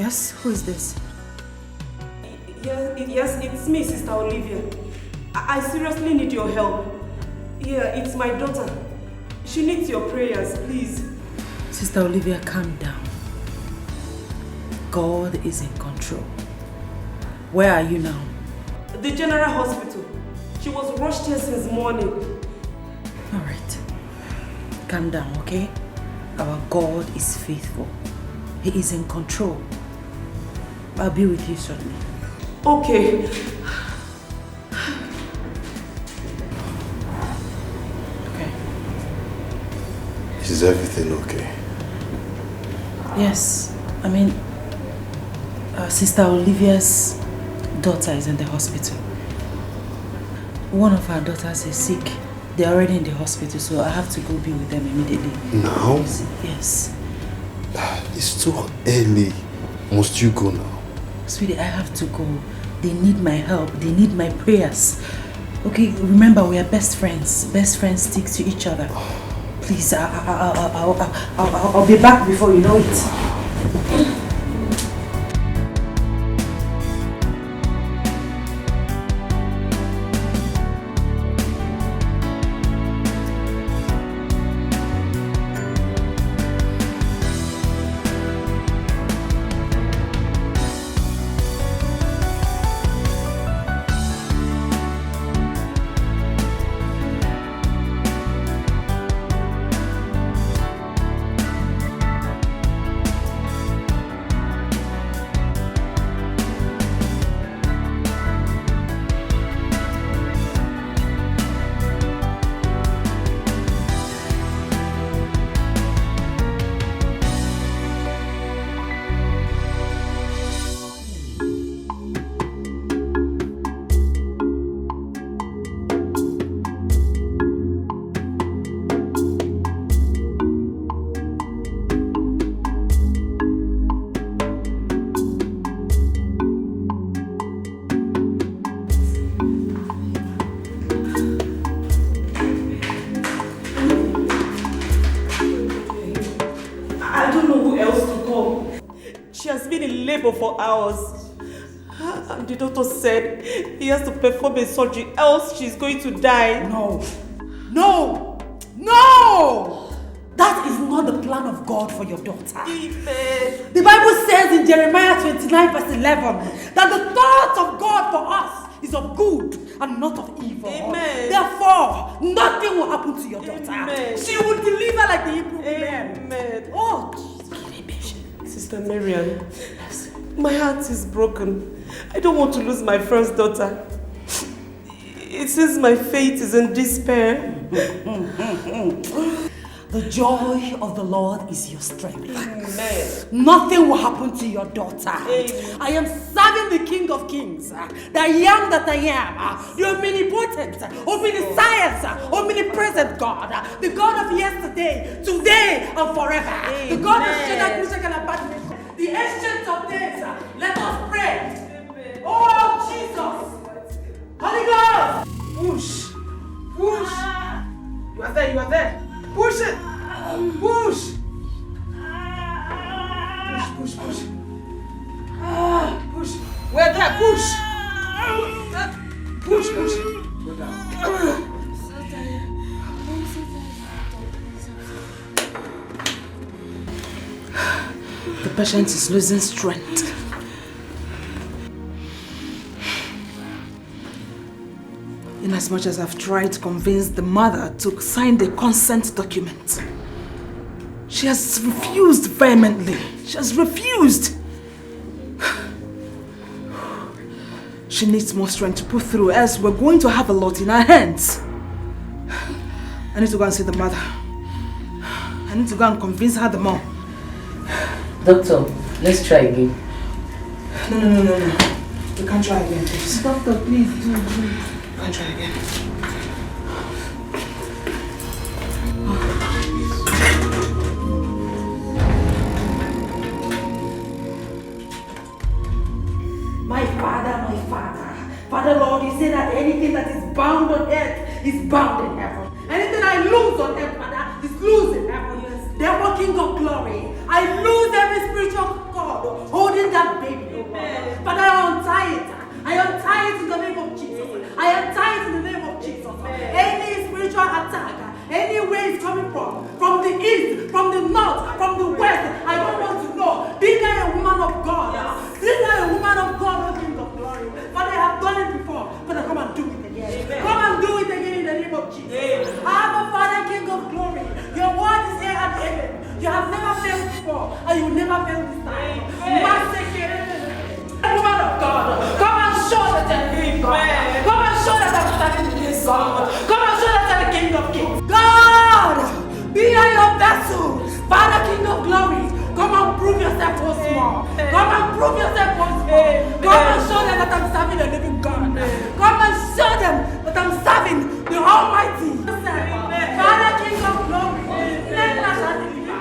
Yes, who is this? Yes, it's me, Sister Olivia. I seriously need your help. Yeah, it's my daughter. She needs your prayers, please. Sister Olivia, calm down. God is in control. Where are you now? The General Hospital. She was rushed here since morning. Alright. Calm down, okay? Our God is faithful. He is in control. I'll be with you shortly. Okay. Okay. Is everything okay? Yes. I mean, Sister Olivia's daughter is in the hospital. One of our daughters is sick. They're already in the hospital, so I have to go be with them immediately. Now? Yes. It's too early. Must you go now? Sweetie, I have to go. They need my help. They need my prayers. Okay, remember we are best friends. Best friends stick to each other. Please, I'll be back before you know it. For hours. And the doctor said he has to perform a surgery, else she's going to die. No! No! No! That is not the plan of God for your daughter. Amen. The Bible says in Jeremiah 29 verse 11 that the thoughts of God for us is of good and not of evil. Amen. Therefore, nothing will happen to your daughter. Amen. She will deliver like the Hebrew women. Amen. Oh, Sister Marian, my heart is broken. I don't want to lose my first daughter. It seems my fate is in despair. The joy of the Lord is your strength. Amen. Nothing will happen to your daughter. Amen. I am serving the King of Kings, the I am that I am, the omnipotent, omniscience, omnipresent God, the God of yesterday, today, and forever. Amen. The God of Shadrach, Meshach, and Abednego, the ancient of days. Let us pray. Amen. Oh, Jesus! Holy Ghost! Push! Push! You are there, you are there. Push it! Push! Push, push, push. Push. We're there, push! Push, push. Go down. The patient is losing strength. Inasmuch as I've tried to convince the mother to sign the consent document, she has refused vehemently. She has refused. She needs more strength to put through, else we're going to have a lot in our hands. I need to go and see the mother. I need to go and convince her the more. Doctor, let's try again. No. We can't try again, please. Doctor, please do. We can't try again. My Father, Father Lord, you say that anything that is bound on earth is bound in heaven. Anything I lose on earth, Father, is loose in heaven. Yes. Therefore, King of Glory, I lose every spiritual cord holding that You have never failed before, and you will never fail this time. Woman of God, come and show that you're the King God. Come and show that I'm standing in this God. Come and show that I'm the King of Kings. God, be on your vessel. Father, King of Glory, come and prove yourself once more. Come and prove yourself once more. Come and show them that I'm serving the living God. Come and show them that I'm serving the Almighty. Father, King of Glory, never shall deliver.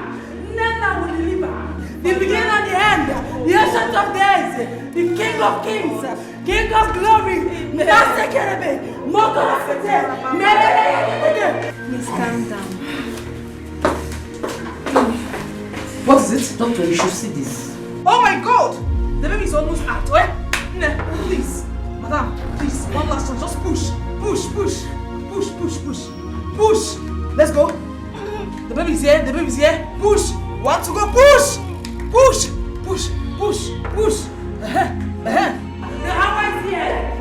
Never will deliver. The beginning and the end, the ancient of days, the King of Kings, King of Glory, Master Kerebe, Moko Lafete, Please calm down. What is it? Doctor, you should see this. Oh my God! The baby is almost out. Please, madam, please, one last one. Just push, push, push, push, push, push, push. Let's go. The baby's here. The baby's here. Push. Want to go? Push, push, push, push, push. The hammer is here.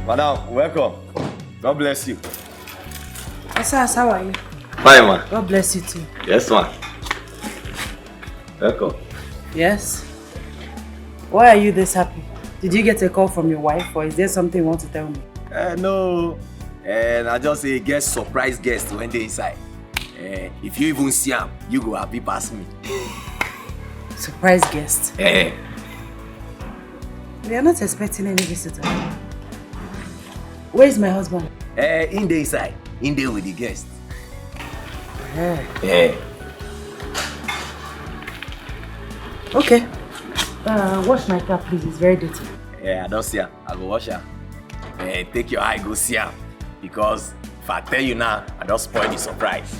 Madam, welcome. God bless you. Asas, how are you? Fine, man. God bless you too. Yes, man. Welcome. Yes? Why are you this happy? Did you get a call from your wife, or is there something you want to tell me? No. And I just say guest surprise guest when they inside. If you even see him, you go happy past me. Surprise guest? Eh. We are not expecting any visitor. Where is my husband? In the inside. In there with the guest. Okay. Wash my car, please. It's very dirty. I don't see her. I go wash her. Take your eye, go see her. Because if I tell you now, I don't spoil the surprise.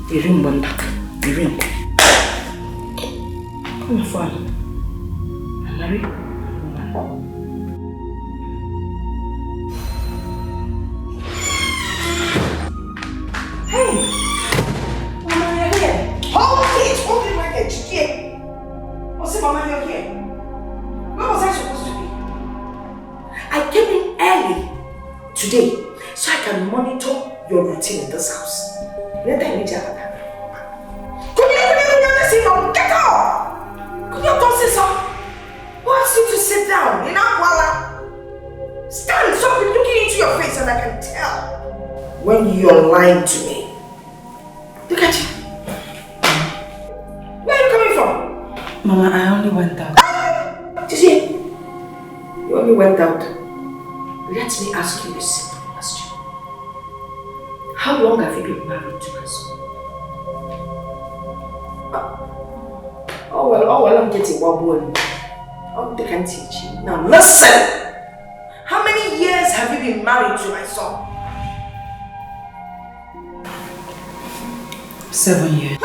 The ring went back. The ring. Come on, phone. I'm married. Hey! Mama, you're here. Hold it like a chicken. What's it, Mama, you're here? Where was I supposed to be? I came in early today so I can monitor your routine in this house. Let them meet each Get up! Could you don't say so? Who asked you to sit down? In Akwala? Stand so I'll be looking into your face and I can tell when you're lying to me. Look at you. Where are you coming from? Mama, I only went out. Did you? You only went out. Let me ask you a simple question. How long have you been married to my son? Oh well, I'm getting wobble. Oh, they can teach you. Now listen! How many years have you been married to my son? 7 years.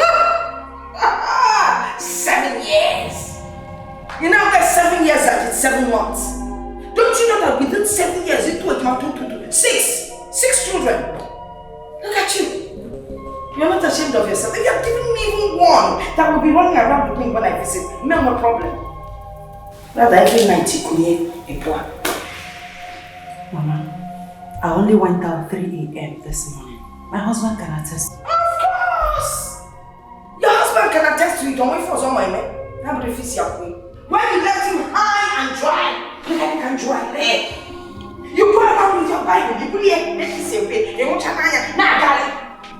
7 years! You know that 7 years and 7 months. Don't you know that within 7 years you put my 6 children? Look at you. ashamed of yourself? If you have given me even one that will be running around with me when I visit, no more problem. Rather, every night you could hear a plan. Mama, I only went out 3 a.m. this morning. My husband can attest. Of course! Your husband can attest to it. Don't wait for someone, man. Now, refusal. When you left him high and dry, like and dry there. You go around with your Bible, you really make it say,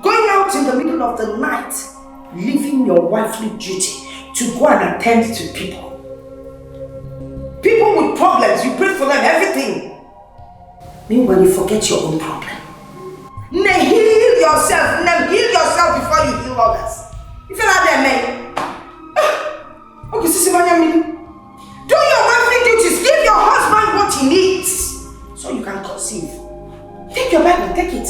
going out in the middle of the night, leaving your wifely duty to go and attend to people. People with problems, you pray for them, everything. Meanwhile, you forget your own problem. Now heal yourself. Now heal yourself before you heal others. If you're not there, man. Okay, Sissy Manyamini. Do your wifely duties. Give your husband what he needs so you can conceive. Take your Bible, take it.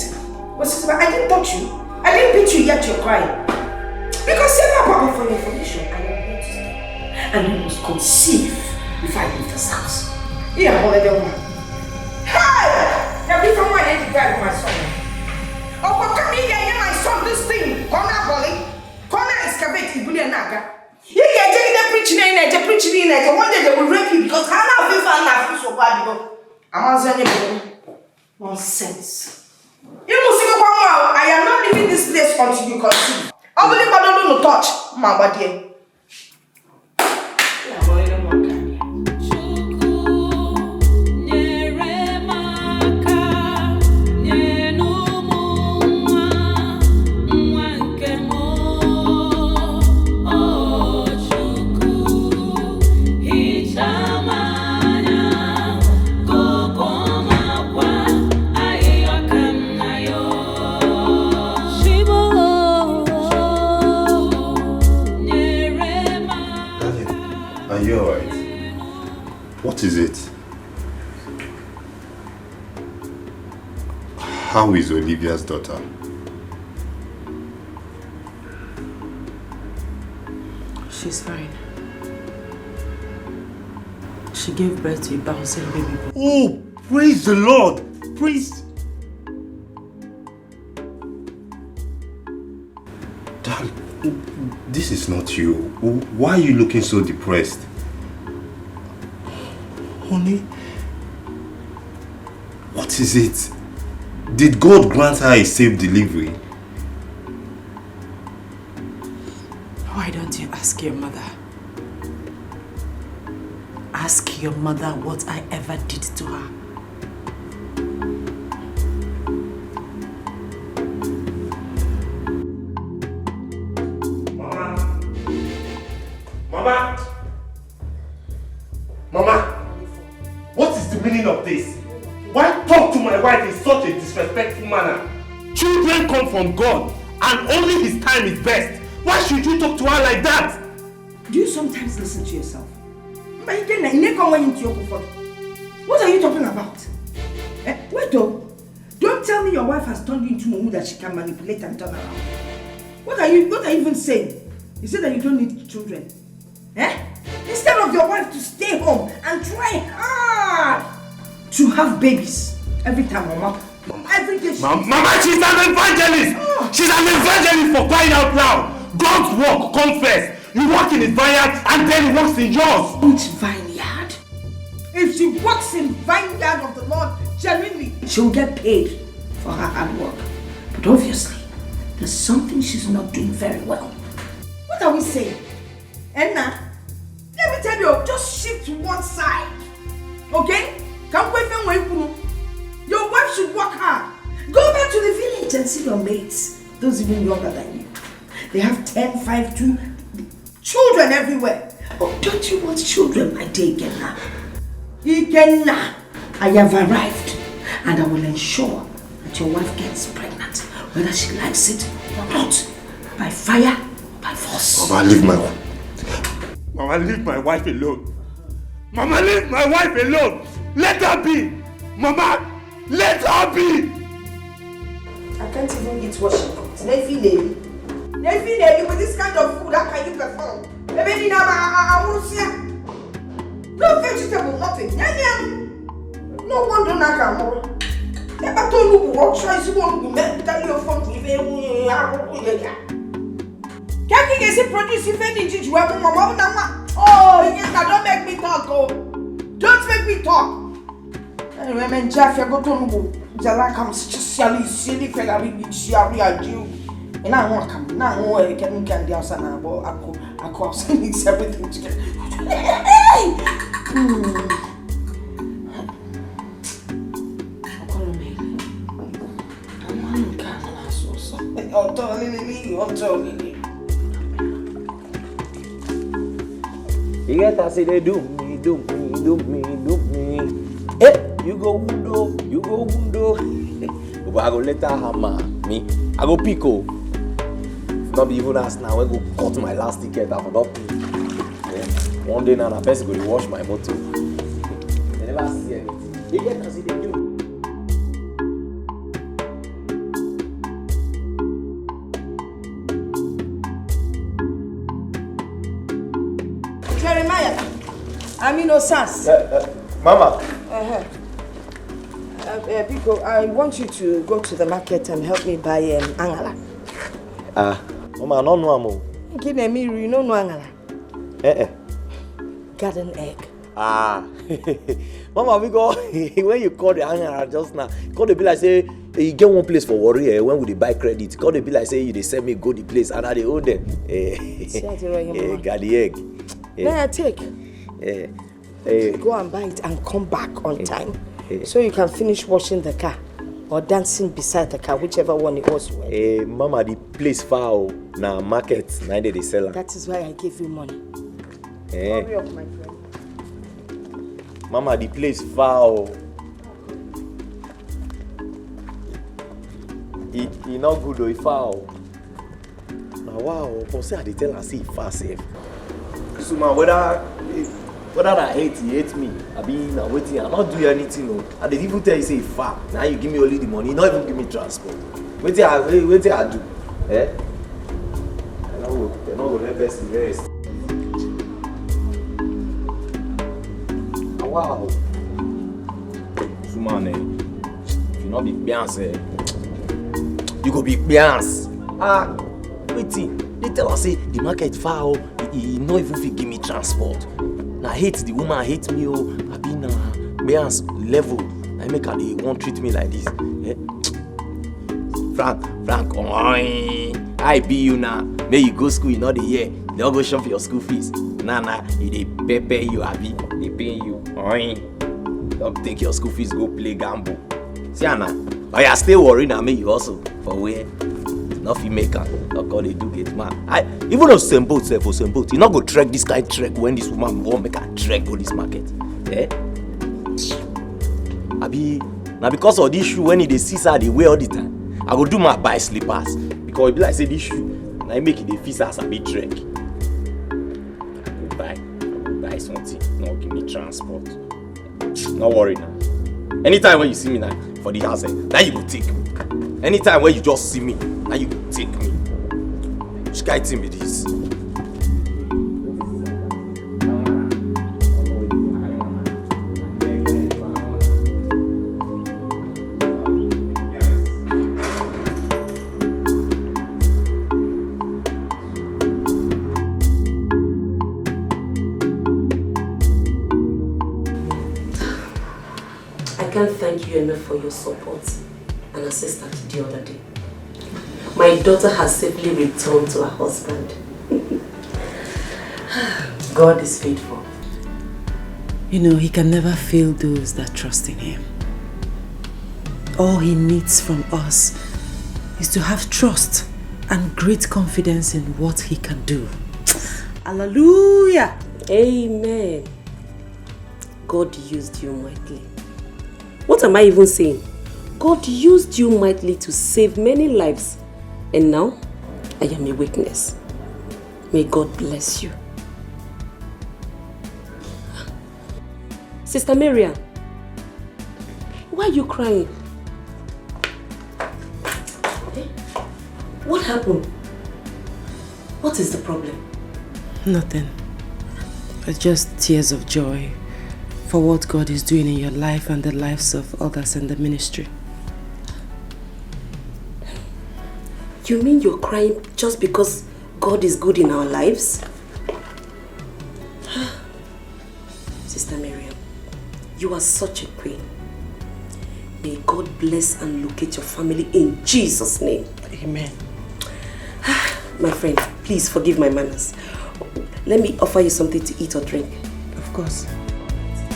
But Sissy, I didn't touch you. I didn't beat you yet, you're crying. Because say my Bible for your information, I am here to stay. And you must conceive before I leave this house. Here, I'm already woman. Hey! Now, if I'm going to die with my son. Oh, but come here, my son, this thing. Come now, Bolly. Come now, excavate, you bully and naga. You get preaching in it, preaching in it. One day they will rape you because I don't feel so bad. I'm answering you. Nonsense. You must see I am not leaving this place until you conceive. I believe I don't know touch, my body. What is it? How is Olivia's daughter? She's fine. She gave birth to a bouncing baby boy. Oh, praise the Lord! Praise... Darling, this is not you. Why are you looking so depressed? Honey, what is it? Did God grant her a safe delivery? Why don't you ask your mother? Ask your mother what I ever did to her. Mama! Mama! What is the meaning of this? Why talk to my wife in such a disrespectful manner? Children come from God and only His time is best. Why should you talk to her like that? Do you sometimes listen to yourself? What are you talking about? Wait though. Don't tell me your wife has turned you into Mumu that she can manipulate and turn around. What are you even saying? You said that you don't need children. Instead of your wife to stay home and try hard to have babies every time, Mama. Every day. Mama, she's an evangelist. Oh. She's an evangelist for crying out loud. God's work comes first. You work in His vineyard and then He works in yours. Which vineyard? If she works in vineyard of the Lord genuinely, she will get paid for her hard work. But obviously, there's something she's not doing very well. What are we saying? Enna, let me tell you, just shift to one side. Okay? Your wife should work hard. Go back to the village and see your mates. Those even younger than you. They have 10, 5, 2 children everywhere. Oh, don't you want children, my dear Ikenna? Ikenna, I have arrived and I will ensure that your wife gets pregnant, whether she likes it or not, by fire or by force. Mama, leave my wife. Mama, leave my wife alone. Mama, leave my wife alone. Let her be. Mama, let her be. I can't even eat what she cooks. Nefi lady with this kind of food, how can you perform? No vegetable, nothing. No wonder Nakamura. Never told you what choice you want to make. Tell your phone to Can't you produce if you have mama? Oh, yes, don't make me talk. Oh, don't make me talk. Anyway, Jeff, you go to Jala comes just silly fella with you. And I won't come now. I can the outside now. I call mix everything together. Hey! You get to say they do me. Hey, you go window. But I go later hammer me. I go pico. Not be even ask now. I go cut my last ticket. I forgot. One day now, I best go to wash my motor. They never see anything. You get to see they do. Sans. Mama. Pico, I want you to go to the market and help me buy angala. Mama, I don't know amo. Give me, you know angala. Garden egg. Mama, we go when you call the angala just now. Call the bill like say you get one place for worry. When would they buy credit? Call the bill like say they send me go the place and I they owe them. Got the egg. May I take? Go and buy it and come back on time. So you can finish washing the car or dancing beside the car, whichever one it was. Mama, the place far now market, now they sell. That is why I gave you money. Hurry up, my friend. Mama, the place far. It not good though, it far. Now wow, but say I dey tell her say it far safe. So man, whether I hate me, I be now waiting, I not do anything. No. I didn't even tell you say far. Now you give me only the money, not even give me transport. Wait till I do. They're not gonna let person rest. Wow. So man, if you not be Beyonce, you go be Beyonce. Waiting. They tell us say the market far. He not even fit give me transport. Now I hate the woman, I hate me. I be na Beyonce level. I make her they won't treat me like this. Frank, I be you now. May you go school, you know the year. They all go shop for your school fees. Nah, they pay you, Abi. They pay you. Don't take your school fees, go play gamble. See Anna, but you still worried now, me you also for where? Nothing maker. Because they do get mad. Even though same boat, you not go trek this kind trek when this woman won't make her trek go this market. Abi, now because of this shoe, when they see her, they wear all the time. I go do my buy slippers because it be like say this shoe, now I make it the fit as a big trek. I go buy something. No, give me transport. Not worry now. Anytime when you see me now for the house, now you go take me. Anytime when you just see me, now you go take me. Which guy team it is? I can't thank you enough for your support and assistance the other day. My daughter has safely returned to her husband. God is faithful. You know, he can never fail those that trust in him. All he needs from us is to have trust and great confidence in what he can do. Hallelujah! Amen. God used you mightily. What am I even saying? God used you mightily to save many lives. And now, I am a witness. May God bless you. Sister Marian, why are you crying? What happened? What is the problem? Nothing. It's just tears of joy for what God is doing in your life and the lives of others in the ministry. You mean you're crying just because God is good in our lives. Sister Miriam, you are such a queen. May God bless and locate your family in Jesus' name. Amen. My friend, please forgive my manners. Let me offer you something to eat or drink. Of course.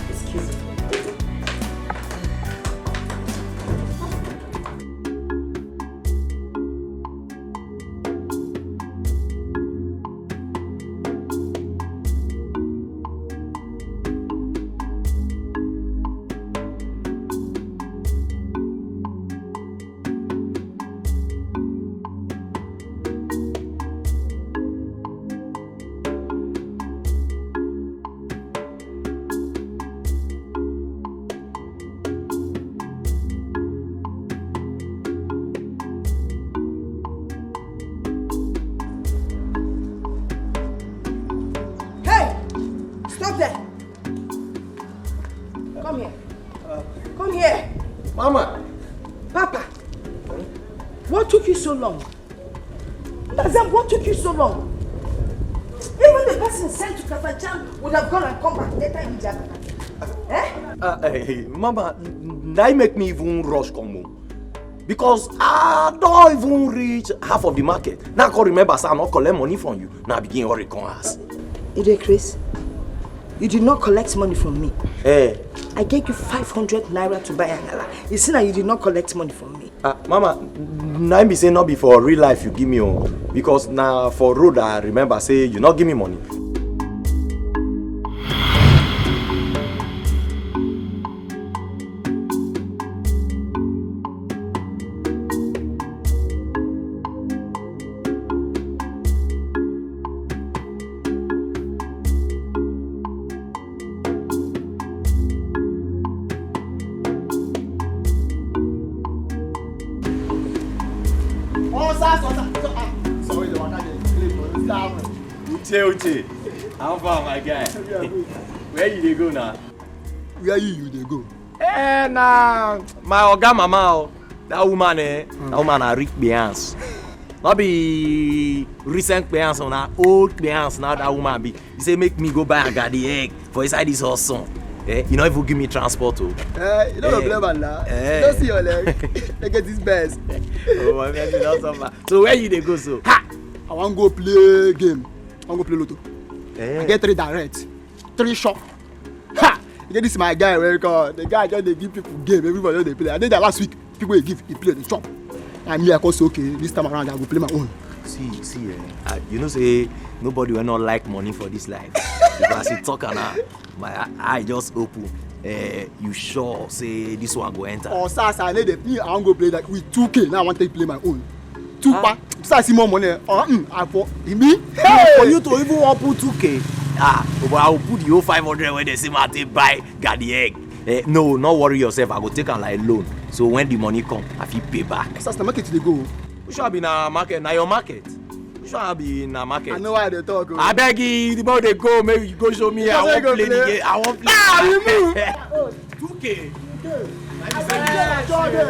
Excuse me. So long? What took you so long? Even the person sent to Kafachan would have gone and come back later immediately. Hey, Mama, that make me even rush come home. Because I don't even reach half of the market. Now I can remember say I not collect money from you. Now I begin hurry come house. Chris, you did not collect money from me. Hey. I gave you 500 naira to buy Angala. You see now you did not collect money from me. Mama, now be say not be for real life you give me because now for road I remember say you not give me money. Uche, how far my guy? Where you go now? Where you they go? Nah, my oga mama, that woman that woman a rich Beyonce. Not be recent Beyonce, na old Beyonce now that woman be. He say make me go buy and get the egg for inside this horse son. You know if you give me transport you don't blame now. Don't see your leg. They get this best. Oh my God, that's so bad. So where you they go so? Ha! I want to go play game. I want to play lotto. I get 3 direct, 3 shot. Ha! You get this my guy where the guy just they give people game. Everybody they play. I did that last week. People give, he play the chop. And me I cause okay. This time around I go play my own. See, you know say nobody will not like money for this life. Because you talk and my eye just open. You sure say this one go enter? Oh, sir, I need it. I want to go play like with 2K. Now I want to play my own. 2 pack. So I see more money. I for me. Hey! For you to even want put 2K. But I will put the whole 500 when they say I take buy got the egg. No, not worry yourself. I go take am like loan. So when the money come, I fit pay back. So the market they go. We should be in a market. Now your market. We should be in a market. I know why they talk. I beg you, the more they go, maybe you go show me. I won't play the game. I won't play. You move. 2K.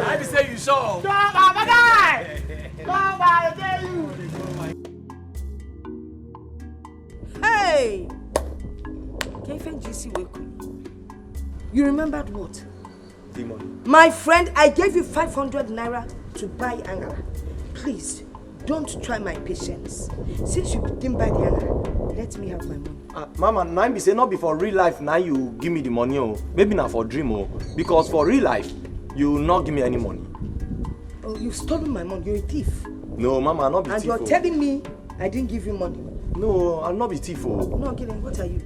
I be say you sure. Hey! You remembered what? My friend, I gave you 500 naira to buy Angala. Please, don't try my patience. Since you didn't buy the Angala, let me have my money. Mama, now be say not be for real life. Now you give me the money, maybe not for dream, because for real life, you will not give me any money. Oh, you've stolen my money. You're a thief. No, Mama, I'm not be thief. And you're telling me I didn't give you money. No, I'll not be thief. No, kidding. What are you?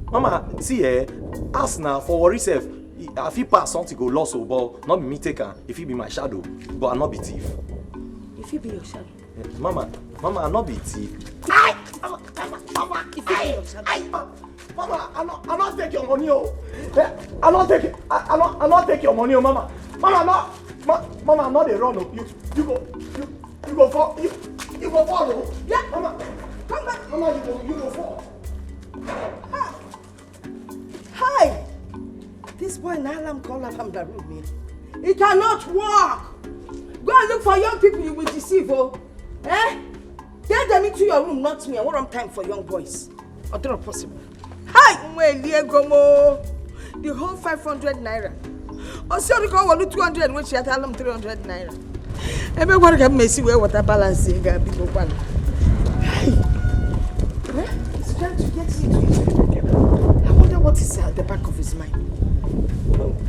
Mama, see ask now for worry self. If he pass something go lost, but not be me taker. If he be my shadow, but I'll not be thief. If he be your shadow. Mama, I'll not be thief. Mama, if he be your shadow. Mama, I'll not take your money, I'll not take it. I'll not take your money, Mama. Mama, I'm not a run. You go fall. You go fall. Yeah, Mama, come back. Mama, you go fall. Hi. This boy Nalam call up the room. He cannot walk. Go and look for young people you will deceive, Get them into your room, not me. I want time for young boys. Or not possible. Hi, the whole 500 naira. Or so you call 200, which you tell them 300 naira. Everyone can messy where water balance people one. He's trying to get into it. I wonder what is at the back of his mind.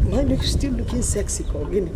Mine looks still looking sexy, Colin.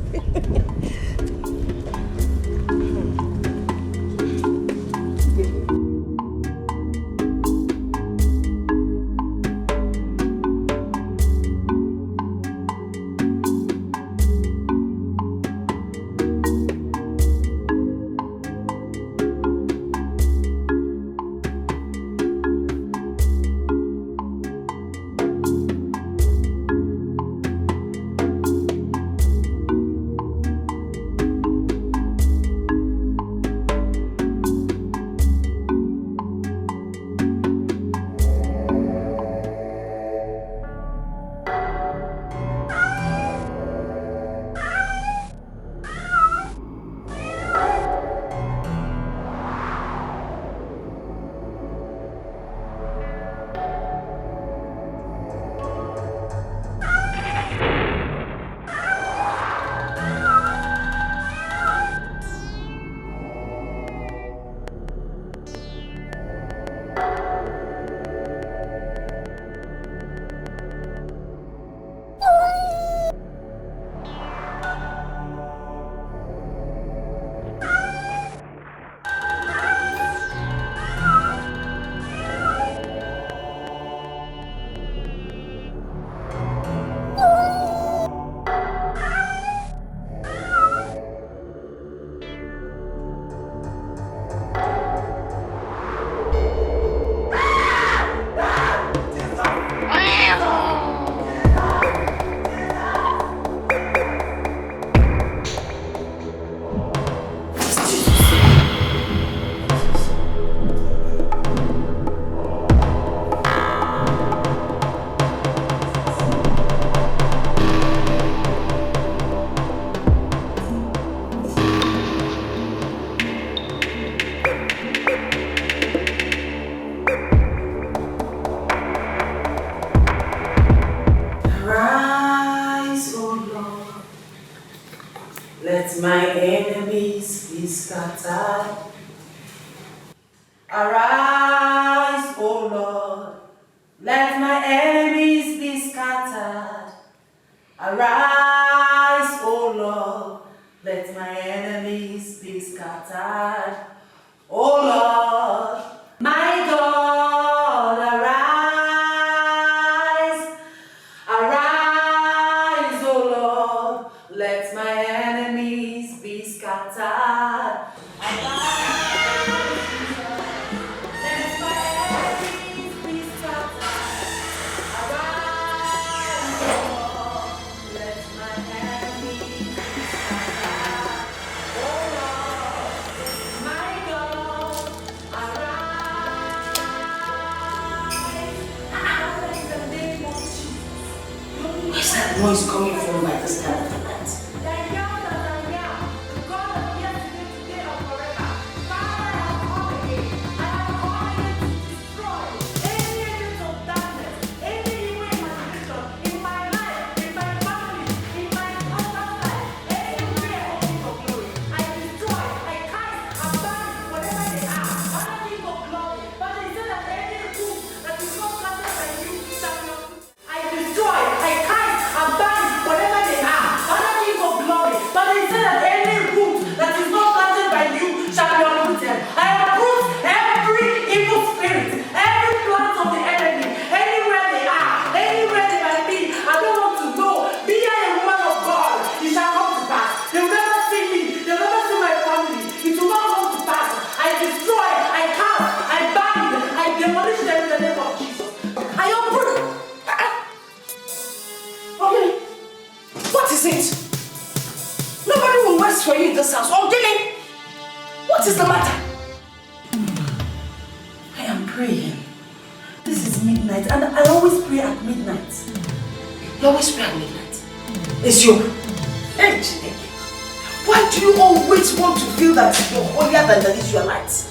Why do you always want to feel that you're holier than the Israelites?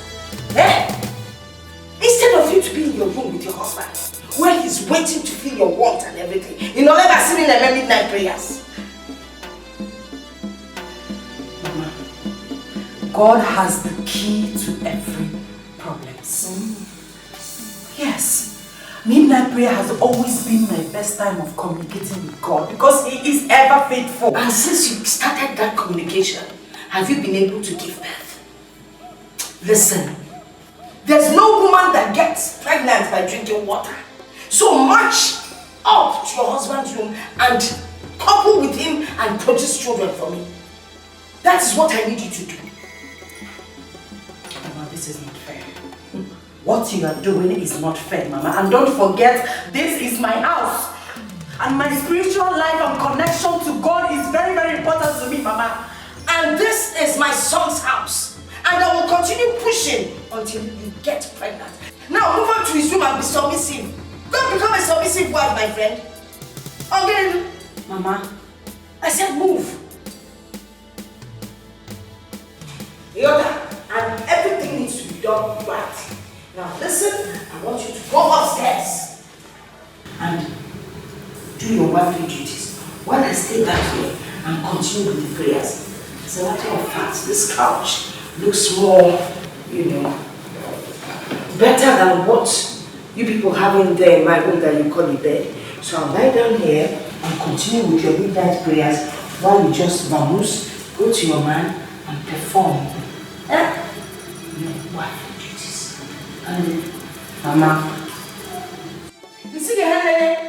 Eh? Instead of you to be in your room with your husband, where he's waiting to feel your warmth and everything, you know, like sitting in my midnight prayers. Mama, God has the key to every problem. Yes. Midnight prayer has always been my best time of communicating with God because He is ever faithful. And since you started that communication, have you been able to give birth? Listen, there's no woman that gets pregnant by drinking water. So march up to your husband's room and couple with him and produce children for me. That is what I need you to do. Mama, this is not fair. What you are doing is not fair, Mama. And don't forget, this is my house. And my spiritual life and connection to God is very, very important to me, Mama. And this is my son's house. And I will continue pushing until you get pregnant. Now move on to his room and be submissive. Don't become a submissive wife, my friend. Okay. Mama, I said move. Yoda, and everything needs to be done right. Now listen, I want you to go upstairs and do your wifely duties while I stay back here and continue with the prayers. As a matter of fact, this couch looks more, better than what you people have in there in my room that you call a bed. So I'll lie down here and continue with your midnight prayers while you just vamoose, go to your man and perform. Your wifely duties. And Mama, you see the hand there?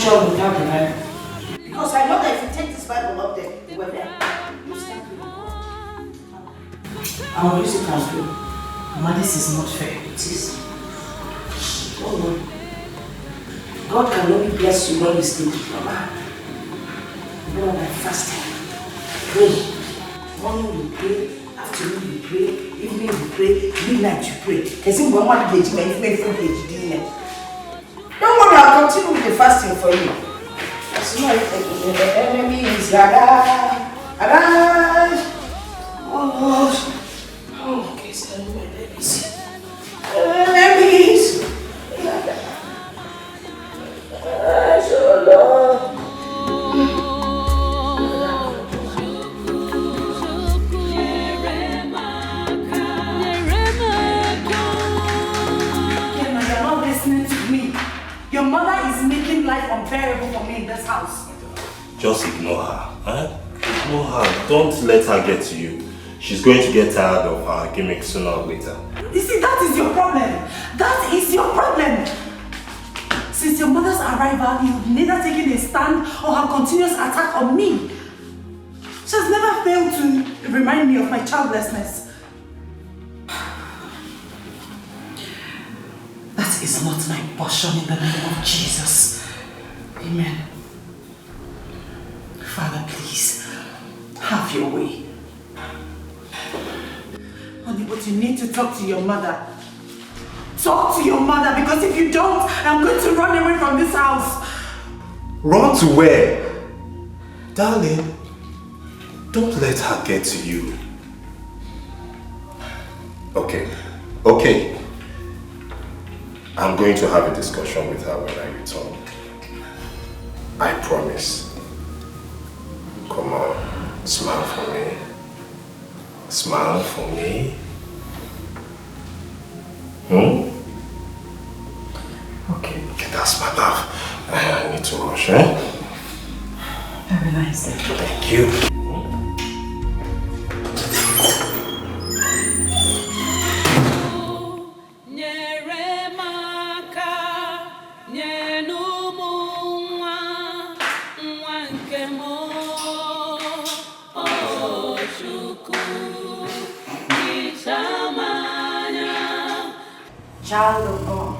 Without the Bible. Because I know that if you take this Bible up there, you were there. You stand with God. I will use it as well. Mama, this is not fair. It is. Oh no. God can only bless you when you stay with your man. You know that fasting. Pray. Morning you pray, afternoon you pray, evening you pray, midnight you pray. Don't worry, I'll continue with the fasting for you. As you know, the enemy is oh, okay, so enemies. Enemies. So Lord. Your mother is making life unbearable for me in this house. Just ignore her. Eh? Ignore her. Don't let her get to you. She's going to get tired of her gimmick sooner or later. You see, that is your problem. That is your problem. Since your mother's arrival, you've neither taken a stand or her continuous attack on me. She has never failed to remind me of my childlessness. That is not my portion in the name of Jesus. Amen. Father, please, have your way. Honey, but you need to talk to your mother. Talk to your mother, because if you don't, I'm going to run away from this house. Run to where? Darling, don't let her get to you. Okay. I'm going to have a discussion with her when I return. I promise. Come on, smile for me. Smile for me. Okay. Okay, that's my love. I need to rush, eh? Have a nice day. Thank you. Child of God,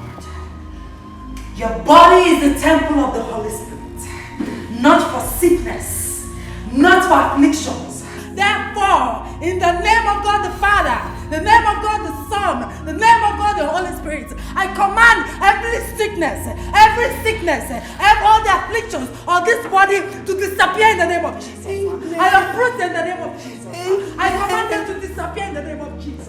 Your body is the temple of the Holy Spirit, not for sickness, not for afflictions. Therefore, in the name of God the Father, the name of God the Son, the name of God the Holy Spirit, I command every sickness, all the afflictions of this body to disappear in the name of Jesus. I uproot in the name of Jesus. I command them to disappear in the name of Jesus.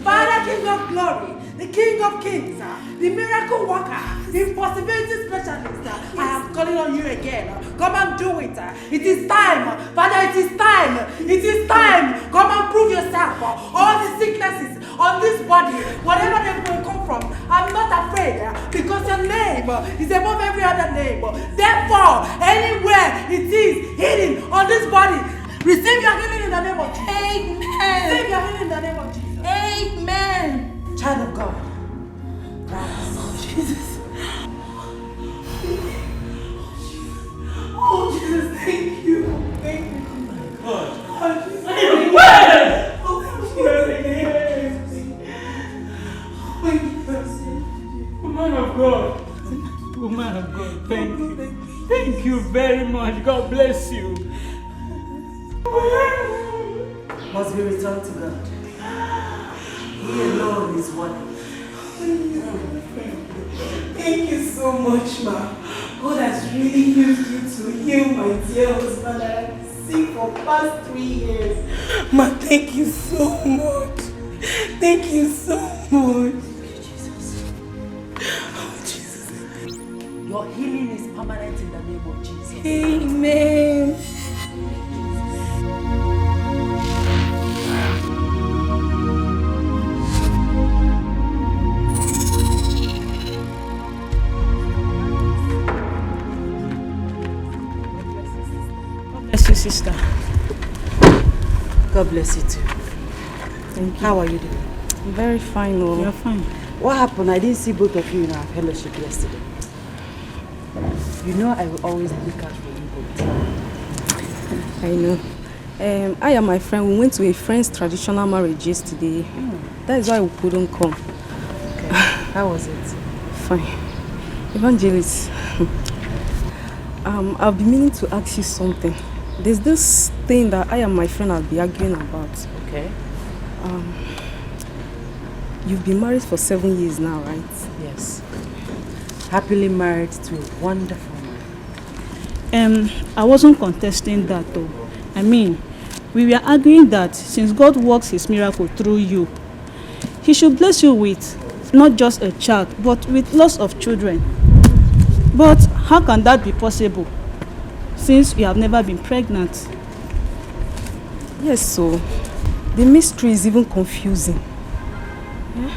Father, King of glory, the King of kings, the miracle worker, the impossibility specialist, I am calling on you again. Come and do it. It is time. Father, it is time. It is time. Come and prove yourself. All the sicknesses on this body, whatever they will come from, I'm not afraid because your name is above every other name. Therefore, anywhere it is hidden on this body, receive your healing in the name of Jesus. Amen. Receive your healing in the name of Jesus. Amen. Child of God. Oh, Jesus. Oh, Jesus, thank you. Thank you. God. Oh, Jesus. I am well. Oh, Woman of God. Woman of God, thank you. Thank you very much. God bless you. Must be returned to God. He alone is one. Thank you so much, ma. God has really used you to heal my dear husband. I have been sick for past 3 years. Ma, thank you so much. Thank you so much. Oh, Jesus. Your healing is permanent in the name of Jesus. Amen. Bless you, sister. God bless you too. Thank you. How are you doing? I'm very fine. Oh. You're fine. What happened? I didn't see both of you in our fellowship yesterday. You know I will always look out for you both. I know. I and my friend, we went to a friend's traditional marriage yesterday. That is why we couldn't come. Okay. How was it? Fine. Evangelist, I've been meaning to ask you something. There's this thing that I and my friend have been arguing about. Okay. You've been married for 7 years now, right? Yes. Happily married to a wonderful man. I wasn't contesting that though. I mean, we were arguing that since God works his miracle through you, he should bless you with not just a child, but with lots of children. But how can that be possible since you have never been pregnant? Yes, so the mystery is even confusing. Yeah?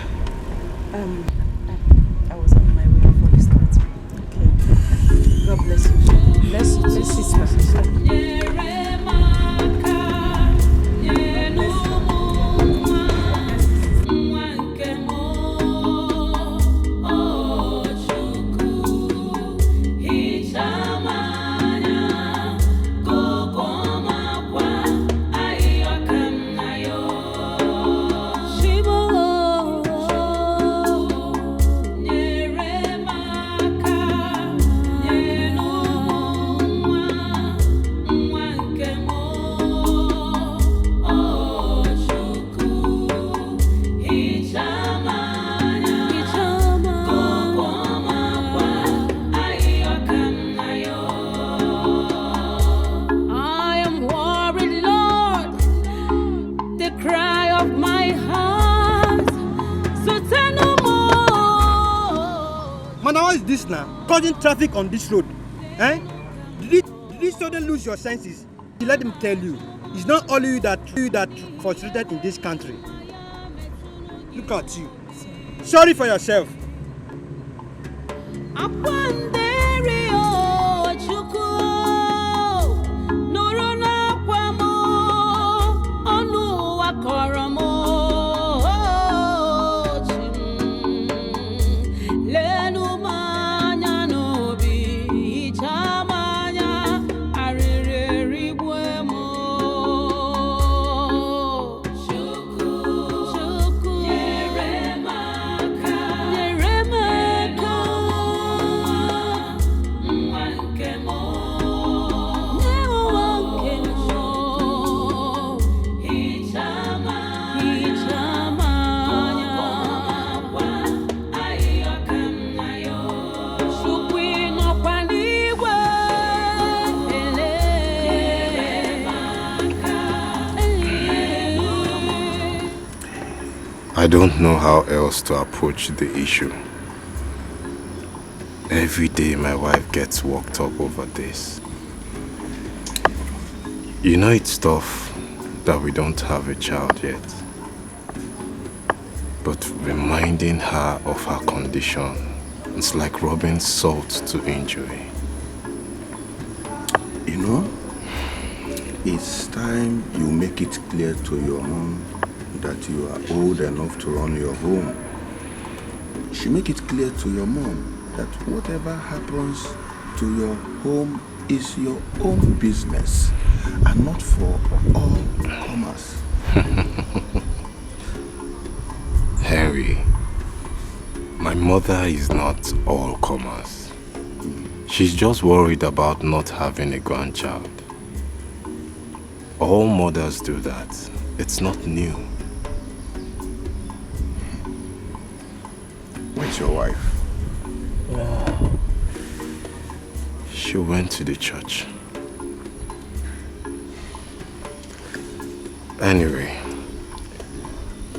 I was on my way before you started. Okay. God bless you. Bless you too, sister. Now, causing traffic on this road. Eh? Did you suddenly lose your senses? Let them tell you, it's not only you that frustrated in this country. Look at you. Sorry for yourself. I don't know how else to approach the issue. Every day my wife gets worked up over this. You know it's tough that we don't have a child yet. But reminding her of her condition, it's like rubbing salt to injury. You know, it's time you make it clear to your mom that you are old enough to run your home. She make it clear to your mom that whatever happens to your home is your own business and not for all comers. Harry, my mother is not all comers. She's just worried about not having a grandchild. All mothers do that. It's not new. Where's your wife? She went to the church. Anyway,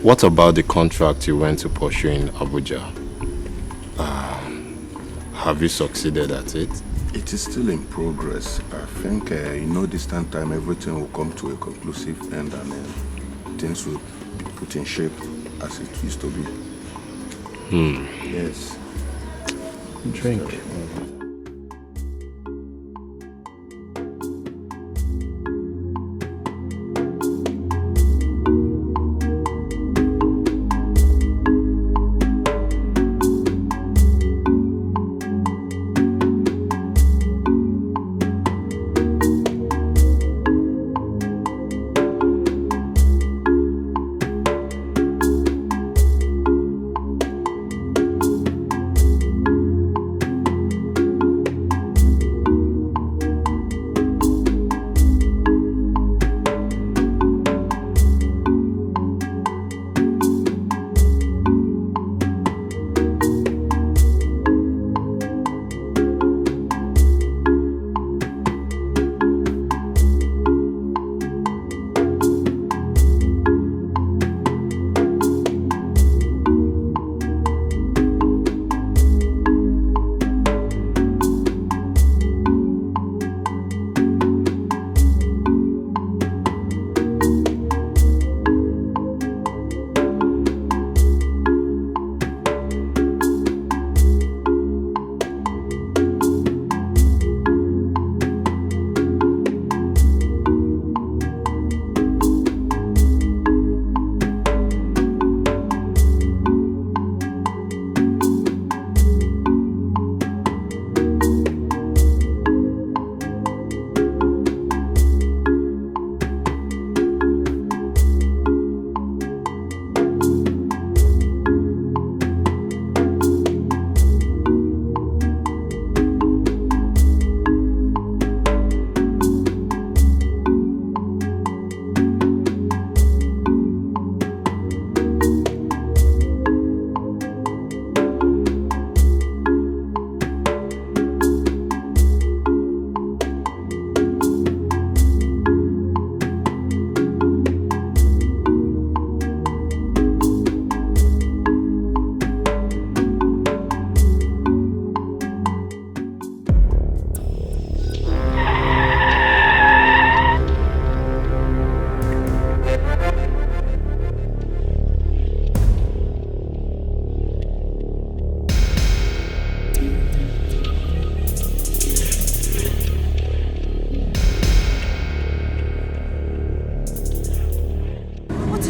what about the contract you went to pursue in Abuja? Have you succeeded at it? It is still in progress. I think in no distant time everything will come to a conclusive end and things will be put in shape as it used to be. Yes. Drink.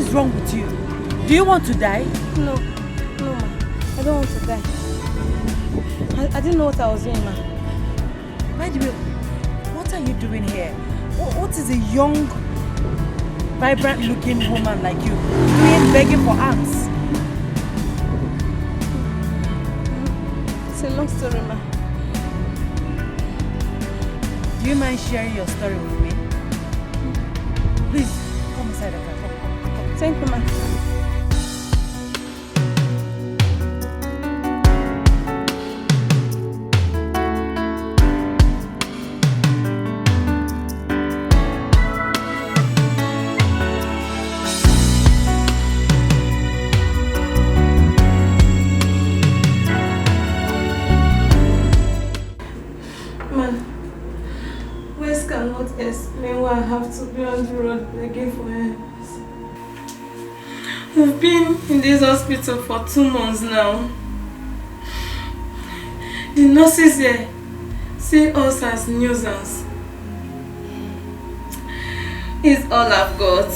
is wrong with you? Do you want to die? No, ma. I don't want to die. I didn't know what I was doing, ma. By the way, what are you doing here? What is a young, vibrant-looking woman like you doing begging for alms? It's a long story, ma. Do you mind sharing your story with me? Please, come inside the car. Come. Thank you, ma. explain why I have to be on the road again for help. We've been in this hospital for 2 months now. The nurses here see us as nuisance. It's all I've got.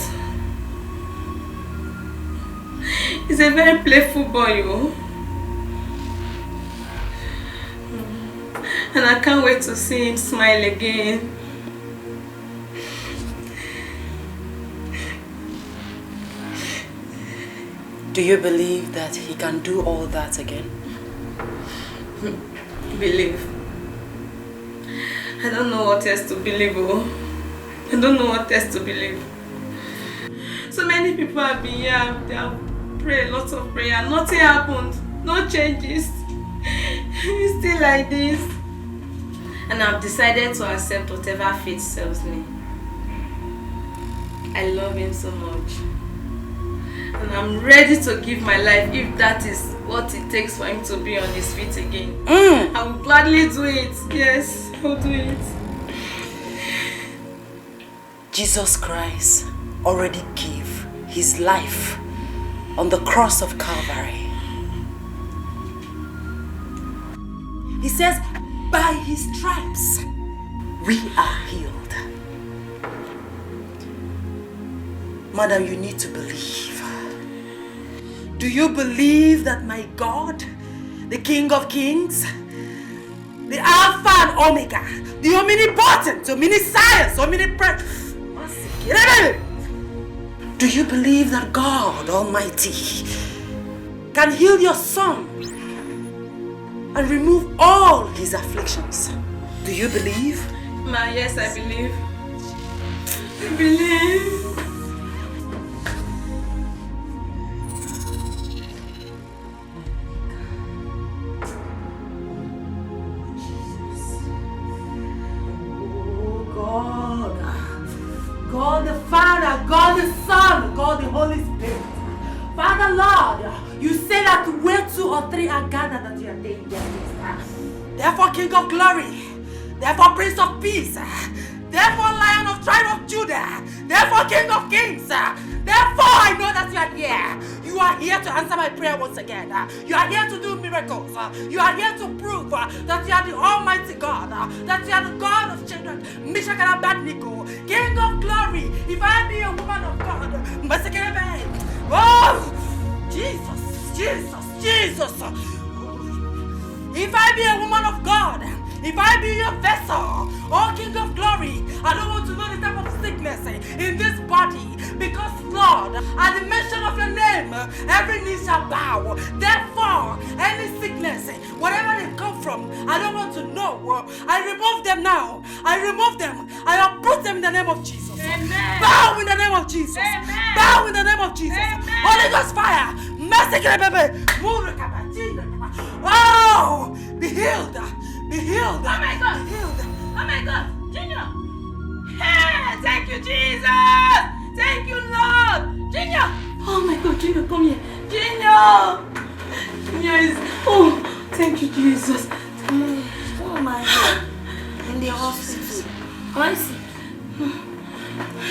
He's a very playful boy, yo. And I can't wait to see him smile again. Do you believe that he can do all that again? Believe. I don't know what else to believe, oh. I don't know what else to believe. So many people have been here, they have prayed lots of prayer. Nothing happened. No changes. It's still like this. And I've decided to accept whatever fate serves me. I love him so much. And I'm ready to give my life if that is what it takes for him to be on his feet again. I will gladly do it. Yes, I'll do it. Jesus Christ already gave his life on the cross of Calvary. He says, by his stripes, we are healed. Madam, you need to believe. Do you believe that my God, the King of Kings, the Alpha and Omega, the omnipotent, omniscience, omnipresent, do you believe that God Almighty can heal your son and remove all his afflictions? Do you believe? Ma, yes, I believe. I believe. God the Father, God the Son, God the Holy Spirit. Father Lord, you say that where 2 or 3 are gathered that you are there in their midst. Therefore, King of Glory, therefore Prince of Peace, therefore Lion of Tribe of Judah, therefore King of Kings, therefore I know that you are here. You are here to answer my prayer once again. You are here to do miracles. You are here to prove that you are the Almighty God, that you are the God of children, Meshach and Abednego, King of Glory. If I be a woman of God, oh, Jesus, Jesus, Jesus. If I be a woman of God, if I be your vessel, oh King of Glory, I don't want to know the type of sickness in this body, because Lord, at the mention of your name, every knee shall bow. Therefore, any sickness, wherever they come from, I don't want to know. I remove them now. I remove them. I uproot them in the name of Jesus. Amen. Bow in the name of Jesus. Amen. Bow in the name of Jesus. Amen. Holy Ghost fire. Mercy, baby. Oh, be healed. Be healed. Oh my God. Be healed. Oh my God. Junior. Hey, thank you, Jesus. Thank you, Lord. Junior. Oh my God, Junior, come here. Junior. Junior is... Oh, thank you, Jesus. Oh my God. In the hospital. I see.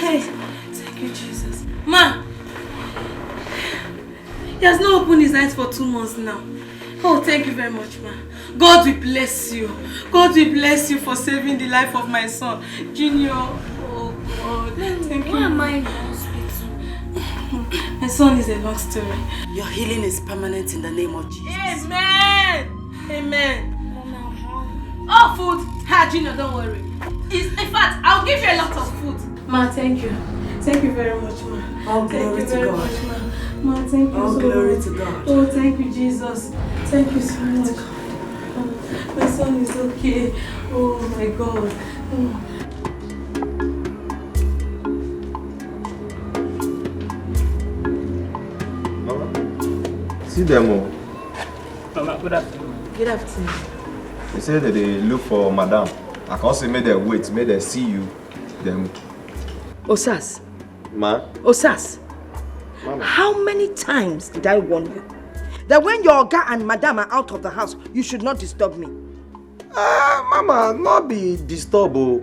Hey, thank you, Jesus. Ma. He has not opened his eyes for 2 months now. Oh, thank you very much, ma. God will bless you. God will bless you for saving the life of my son, Junior. Oh, God. Thank you. Why am I in the hospital? My son is a long story. Your healing is permanent in the name of Jesus. Amen. Amen. Oh, food. Ha, Junior, don't worry. In fact, I'll give you a lot of food. Ma, thank you. Thank you very much, ma. All glory to God. Much, ma. Ma, thank you All so glory much. to God. Oh, thank you, Jesus. Thank you so much. Oh, my son is okay. Oh, my God. Oh. See them all. Mama, good afternoon. Good afternoon. They say that they look for madam. I can't say make them wait, make them see you. Them. Osas. Ma? Osas. Mama. How many times did I warn you that when your Oga and Madam are out of the house, you should not disturb me? Mama, not be disturbed.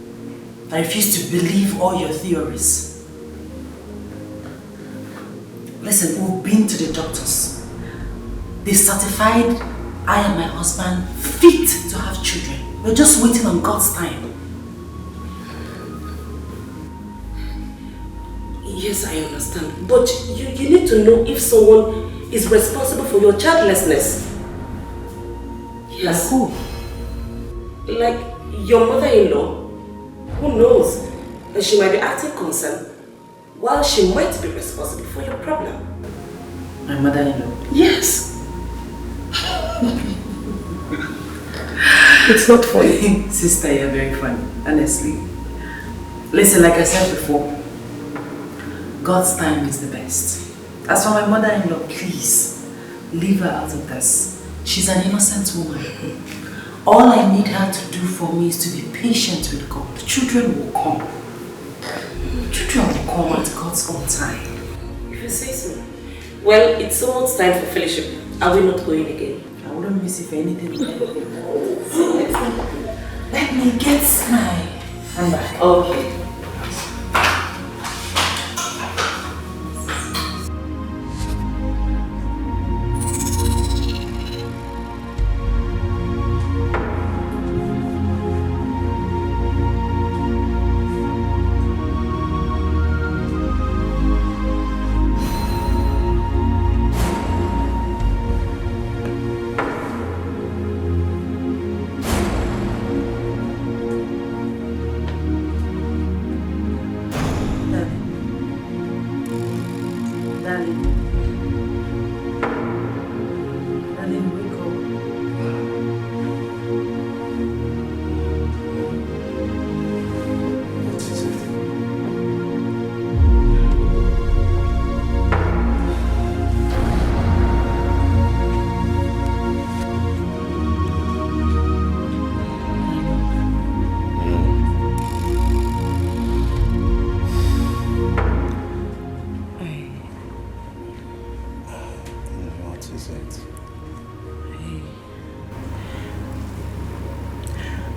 I refuse to believe all your theories. Listen, we've been to the doctors. They certified I and my husband fit to have children. We're just waiting on God's time. Yes, I understand. But you need to know if someone is responsible for your childlessness. Yes. Like who? Like your mother-in-law. Who knows? And she might be acting concerned while she might be responsible for your problem. My mother-in-law? Yes. It's not funny. Sister, you're very funny, honestly. Listen, like I said before, God's time is the best. As for my mother-in-law, please, leave her out of this. She's an innocent woman. All I need her to do for me is to be patient with God. Children will come. Children will come at God's own time. If you say so. Well, it's someone's time for fellowship. Are we not going again? I wouldn't miss it for anything. Let me get my handbag. Okay.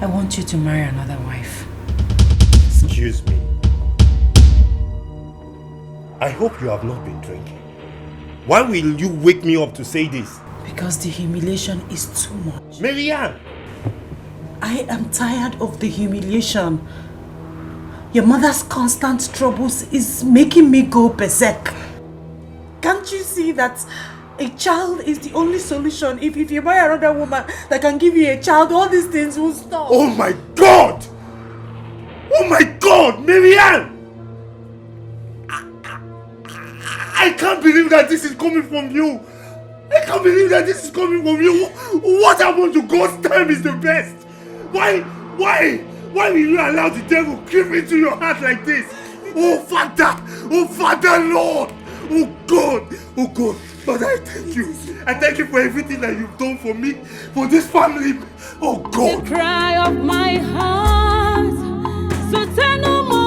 I want you to marry another wife. Excuse me. I hope you have not been drinking. Why will you wake me up to say this? Because the humiliation is too much. Marianne! I am tired of the humiliation. Your mother's constant troubles is making me go berserk. Can't you see that a child is the only solution? If you marry another woman that can give you a child, all these things will stop. Oh my God! Oh my God, Marianne! I can't believe that this is coming from you. I can't believe that this is coming from you. What happened to God's time is the best? Why will you allow the devil creep into your heart like this? Oh Father Lord, oh God, Father, I thank you. I thank you for everything that you've done for me, for this family. Oh God. The cry of my heart, so tell no more.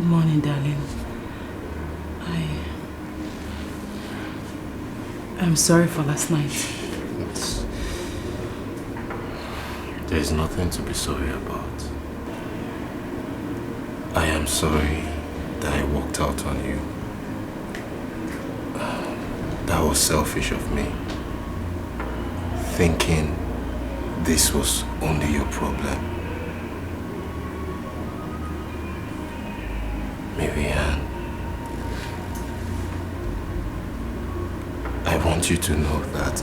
morning, darling. I'm sorry for last night. There's nothing to be sorry about. I am sorry that I walked out on you. That was selfish of me. Thinking this was only your problem. Marianne, I want you to know that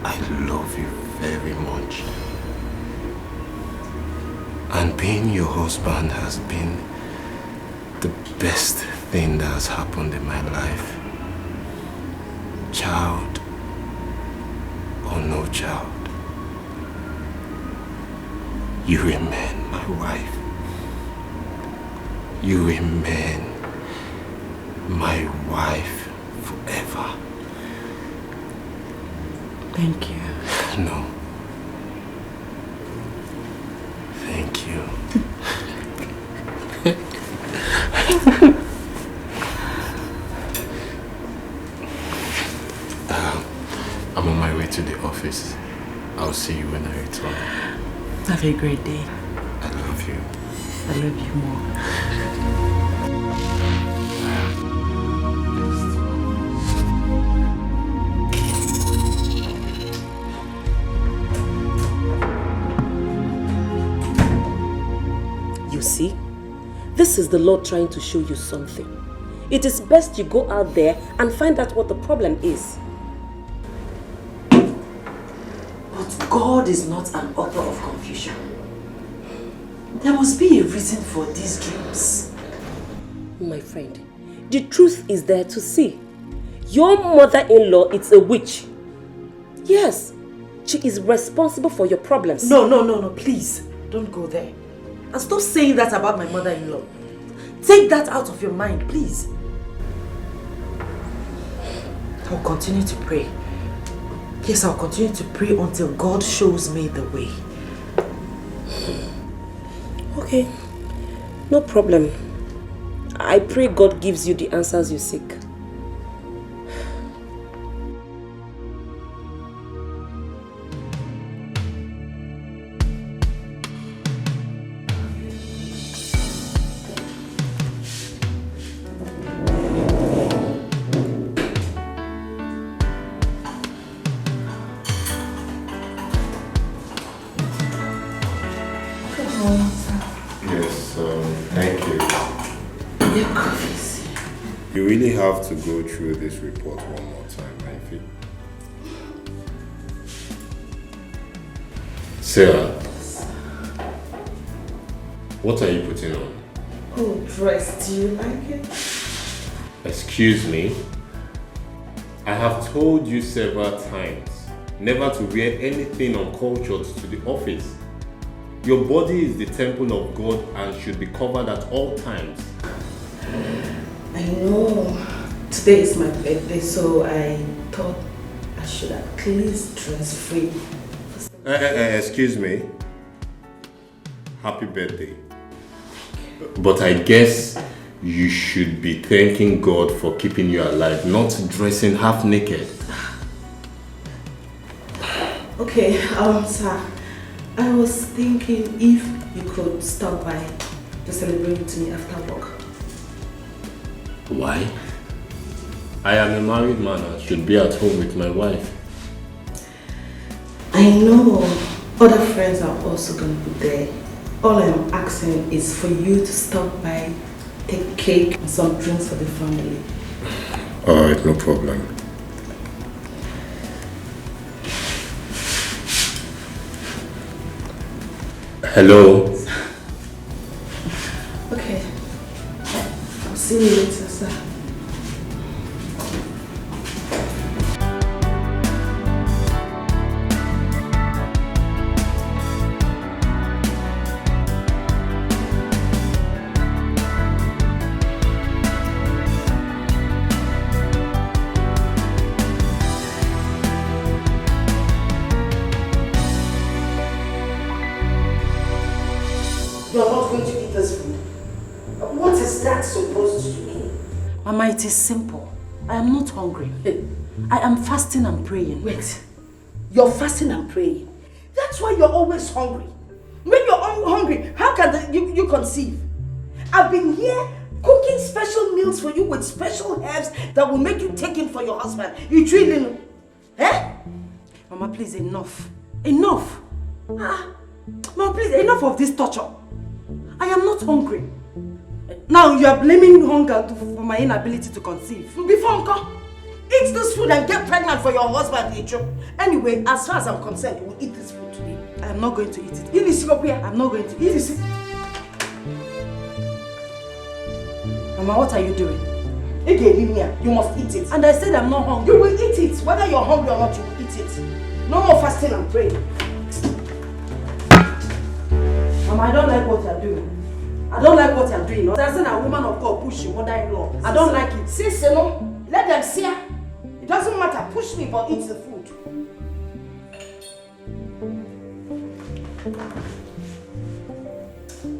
I love you very much. And being your husband has been the best thing that has happened in my life. Child or no child, you remain my wife. You remain my wife forever. Thank you. No. Thank you. I'm on my way to the office. I'll see you when I return. Have a great day. I love you. I love you more. You see, this is the Lord trying to show you something. It is best you go out there and find out what the problem is. But God is not an author of confusion. There must be a reason for these dreams. My friend, the truth is there to see. Your mother-in-law is a witch. Yes, she is responsible for your problems. No, please. Don't go there. And stop saying that about my mother-in-law. Take that out of your mind, please. I'll continue to pray. Yes, I'll continue to pray until God shows me the way. Okay, no problem. I pray God gives you the answers you seek. You really have to go through this report one more time, Ify. Sarah, what are you putting on? Oh, dress, do you like it? Excuse me? I have told you several times never to wear anything uncultured to the office. Your body is the temple of God and should be covered at all times. I know. Today is my birthday, so I thought I should at least dress free. Excuse me. Happy birthday. But I guess you should be thanking God for keeping you alive, not dressing half naked. Okay, sir. I was thinking if you could stop by to celebrate with me after work. Why? I am a married man and should be at home with my wife. I know other friends are also going to be there. All I'm asking is for you to stop by, take cake and some drinks for the family. Alright, no problem. Hello? Okay. I'll see you later, sir. You are not going to eat this food. What is that? that supposed to mean? Mama, it is simple. I am not hungry. I am fasting and praying. Wait, you're fasting and praying. That's why you're always hungry. When you're hungry, how can you conceive? I've been here cooking special meals for you with special herbs that will make you take in for your husband. You drilling? Eh? Mama, please, enough. Enough. Mama, please, enough of this torture. I am not hungry. Now you are blaming hunger for my inability to conceive. Before Uncle, eat this food and get pregnant for your husband, Jojo. Anyway, as far as I'm concerned, you will eat this food today. I am not going to eat it. I'm not going to eat it. Mama, what are you doing? You must eat it. And I said I'm not hungry. You will eat it. Whether you're hungry or not, you will eat it. No more fasting and praying. Mama, I don't like what you're doing. I don't like what you're doing. I said a woman of God push your mother-in-law. I don't like it. Sis, no. Let them see her. It doesn't matter. Push me, but eat the food.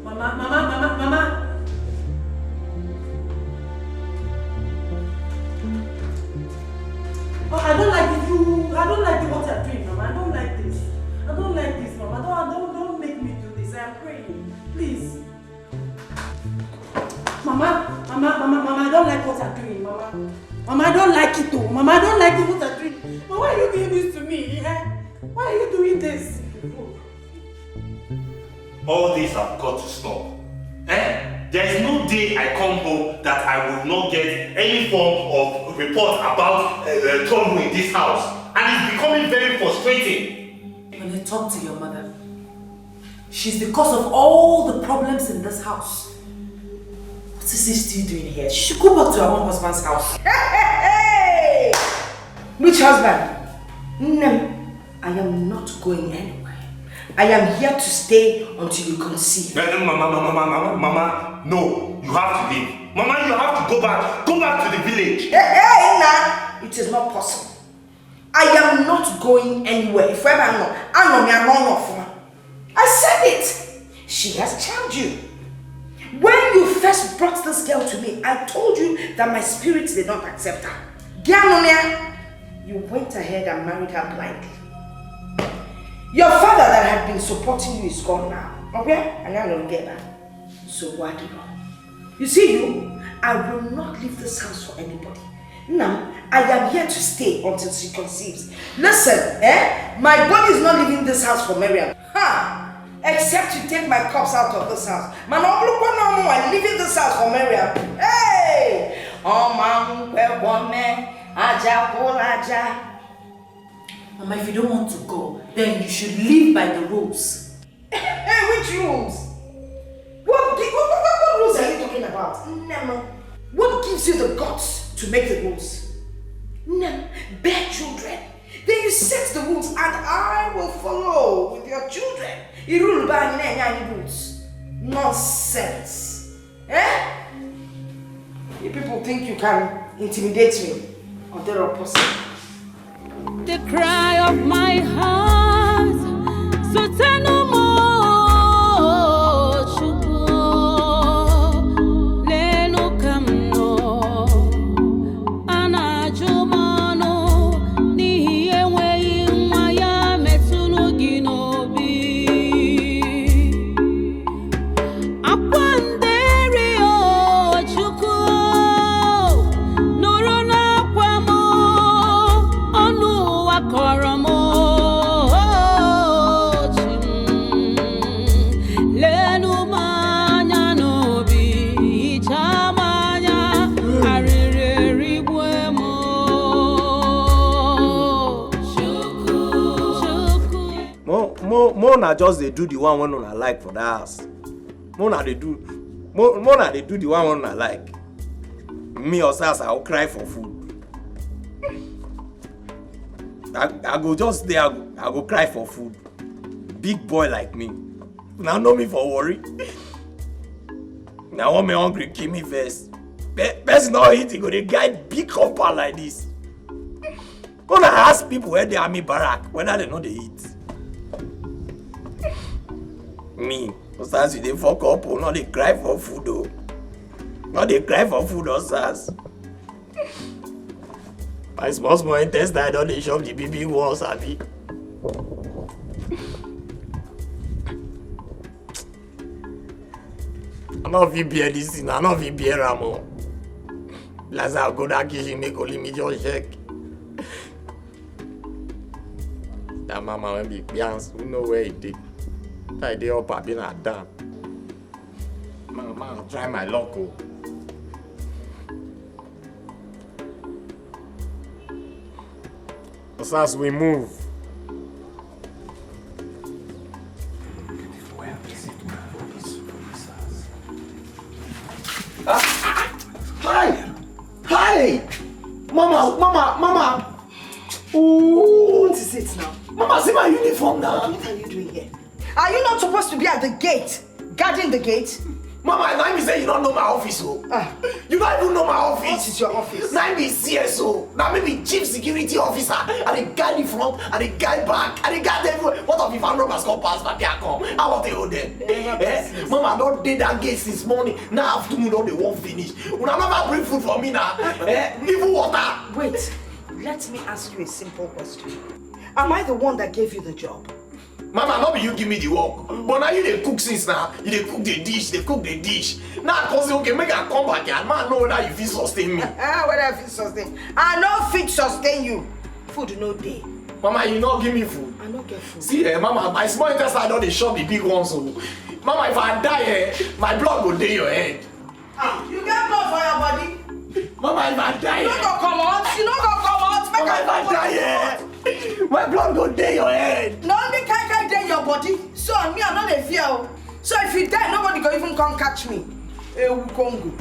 Mama. Oh, I don't like it. I don't like what you're doing, Mama. I don't like this. Mama. Don't make me do this. I am praying. Please. Mama, I don't like what you're doing, Mama. Mama, I don't like it though. Mama, I don't like what you're doing. Mama, why are you doing this to me? Why are you doing this? All this have got to stop. There is no day I come home that I will not get any form of report about trouble in this house. And it's becoming very frustrating. When you talk to your mother, she's the cause of all the problems in this house. What is she still doing here? She should go back to her own husband's house. Hey! Which husband? No, I am not going anywhere. I am here to stay until you conceive. Mama, no, you have to leave. Mama, you have to go back to the village. Hey, nah, it is not possible. I am not going anywhere. If ever I said it. She has charmed you. When you first brought this girl to me, I told you that my spirit did not accept her. You went ahead and married her blindly. Your father that had been supporting you is gone now. Okay? And I don't get that. So what do you want? You see, I will not leave this house for anybody. Now, I am here to stay until she conceives. Listen, my body is not leaving this house for Miriam. Except you take my cups out of this house. Man, I'm leaving this house for Miriam. Hey! Mama, if you don't want to go, then you should live by the rules. Hey, which rules? What rules are you talking about? Never. What gives you the guts to make the rules? Never. Bear children. Then you set the rules and I will follow with your children. You rule by any rules. Nonsense. You people think you can intimidate me or the opposite. The cry of my heart, so tell no more, Chuko, le no come no, anajumano, ni ewe maya metunu ginobi, akwandere o Chuko, norona kwamo, onu Okaro lenu manya nobi chamanya arire ribwemo shuku Mona just they do the one when I like for the house. Mona they do the one when I like. Me or Sas, I'll cry for food. I go just there, I go cry for food. Big boy like me. Now know me for worry. Now when me hungry, kill me first. Best not eating, go they guide big compound like this. Gonna ask people where they are me barrack, whether they know they eat. Me, sometimes you they fuck up or not they cry for food though. Not they cry for food or SARS. My small intestine don't they shop the big walls, Abi. I don't feel bear this thing, I don't feel bear Ramo. Last I'll go that kitchen, make only me just check. That mama when be Bians, who know where it did. That day up, I've been at down. Man, try my luck. But as we move. Hi! Mama! Ooh. What is it now? Mama, see my uniform now. What are you doing here? Are you not supposed to be at the gate, guarding the gate? Mama, Naimi say you don't know my office, oh. You don't even know my office. What is your office? Naimi is CSO. Now maybe chief security officer. And the guy in front, and the guy back, and the guy everywhere. What if I'm robbers come pass by here come? How about they hold them? Mama, I don't did that gate since morning. Now afternoon, all they won't finish. When I never bring food for me now, even water. Wait, let me ask you a simple question. Am I the one that gave you the job? Mama, not be you give me the work. But now you dey cook since now. You dey cook the dish, Now I say, okay, make I come back here. Man, know whether you fit sustain me. Whether I fit sustain? I no fit sustain you. Food no day. Mama, you not give me food. I no get food. See, Mama, my small intestine don't dey shop the big ones. So. Mama, if I die, my blood go dey your head. You get blood for your body? Mama, if I die, you no go come out. You no go come out. Mama, if I die, my blood go dey your head. No, me can't dey your body. So me, I'm not a fear. So if you die, nobody go even come catch me. Congo.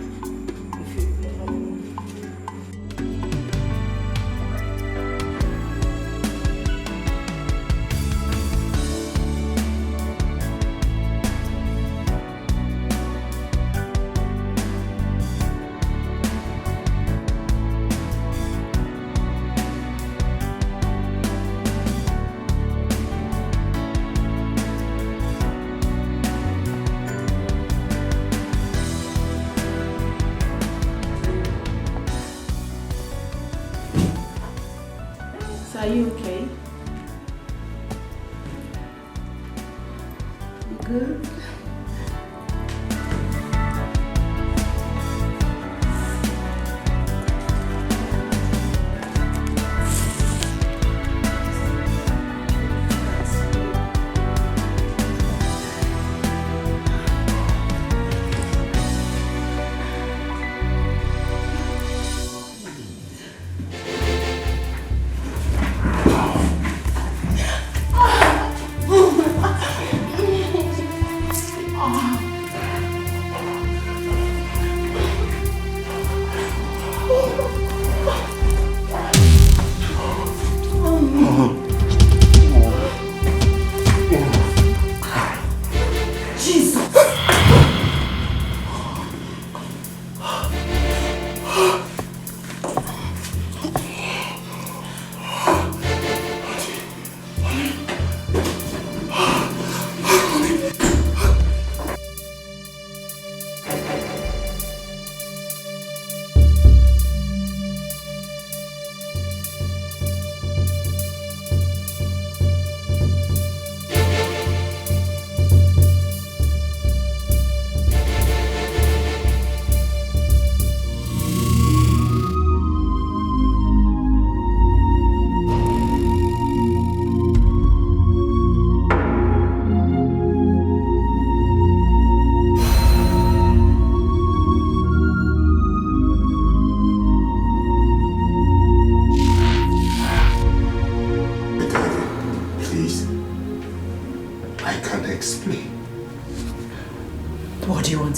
Are you okay? You good?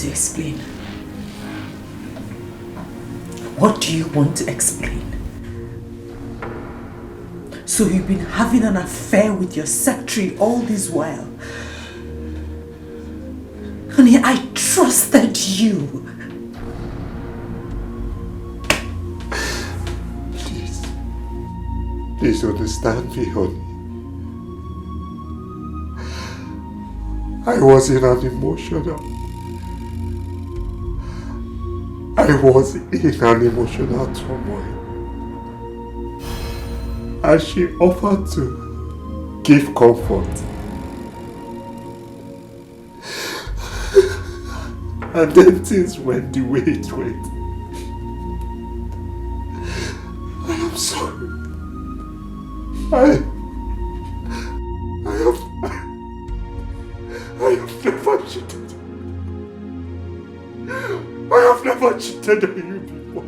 Explain. What do you want to explain? So you've been having an affair with your secretary all this while. Honey, I trusted you. Please understand me, honey. I wasn't an emotional. I was in an emotional turmoil. And she offered to give comfort. And then things went the way it went. I am sorry. I have never cheated. I have never cheated on you before.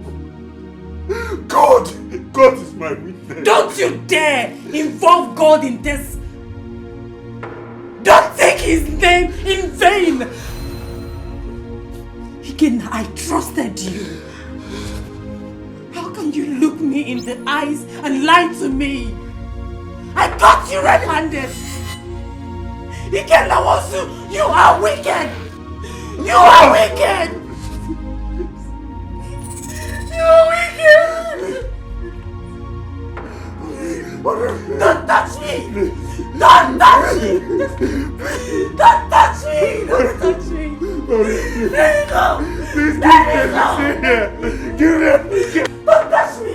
God is my witness. Don't you dare involve God in this. Don't take his name in vain. Again, I trusted you. How can you look me in the eyes and lie to me? I got you red-handed. Again, you are wicked. You are wicked. You are wicked. Don't touch me! Don't touch me! Don't touch me! Don't touch me! Let me go! Let me go! Don't touch me!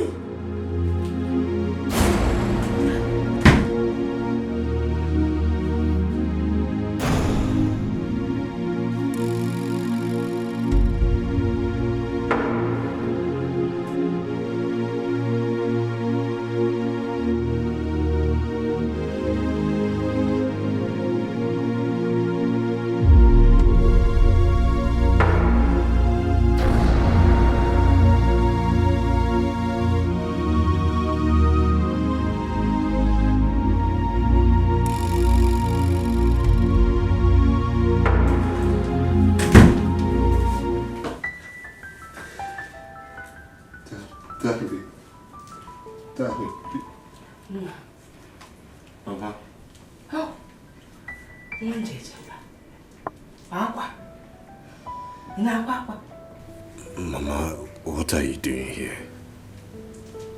Mama, what are you doing here?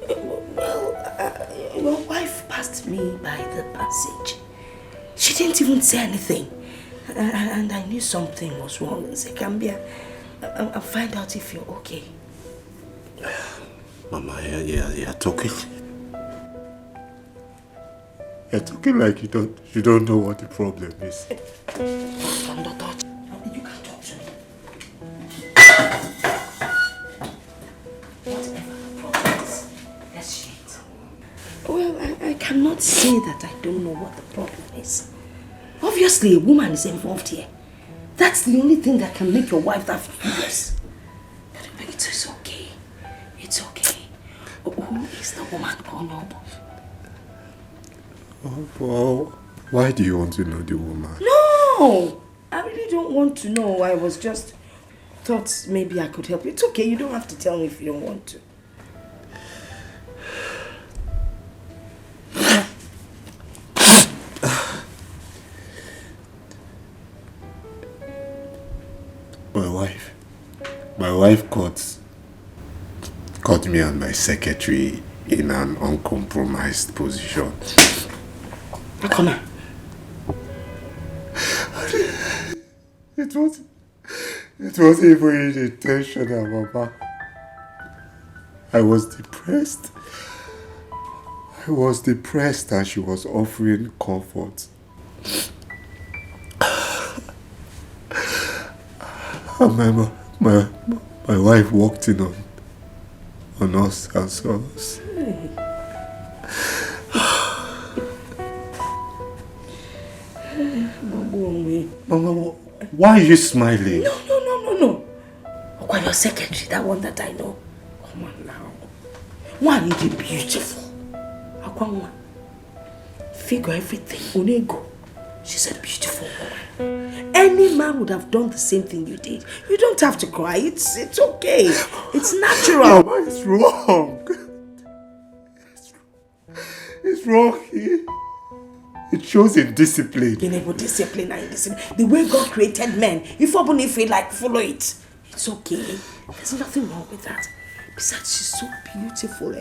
Well, your wife passed me by the passage. She didn't even say anything. And I knew something was wrong. So Gambia, I'll find out if you're okay. Mama, you're talking. You're talking like you don't know what the problem is. You can talk to me. Whatever the problem is, let's share it. Well, I cannot say that I don't know what the problem is. Obviously, a woman is involved here. That's the only thing that can make your wife that furious. But it's okay. It's okay. Who is the woman called Noble? Well, why do you want to know the woman? No! I really don't want to know. I was just thought maybe I could help you. It's okay. You don't have to tell me if you don't want to. My wife caught me and my secretary in an uncompromised position. Come on. It wasn't even intentional, Mama. I was depressed and she was offering comfort. And my wife walked in on us and saw us. Mama, why are you smiling? No. Okaro, your secretary, that one that I know. Come on now. One is beautiful. Akwanwa. Figure everything. Onego. She's a beautiful woman. Any man would have done the same thing you did. You don't have to cry. It's okay. It's natural. Mama, it's wrong. It's wrong. It shows indiscipline. Discipline and indiscipline. The way God created men, if you feel like follow it, it's okay. There's nothing wrong with that. Besides, she's so beautiful.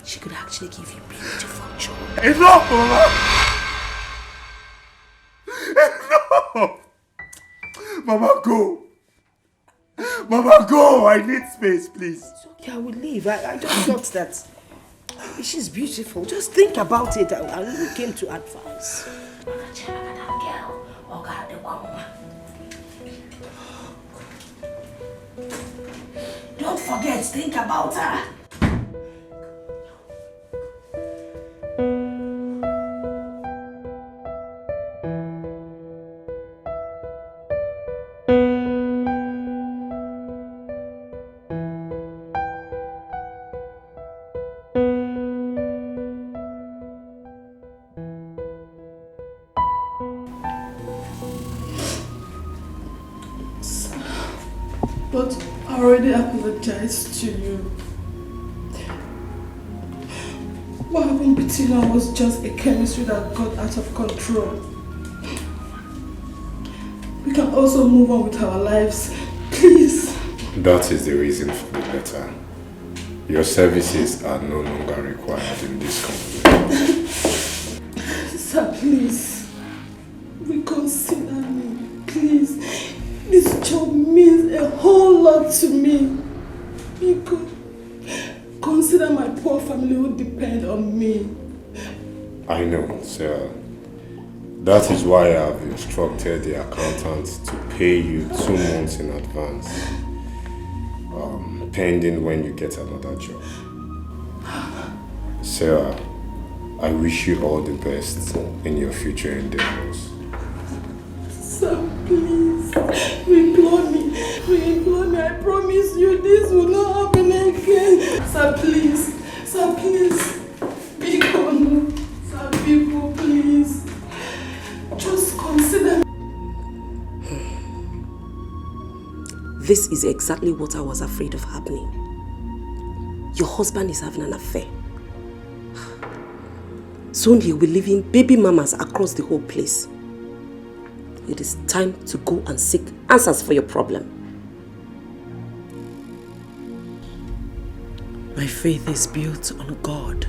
She could actually give you beautiful children. Enough, Mama! Enough! Mama, go! Mama, go! I need space, please. It's okay, I will leave. I just thought that she's beautiful. Just think about it. I really came to advise. Don't forget, think about her. But I already apologized to you. What happened between us was just a chemistry that got out of control. We can also move on with our lives, please. That is the reason for the letter. Your services are no longer required in this company. Sir, please. Reconsider me, please. This job means a whole lot to me. You could consider my poor family who depend on me. I know, sir. That is why I have instructed the accountant to pay you 2 months in advance, pending when you get another job. Sarah, I wish you all the best in your future endeavors. Sir, please, implore me, I promise you this will not happen again. Sir, please, be gone. Sir, people, please, just consider me. This is exactly what I was afraid of happening. Your husband is having an affair. Soon he'll be leaving baby mamas across the whole place. It is time to go and seek answers for your problem. My faith is built on God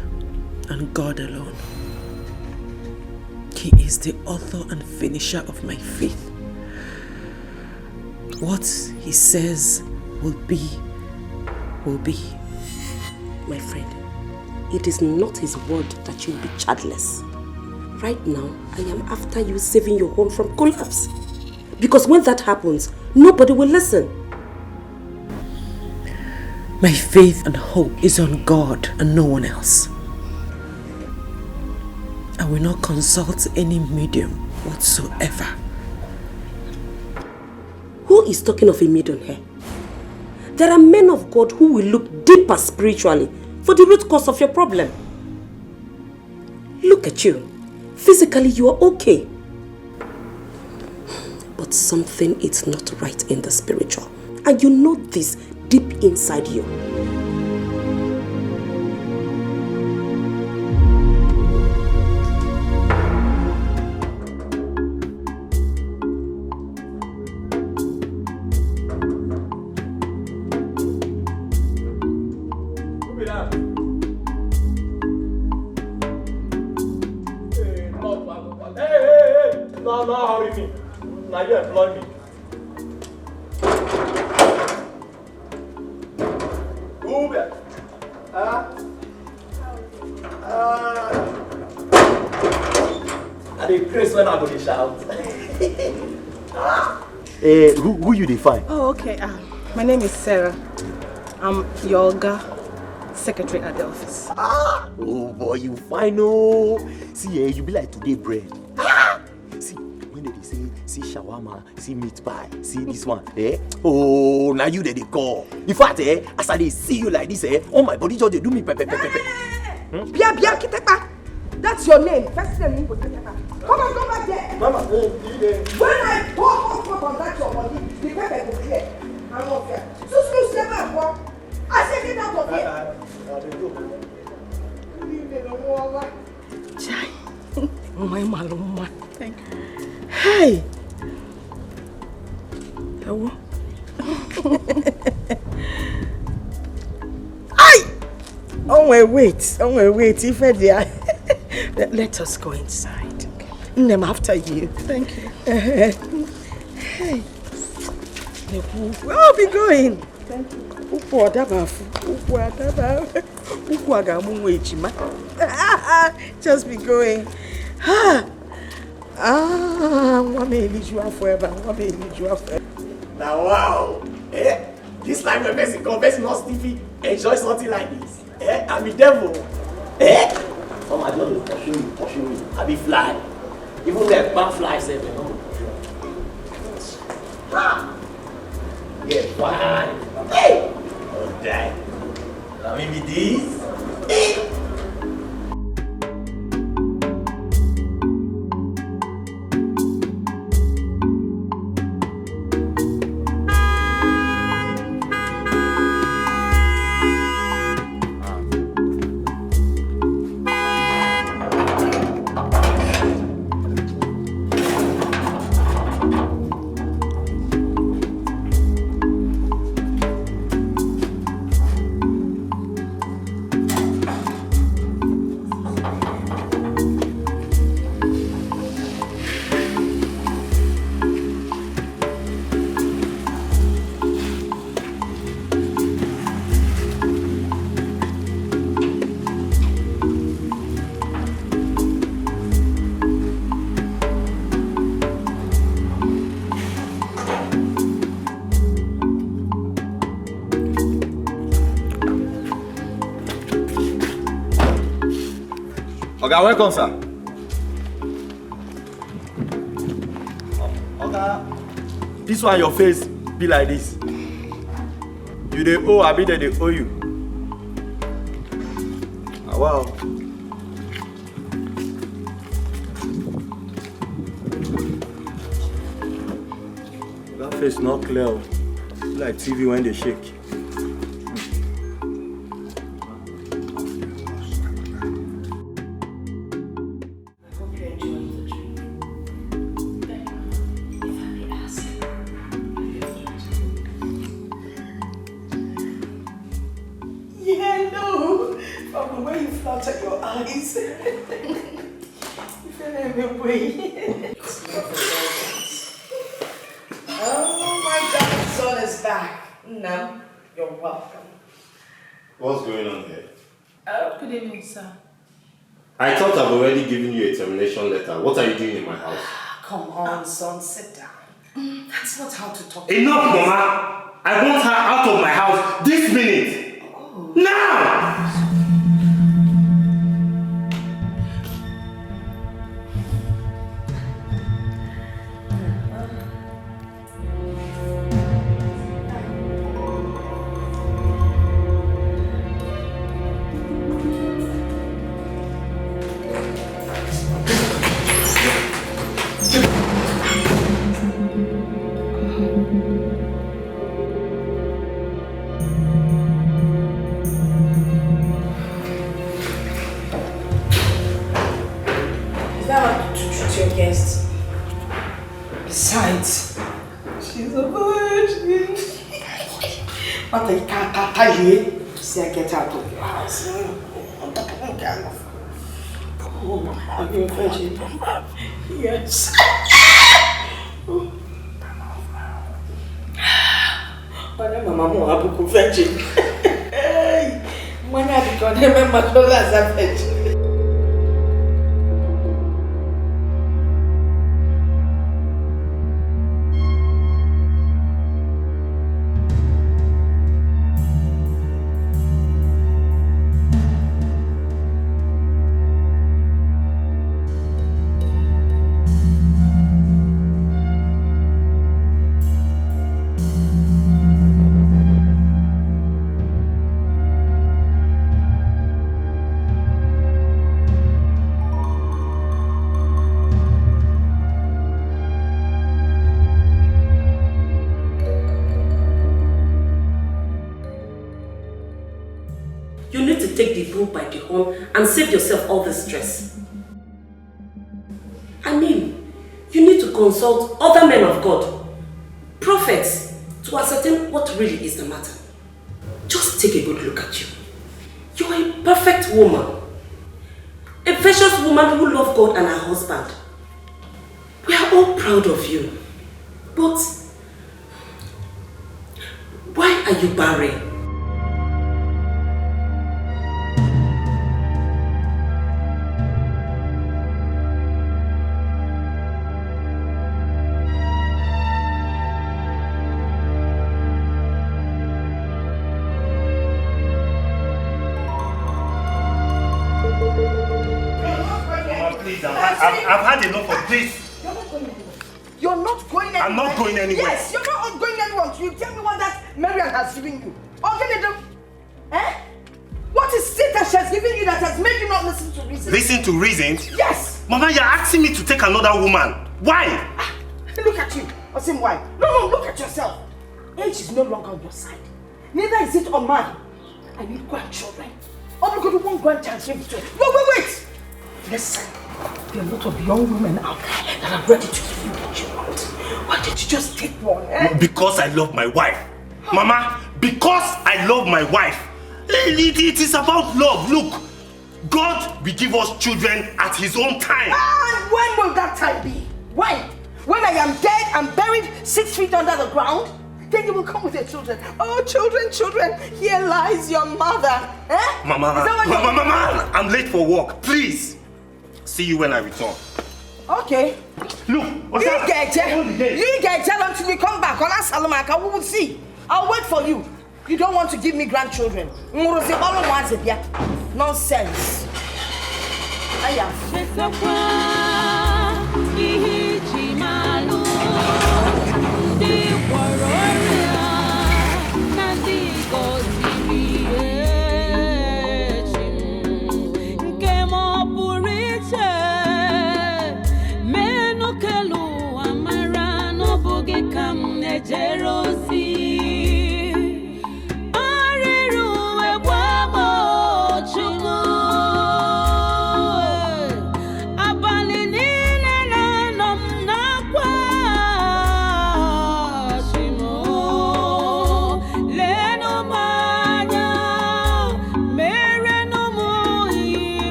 and God alone. He is the author and finisher of my faith. What he says will be, will be. My friend, it is not his word that you'll be childless. Right now, I am after you saving your home from collapse. Because when that happens, nobody will listen. My faith and hope is on God and no one else. I will not consult any medium whatsoever. Who is talking of a medium here? There are men of God who will look deeper spiritually for the root cause of your problem. Look at you. Physically, you are okay. But something is not right in the spiritual. And you know this deep inside you. Who you define? Oh, okay. My name is Sarah. I'm your secretary at the office. Oh boy, you fine, oh. See, you be like today bread. See, when they say, see shawarma, see meat pie, see this one, oh, now you they call. In fact, as I see you like this, all my body just they do me pepe. Bia, Kitepa. That's your name. First name, come on, go back there. Mama, when I pour on that your body, the pepper will clear. I'm not here. So slow, step back, I said get out of here. Chai. Oh my maluma. Thank you. Hey. Hello. Oh wait. If let us go inside. Okay. I'm after you. Thank you. Hey. Where are we going? Just be going. Now wow! This life in Mexico, best not Stevie enjoy something like this. I'm a devil. Some are just pursue me. I be fly. Even the back flies you know. Yeah, fine. Hey! Don't die. Now maybe this. Okay, welcome, sir. Okay. This one, your face be like this. You they owe, I be there they owe you. Ah, wow. That face not clear. Like TV when they shake. Oh my God, the sun is back. No, you're welcome. What's going on here? Oh, good evening, sir. I thought I've already given you a termination letter. What are you doing in my house? Come on, son, sit down. That's not how to talk. Enough, Mama! I want her out of my house this minute! Oh. Now! Besides, she's a virgin. But I can't you. Say, get out of your house. Oh, are you a virgin? Yes. But I'm a virgin. When I become a virgin. By the horn and save yourself all the stress. I mean, you need to consult other men of God, prophets, to ascertain what really is the matter. Just take a good look at you. You are a perfect woman. A virtuous woman who loves God and her husband. We are all proud of you. But Why are you barren? I've had enough of this. You're not going anywhere. I'm not going anywhere. Yes, you're not going anywhere. You tell me what that Marian has given you. What is it that she has given you that has made you not listen to reason? Listen to reason? Yes. Mama, you're asking me to take another woman. Why? Look at you. Asim, why? No, look at yourself. Age is no longer on your side. Neither is it on mine. I need grandchildren. I'm going to want grandchild to give to it. Wait. Listen. There are a lot of young women out there that are ready to give you what you want. Why did you just take one, Because I love my wife. Mama, because I love my wife. It is about love. Look, God will give us children at His own time. And when will that time be? When? When I am dead and buried 6 feet under the ground? Then you will come with your children. Oh, children, here lies your mother. Mama, I'm late for work. Please. See you when I return. Okay. Look, you get until you come back. We will see. I'll wait for you. You don't want to give me grandchildren. Nonsense.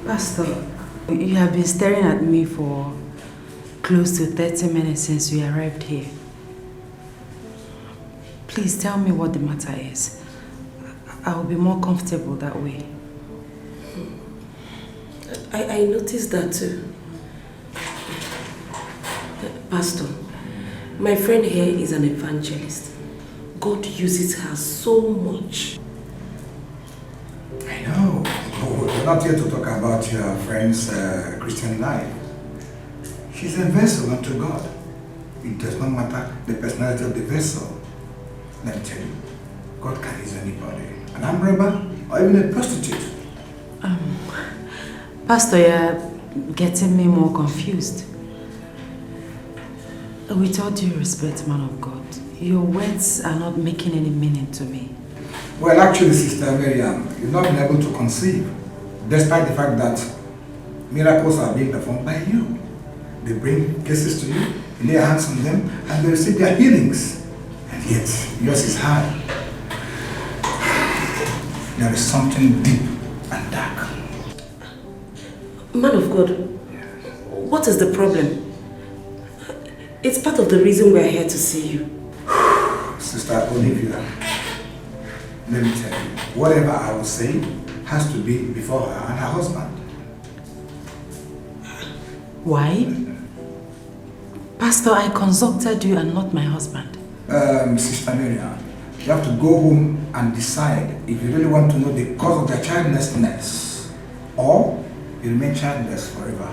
Pastor, you have been staring at me for close to 30 minutes since we arrived here. Please tell me what the matter is. I will be more comfortable that way. I noticed that too. Pastor, my friend here is an evangelist. God uses her so much. I know. We're not here to talk about your friend's Christian life. She's a vessel unto God. It does not matter the personality of the vessel. Let me tell you, God can use anybody. An armed robber or even a prostitute. Pastor, you're getting me more confused. With all due respect, man of God, your words are not making any meaning to me. Well, actually, Sister Miriam, you've not been able to conceive, despite the fact that miracles are being performed by you. They bring cases to you, you lay hands on them, and they receive their healings. And yet, yours is hard. There is something deep and dark. Man of God, what is the problem? It's part of the reason we're here to see you. Sister Olivia, let me tell you, whatever I will say has to be before her and her husband. Why? Pastor, I consulted you and not my husband. Sister Miriam, you have to go home and decide if you really want to know the cause of their childlessness, or you remain childless forever.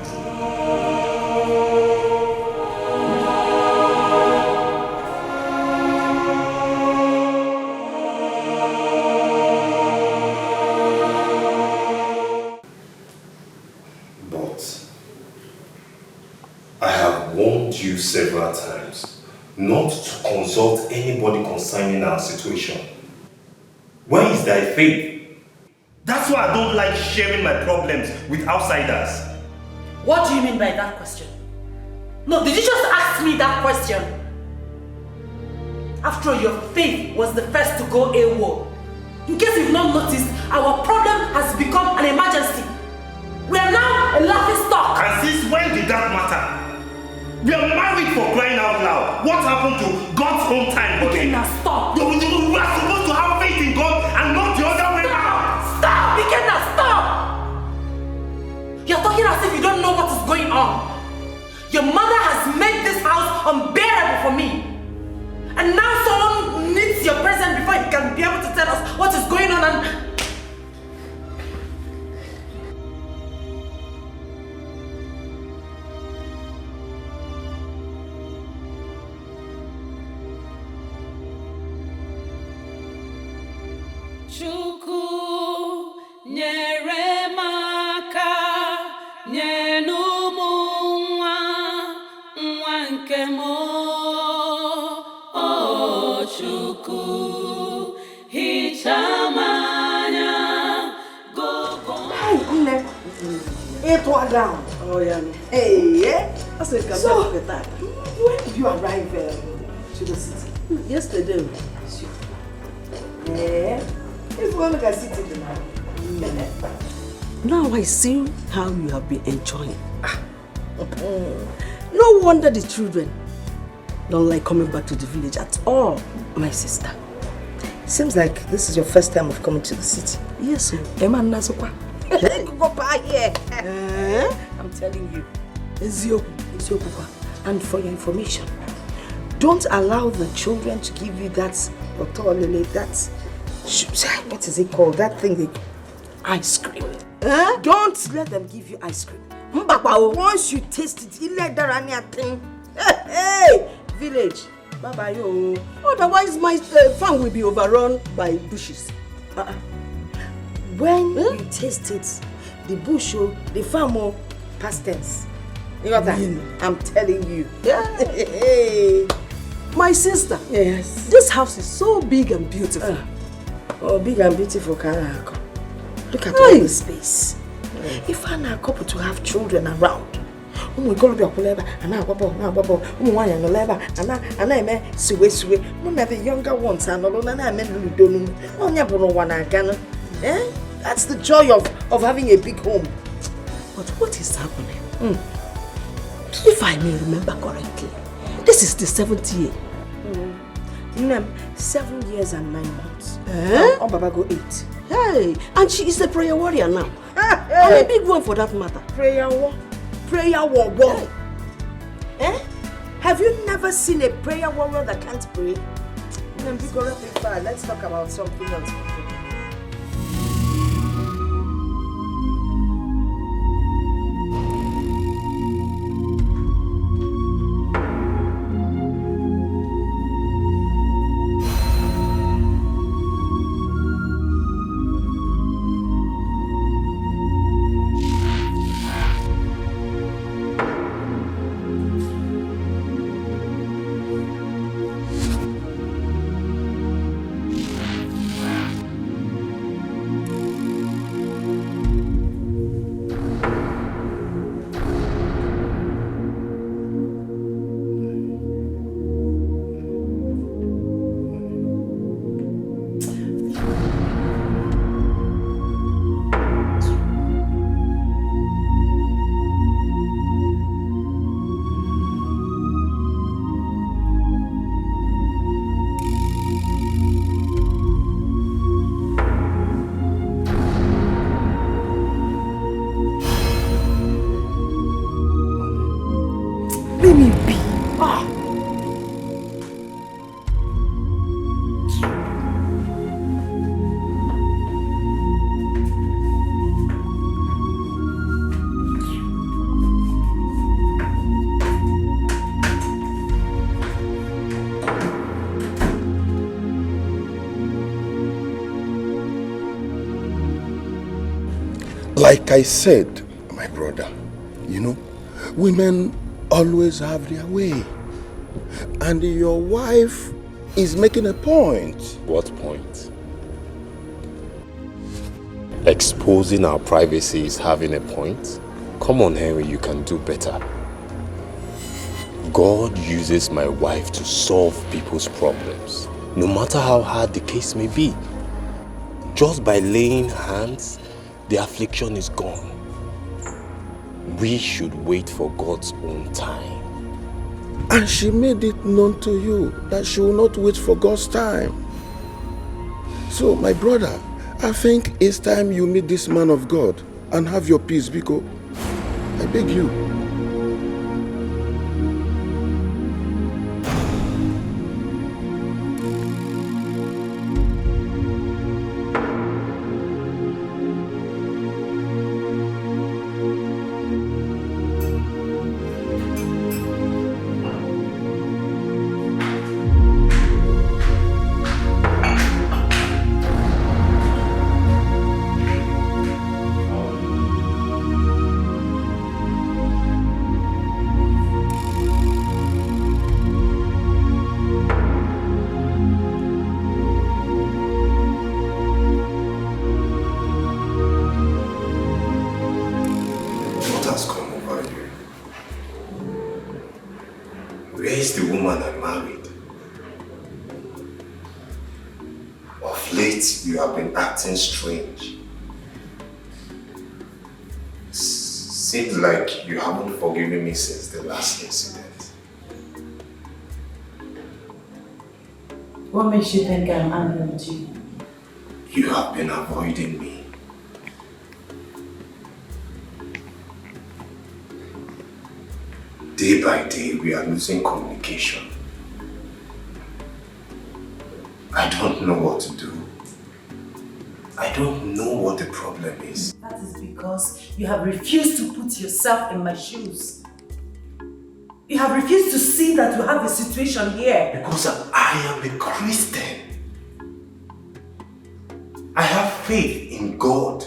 You several times not to consult anybody concerning our situation. Where is thy faith? That's why I don't like sharing my problems with outsiders. What do you mean by that question? No, did you just ask me that question? After all, your faith was the first to go AWOL. In case you've not noticed, our problem has become an emergency. We are now a laughing stock. And since own time, buddy. Now stop. We are supposed to have faith in God and not the other way around. Stop! Ikenna, stop! You're talking as if you don't know what is going on. Your mother has made this house unbearable for me. And now someone needs your presence before he can be able to tell us what is going on and... Chukwu nyere m aka nye n'ụmụ nwa nke m o Chukwu hichaa m anya Nne, it was down. Oh, yeah. Hey, yeah. I said, come So, back with that. when did you arrive to the city? Yesterday. Yeah. If one can sit in the Now I see how you have been enjoying. No wonder the children don't like coming back to the village at all. My sister, seems like this is your first time of coming to the city. Yes, sir. Emma Nasokwa. Go back here. I'm telling you. And for your information, don't allow the children to give you that, what is it called? That thing, ice cream. Don't let them give you ice cream. Once you taste it, you let that thing. Hey, village. Bye-bye, yo. Otherwise, my farm will be overrun by bushes. When you taste it, the bush, the farm, past tense. You got that? I'm telling you. Yeah. My sister. Yes. This house is so big and beautiful. Oh, big and beautiful, Karako. Look at all the space. If I'm a couple to have children around, we go to the and now the younger ones and that's the joy of having a big home. But what is happening? If I may remember correctly, this is the 7th year. 7 years and 9 months. Oh, Baba go 8. Hey, and she is a prayer warrior now. And a big one for that matter. Prayer war. Have you never seen a prayer warrior that can't pray? Let's talk about something else. Like I said, my brother, women always have their way. And your wife is making a point. What point? Exposing our privacy is having a point? Come on, Henry, you can do better. God uses my wife to solve people's problems, no matter how hard the case may be. Just by laying hands, the affliction is gone. We should wait for God's own time. And she made it known to you that she will not wait for God's time. So, my brother, I think it's time you meet this man of God and have your peace, Biko. I beg you. Strange. Seems like you haven't forgiven me since the last incident. What makes you think I'm angry with you? You have been avoiding me. Day by day, we are losing communication. I don't know what to do. I don't know what the problem is. That is because you have refused to put yourself in my shoes. You have refused to see that you have a situation here. Because I am a Christian. I have faith in God.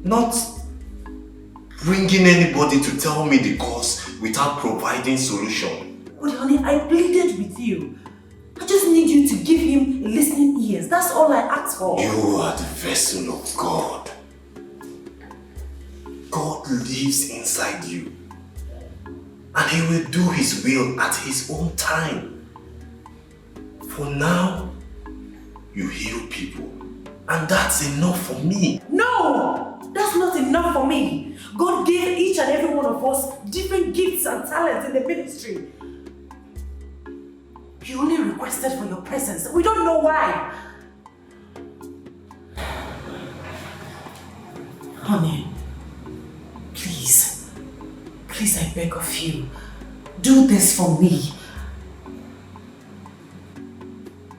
Not bringing anybody to tell me the cause without providing solution. But honey, I pleaded with you. I just need you to give him listening ears. That's all I asked for. You are the vessel of God. God lives inside you. And he will do his will at his own time. For now, you heal people. And that's enough for me. No! That's not enough for me. God gave each and every one of us different gifts and talents in the ministry. You only requested for your presence. We don't know why. Honey, please. Please, I beg of you. Do this for me.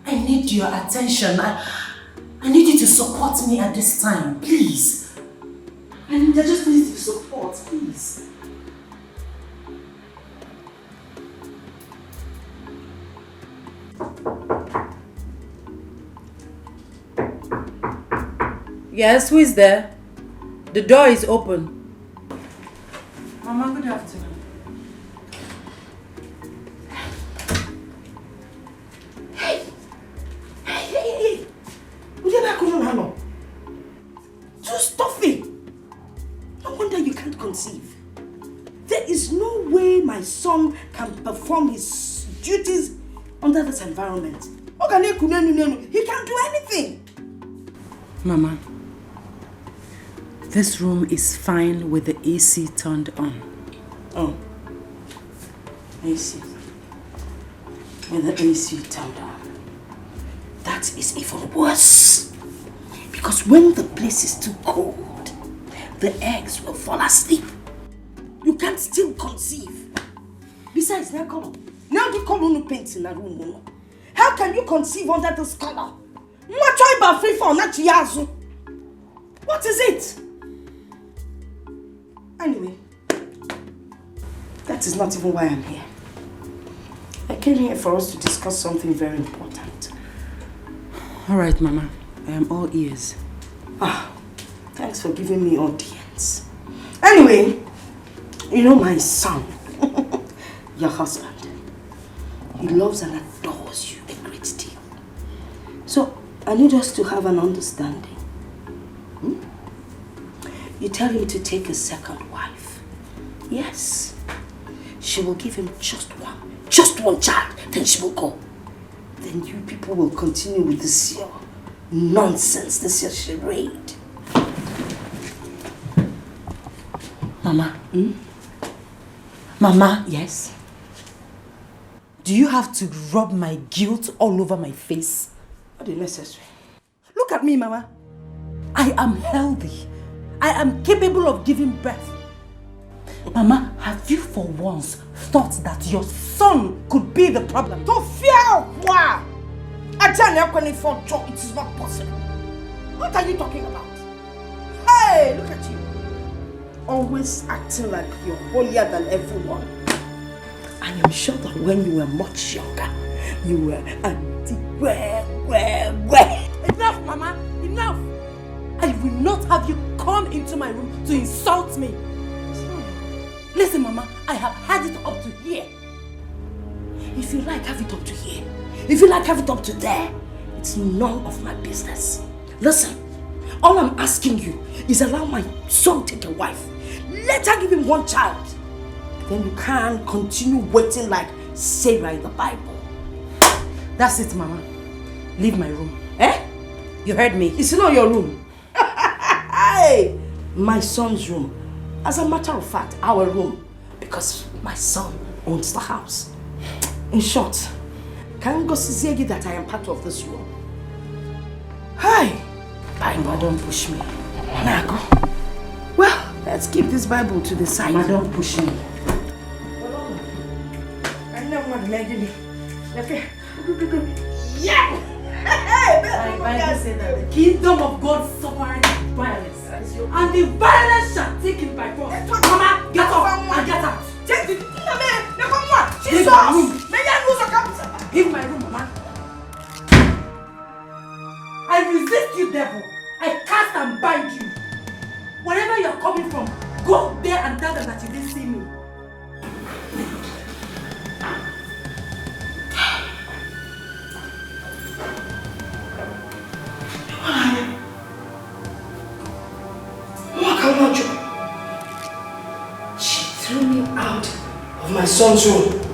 I need your attention. I need you to support me at this time, please. I just need your support, please. Yes, who is there? The door is open. Mama, good afternoon. Hey! You're not going on. Too stuffy. No wonder you can't conceive. There is no way my son can perform his duties under this environment. He can't do anything. Mama, this room is fine with the AC turned on. Oh. AC. With the AC turned on. That is even worse. Because when the place is too cold, the eggs will fall asleep. You can't still conceive. Besides, now come on. Now you come on paint in a room. How can you conceive under this color? What is it? Anyway, that is not even why I'm here. I came here for us to discuss something very important. Alright, Mama. I am all ears. Thanks for giving me audience. Anyway, you know my son, your husband, he loves and adores you a great deal. So, I need us to have an understanding. You tell him to take a second wife. Yes. She will give him just one child, then she will go. Then you people will continue with this your nonsense, this your charade. Mama. Mama. Yes? Do you have to rub my guilt all over my face? Not necessary. Look at me, Mama. I am healthy. I am capable of giving birth. Mama, have you for once thought that your son could be the problem? Don't fear! Wow! I tell you, it is not possible. What are you talking about? Hey, look at you. Always acting like you're holier than everyone. I am sure that when you were much younger, you were Enough, Mama! Enough! I will not have you come into my room to insult me. Listen, Mama, I have had it up to here. If you like, have it up to here. If you like, have it up to there. It's none of my business. Listen, all I'm asking you is allow my son take a wife. Let her give him one child. Then you can continue waiting like Sarah in the Bible. That's it, Mama. Leave my room. Eh? You heard me. It's not your room. Hey, my son's room. As a matter of fact, our room. Because my son owns the house. In short, can go see that I am part of this room. Hi. Bible, don't push me. Now go. Well, let's keep this Bible to the side. Mama, don't push me. I know what I'm okay. Yeah! My Bible said that the kingdom of God suffereth violence, and the violence shall take it by force. Mama, get up and get out. Take the Leave my room. Give my room, Mama. I resist you, devil. I cast and bind you. Wherever you're coming from, go there and tell them that you didn't see me. She threw me out of my son's room.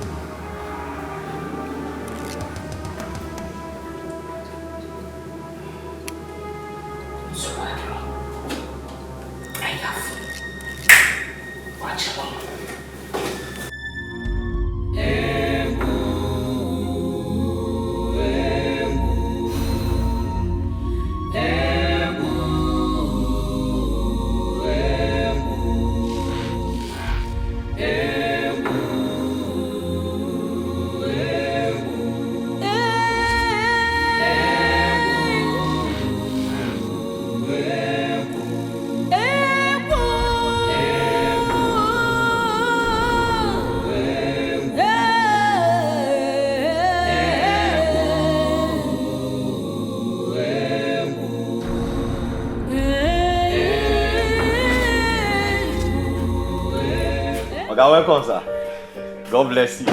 Welcome, sir. God bless you.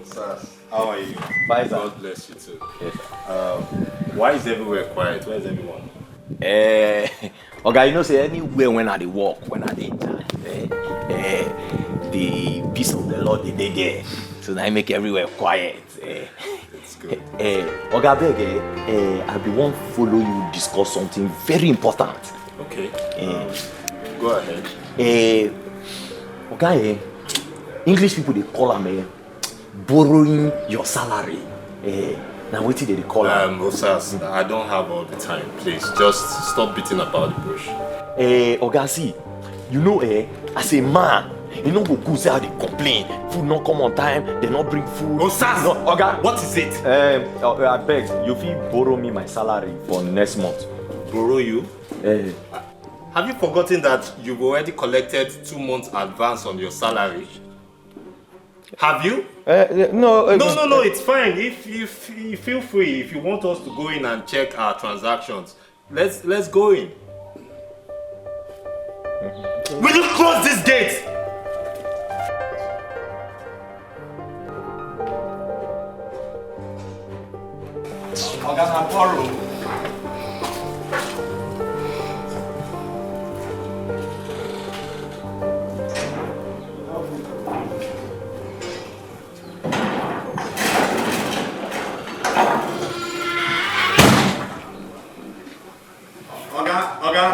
Sir, how are you? Bye, sir. God bless you too. Yes. Why is everywhere quiet? Where is everyone? Okay, you know, say anywhere when I walk, when I the peace of the Lord they there. So I make everywhere quiet. It's good. Oga beg, I be want follow you discuss something very important. Okay. Go ahead. Okay, English people they call them borrowing your salary. Now what did they call them? Osas, I don't have all the time. Please, just stop beating about the bush. Oga, see, you know, as a man, you know go say how they complain. Food not come on time, they not bring food. Osas, no, Oga, what is it? I beg, you feel borrow me my salary for next month. Borrow you? Have you forgotten that you've already collected 2 months advance on your salary? Have you? No, it's fine. If you feel free, if you want us to go in and check our transactions, let's go in. Will you close this gate?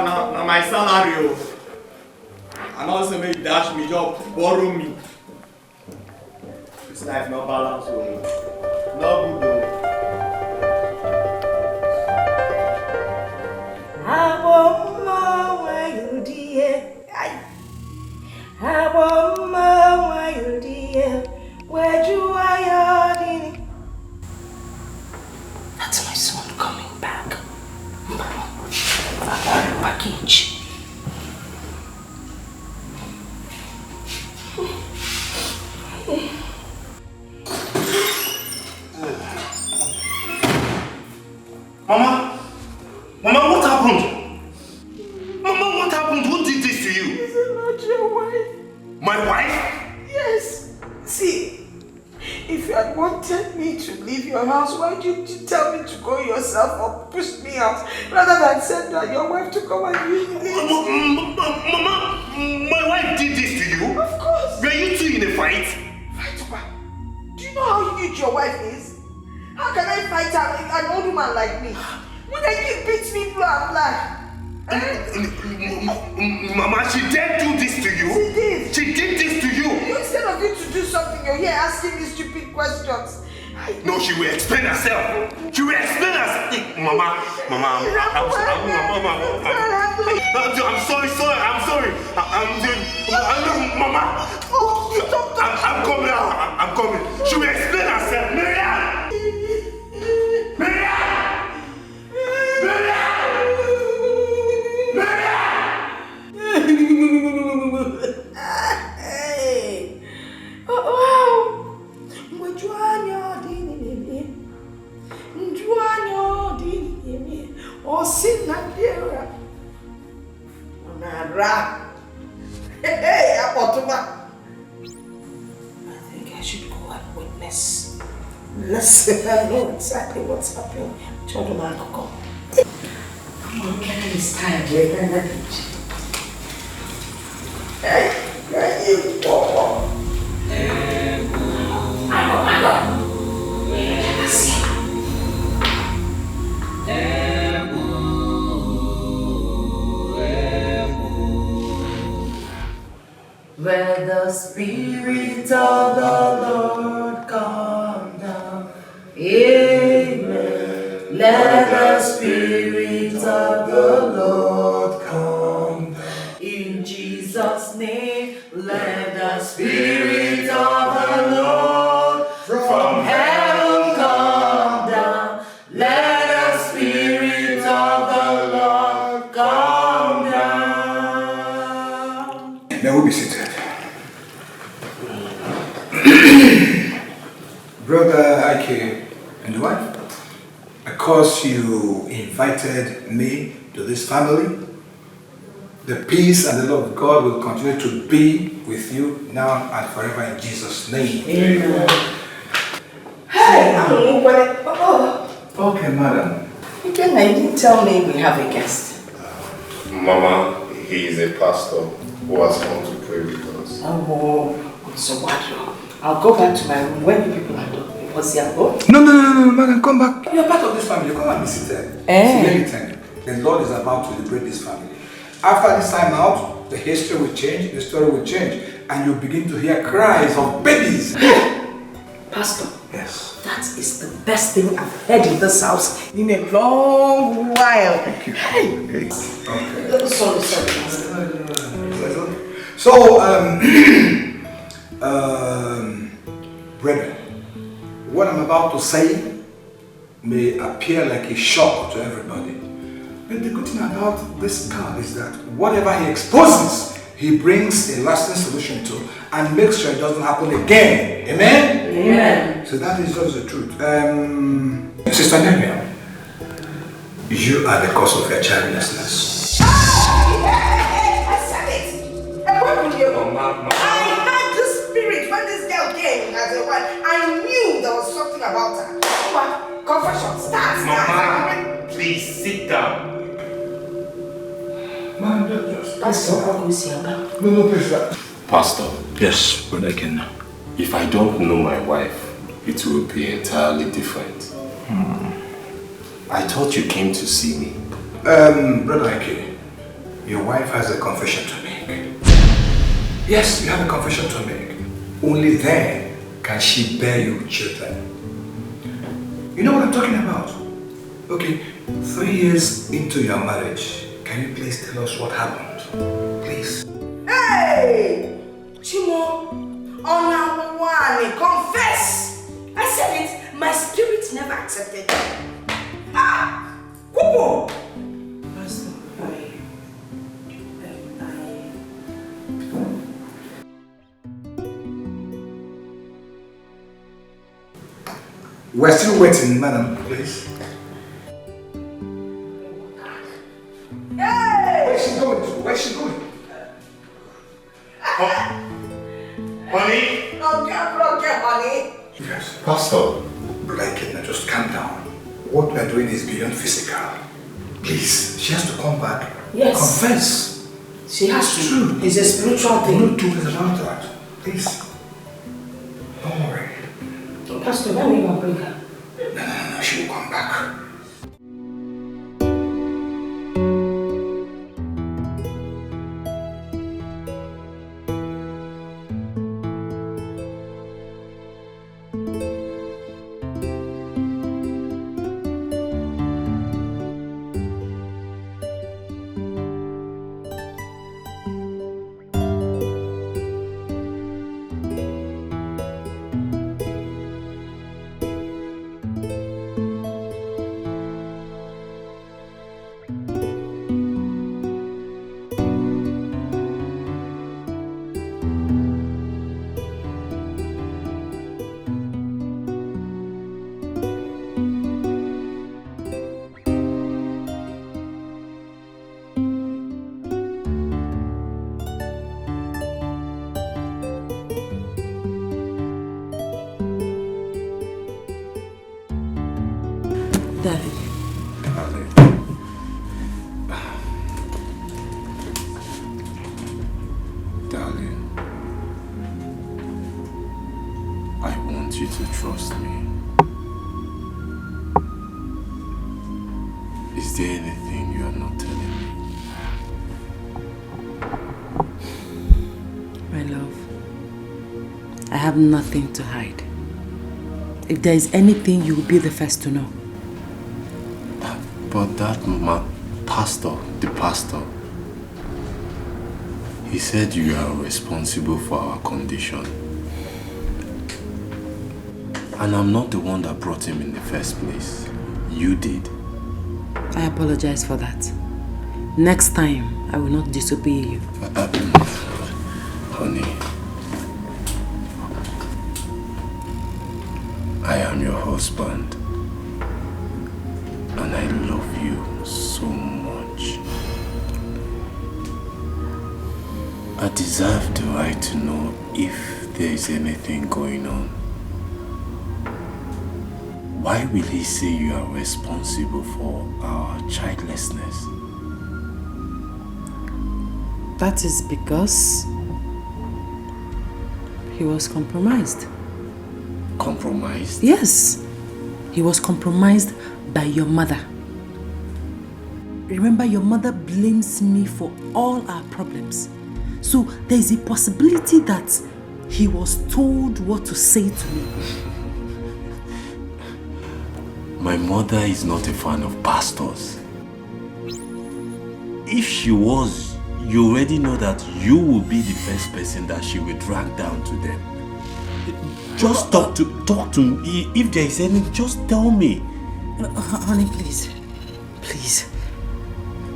Now my salary, and also make dash me job, borrow me. This life no balance. Aboma why you dear? Aboma why you dear? Where you are? That's my son coming back. Package. Mama, what happened? Mama, what happened? Who did this to you? This is not your wife. My wife? Yes. See, if you had wanted me to leave your house, why did you tell me to go yourself or push me out rather than send your wife to come and leave me? Mama, my wife did this to you? Of course. Were you two in a fight? Fight what? Do you know how huge your wife is? How can I fight an old woman like me? When I keep beats me black. Mama, she did do this to you? She did. She did this to you? Instead of you to do something, you're here asking me stupid questions. No, she will explain herself. She will explain herself. Mama, I'm sorry. Mama. I'm coming. She will explain herself. Miriam! Hey! Oh! Hey, Apotuma. I think I should go and witness. Listen, I know exactly what's happening. Jojo, man, come. Come on, get this time. We're going to beach. Hey, where you go? When the Spirit of the Lord come down, amen. Let the Spirit of the Lord come down. In Jesus' name, let the Spirit of the Lord from heaven come down. Let the Spirit of the Lord come down. May we be seated. Brother Ike and the wife, because you invited me to this family, the peace and the love of God will continue to be with you now and forever in Jesus' name. Amen. Hey, Okay, madam. Again, you didn't tell me we have a guest. Mama, he is a pastor who has come to pray with us. Oh, so what? I'll go back to my room when the people are done. Was he go? No, madam, come back. You're part of this family. Come and be seated. See, let me tell you, the Lord is about to liberate this family. After this time out, the history will change, the story will change, and you'll begin to hear cries of babies. Pastor. Yes. That is the best thing I've heard in this house in a long while. Thank you. Hey. Okay. Sorry. So, brethren, what I'm about to say may appear like a shock to everybody. But the good thing about this God is that whatever he exposes, he brings a lasting solution to and makes sure it doesn't happen again. Amen? Amen. So that is just the truth. Sister Nigerian, you are the cause of your childlessness. I said it. And where will you go? I had the spirit when this girl came as a wife. I knew there was something about her. Confession, start. Mama, please sit down. Man, just Pastor, no, please. Pastor. Yes, Brother Ken. If I don't know my wife, it will be entirely different. I thought you came to see me. Brother Ike, your wife has a confession to make. Yes, you have a confession to make. Only then can she bear you children. You know what I'm talking about? Okay, 3 years into your marriage, Can you please tell us what happened? Please. Hey! Chimo, confess! I said it, my spirit never accepted it. Ah! Kubo! Pastor, We're still waiting, madam, please. Hey! Where's she going to? Where's she going? Honey? Okay, honey. Yes, Pastor. Blanket, now just calm down. What we're doing is beyond physical. Please, she has to come back. Yes. Confess. She has It's to. true. It's a spiritual thing. No two ways about that. Please. Don't worry. Pastor, let me go bring her. No, she will come back. Nothing to hide. If there is anything, you will be the first to know. But that pastor, the pastor, he said you are responsible for our condition. And I'm not the one that brought him in the first place. You did. I apologize for that. Next time, I will not disobey you. Honey. I am your husband, and I love you so much. I deserve the right to know if there is anything going on. Why will he say you are responsible for our childlessness? That is because he was compromised. Compromised? Yes. He was compromised by your mother. Remember, your mother blames me for all our problems. So there is a possibility that he was told what to say to me. My mother is not a fan of pastors. If she was, you already know that you will be the first person that she will drag down to them. Just talk to me. If there is any, just tell me. Honey, please. Please.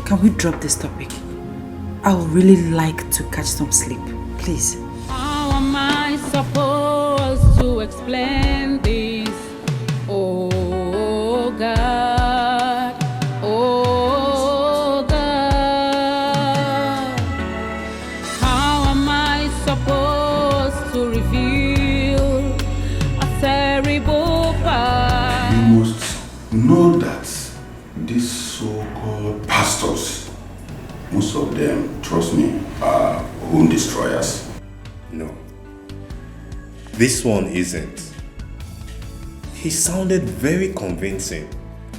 Can we drop this topic? I would really like to catch some sleep. Please. How am I supposed to explain this? Oh God. Oh God. How am I supposed to reveal a terrible part? You must know that these so-called pastors, most of them, trust me, are home destroyers. No. This one isn't. He sounded very convincing.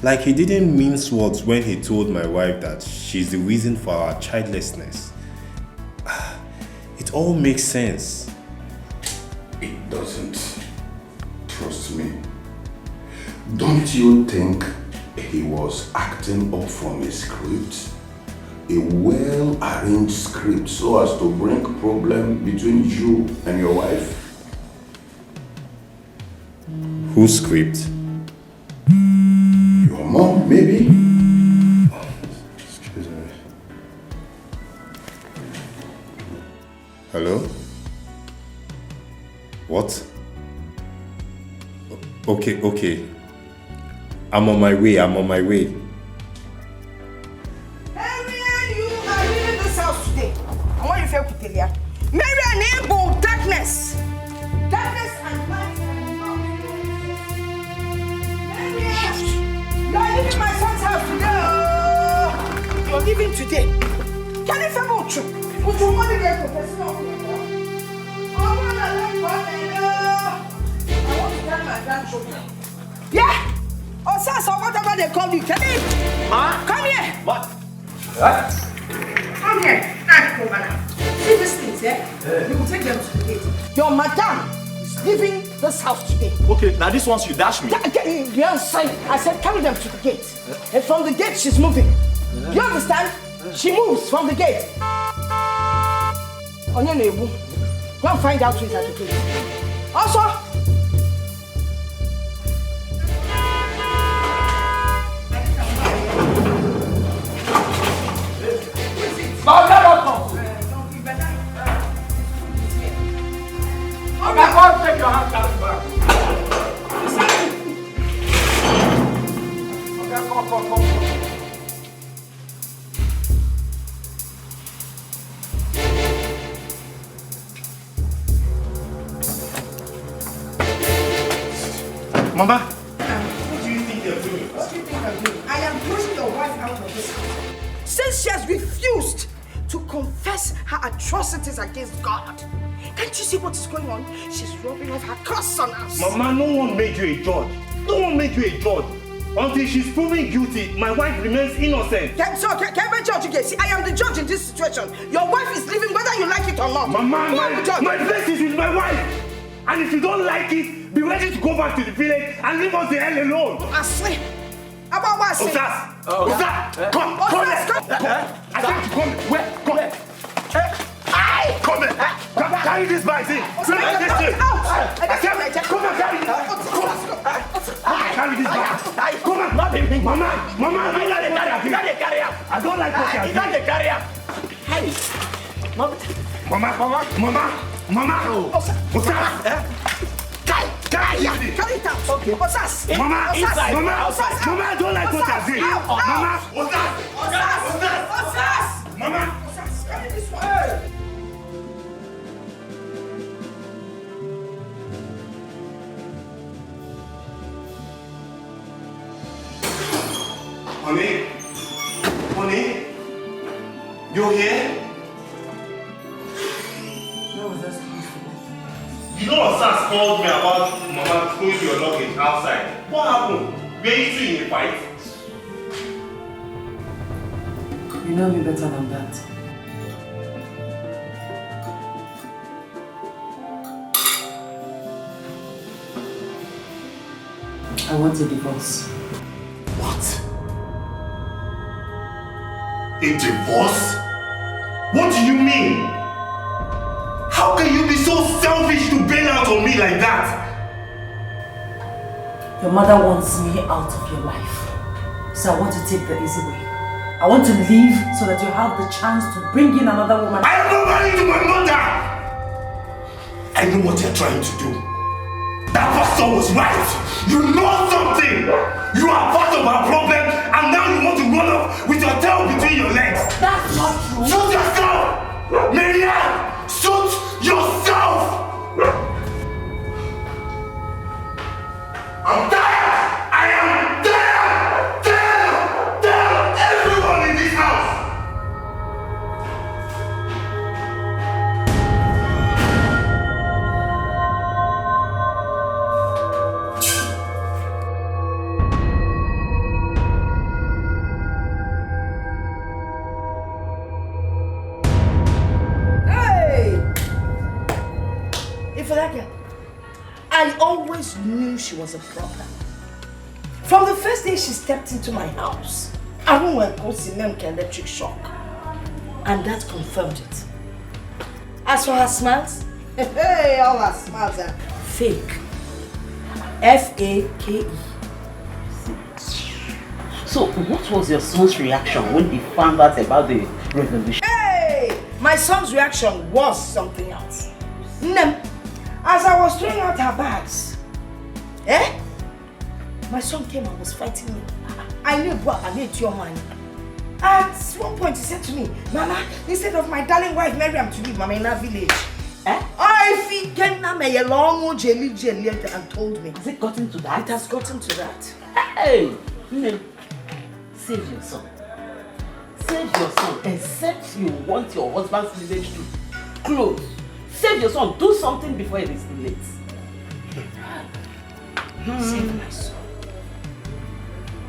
Like he didn't mince words when he told my wife that she's the reason for our childlessness. It all makes sense. It doesn't. Trust me. Don't you think he was acting up from a script? a well-arranged script so as to bring problem between you and your wife? Whose script? Your mom, maybe? Excuse me. Hello? What? Okay. I'm on my way. Marian, you are leaving this house today. I want you to feel Kutelia. Marian, enable darkness. Darkness and light and love. Marian, you are leaving my son's house today. You are leaving today. Can you feel what you? Would you want to get professional? I want to tell my grandchildren. Yeah! Osas or whatever they call you. Come in. Ma? Come here. What? Come here. See these things, eh? You will take them to the gate. Your madam is leaving this house today. Okay, now this one you dash me. Yes, I said carry them to the gate. And from the gate she's moving. You understand? She moves from the gate. On your neighbor. Go and find out who is at the gate. Also, Take your hands out back. Okay, come. Mama, what do you think you're doing? What do you think I'm doing? I am pushing your wife out of this house. Since she has refused to confess her atrocities against God. Can't you see what is going on? She's rubbing off her curse on us. Mama, no one made you a judge. No one made you a judge. Until she's proven guilty, my wife remains innocent. Can I judge again? See, I am the judge in this situation. Your wife is leaving whether you like it or not. Mama, my place is with my wife. And if you don't like it, be ready to go back to the village and leave us the hell alone. Asleep. About what I say? Osas! Come here! I said to come. Where? Come here. Come here! Carry this bag, see? Carry this thing! Come on, carry this! Carry this bag! Come on! Mama, I don't like what you're doing! I don't like what you're doing! Mama! Carry it out! Okay. Osas! Mama, inside! Mama, I don't like what you're doing! Mama! Osas! Mama! Carry this one! Honey, you here? You know Osas called me about Mama throwing your luggage outside. What happened? Were you two in a fight? You know me better than that. I want a divorce. What? A divorce? What do you mean? How can you be so selfish to bail out on me like that? Your mother wants me out of your life. So I want to take the easy way. I want to leave so that you have the chance to bring in another woman. I am not married to my mother! I know what you're trying to do. That pastor was right. You know something. You are part of our problem and now you want to run off with your tail between your legs. That's not true. Shoot yourself! Marianne! Shoot yourself! I'm tired! I am tired! Tired! Everyone in this house! I always knew she was a problem. From the first day she stepped into my house, I went to see electric shock. And that confirmed it. As for her smiles, hey, all her smiles are fake. F-A-K-E. So, what was your son's reaction when he found out about the revolution? Hey! My son's reaction was something else. As I was throwing out her bags, my son came and was fighting me. I knew what I need your money. At one point he said to me, Mama, instead of my darling wife Miriam to leave Mama in our village, I feel a long jelly and told me. Has it gotten to that? It has gotten to that. Hey! Save your son. Save your son, except you want your husband's village to close. Save your son. Do something before it is too late. Save my son.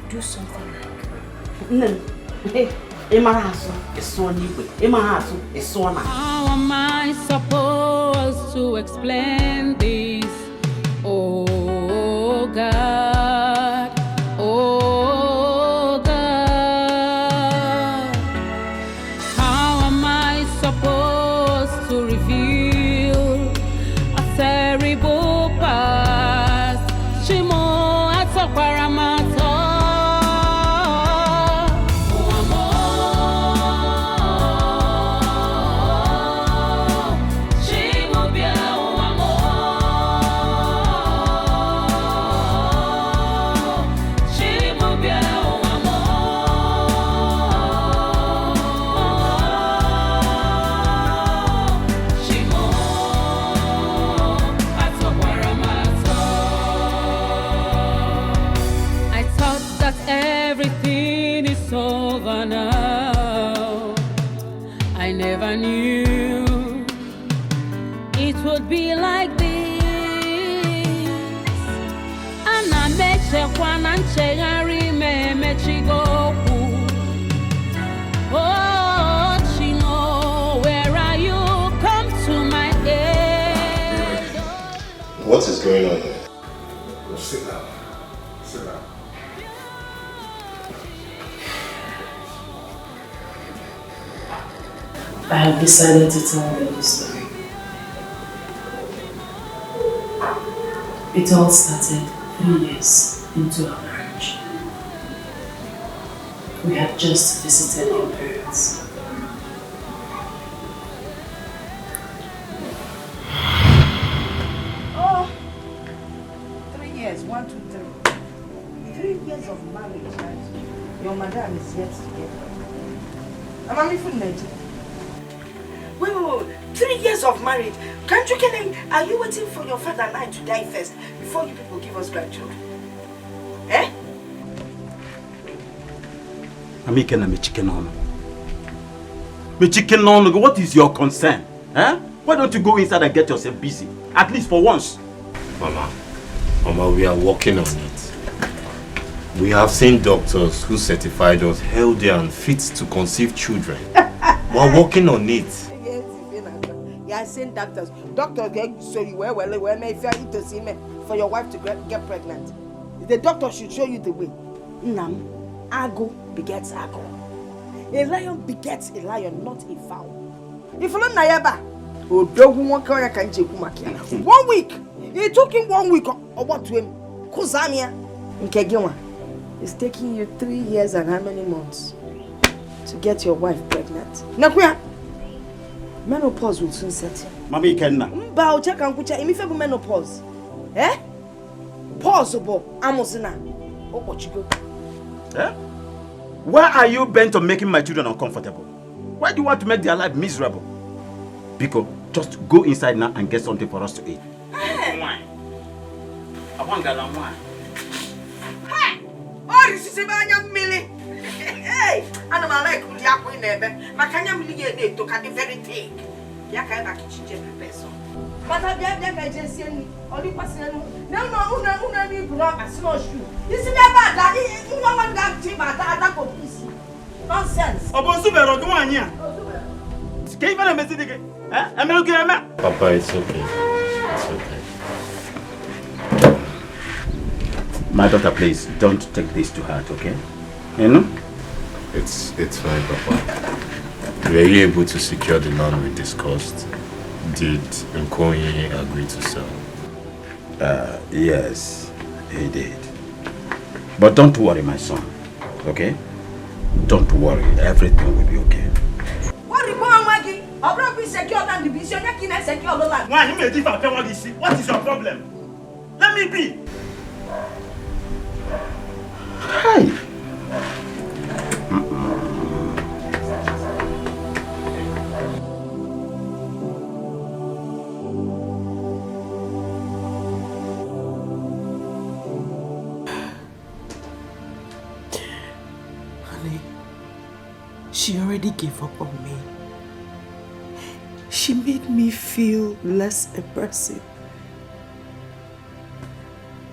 Do something like... How am I supposed to explain this? Oh God, oh God. How am I supposed to reveal a terrible past? Shimo atokwaramata. Everything is over now. I never knew it would be like this. And I met Shekwan and Shegari Mechigoku. Oh, Chino, where are you? Come to my aid. What is going on here? Go sit down. Sit down. I have decided to tell you the story. It all started 3 years into our marriage. We had just visited your parents. Oh, 3 years, 1, 2, 3. 3 years of marriage, right? Your madam is yet to get her. I'm from Nigeria. Wait. 3 years of marriage. Can't you get him? Are you waiting for your father and I to die first before you people give us grandchildren? Eh? What is your concern? Why don't you go inside and get yourself busy? At least for once. Mama, we are working on it. We have seen doctors who certified us healthy and fit to conceive children. We are working on it. You are saying doctors get show you where if you are to see me for your wife to get pregnant. The doctor should show you the way. Nam, Ago begets Ago. A lion begets a lion, not a fowl. If you don't know Nayaba, 1 week. It took him 1 week or what to him? Kuzamia Nkegiwa. It's taking you 3 years and how many months to get your wife pregnant? Nakuya. Menopause will soon set in. Mami Kenna. Mbao check and kucha imifebu menopause. Possible. Amosina. Okochigo. Why are you bent on making my children uncomfortable? Why do you want to make their life miserable? Biko, just go inside now and get something for us to eat. Wine. I want galan wine. Hey! Oh, you see Banya Millie. Hey! And I'm like Yaku never. Makanya Millie to cut the very thing. Yaka kitchen person. But I have agency only person. No, una need to rock a snow shoe. You see that that woman got team at that piece. Nonsense. Obosubero, go on here. Can you find a message again? Papa, it's okay. It's okay. My daughter, please don't take this to heart, okay? You know? It's fine, Papa. Were you able to secure the land we discussed? Did Nkoyi agree to sell? Yes, he did. But don't worry, my son, okay? Don't worry, everything will be okay. What is your problem? Let me be. Hi. She already gave up on me. She made me feel less a person.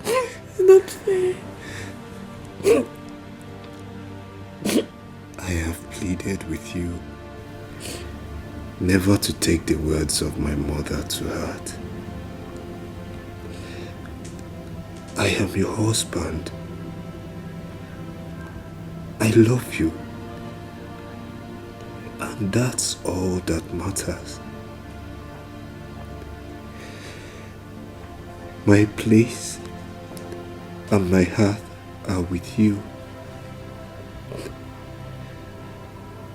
It's not fair. I have pleaded with you never to take the words of my mother to heart. I am your husband. I love you. And that's all that matters. My place and my heart are with you.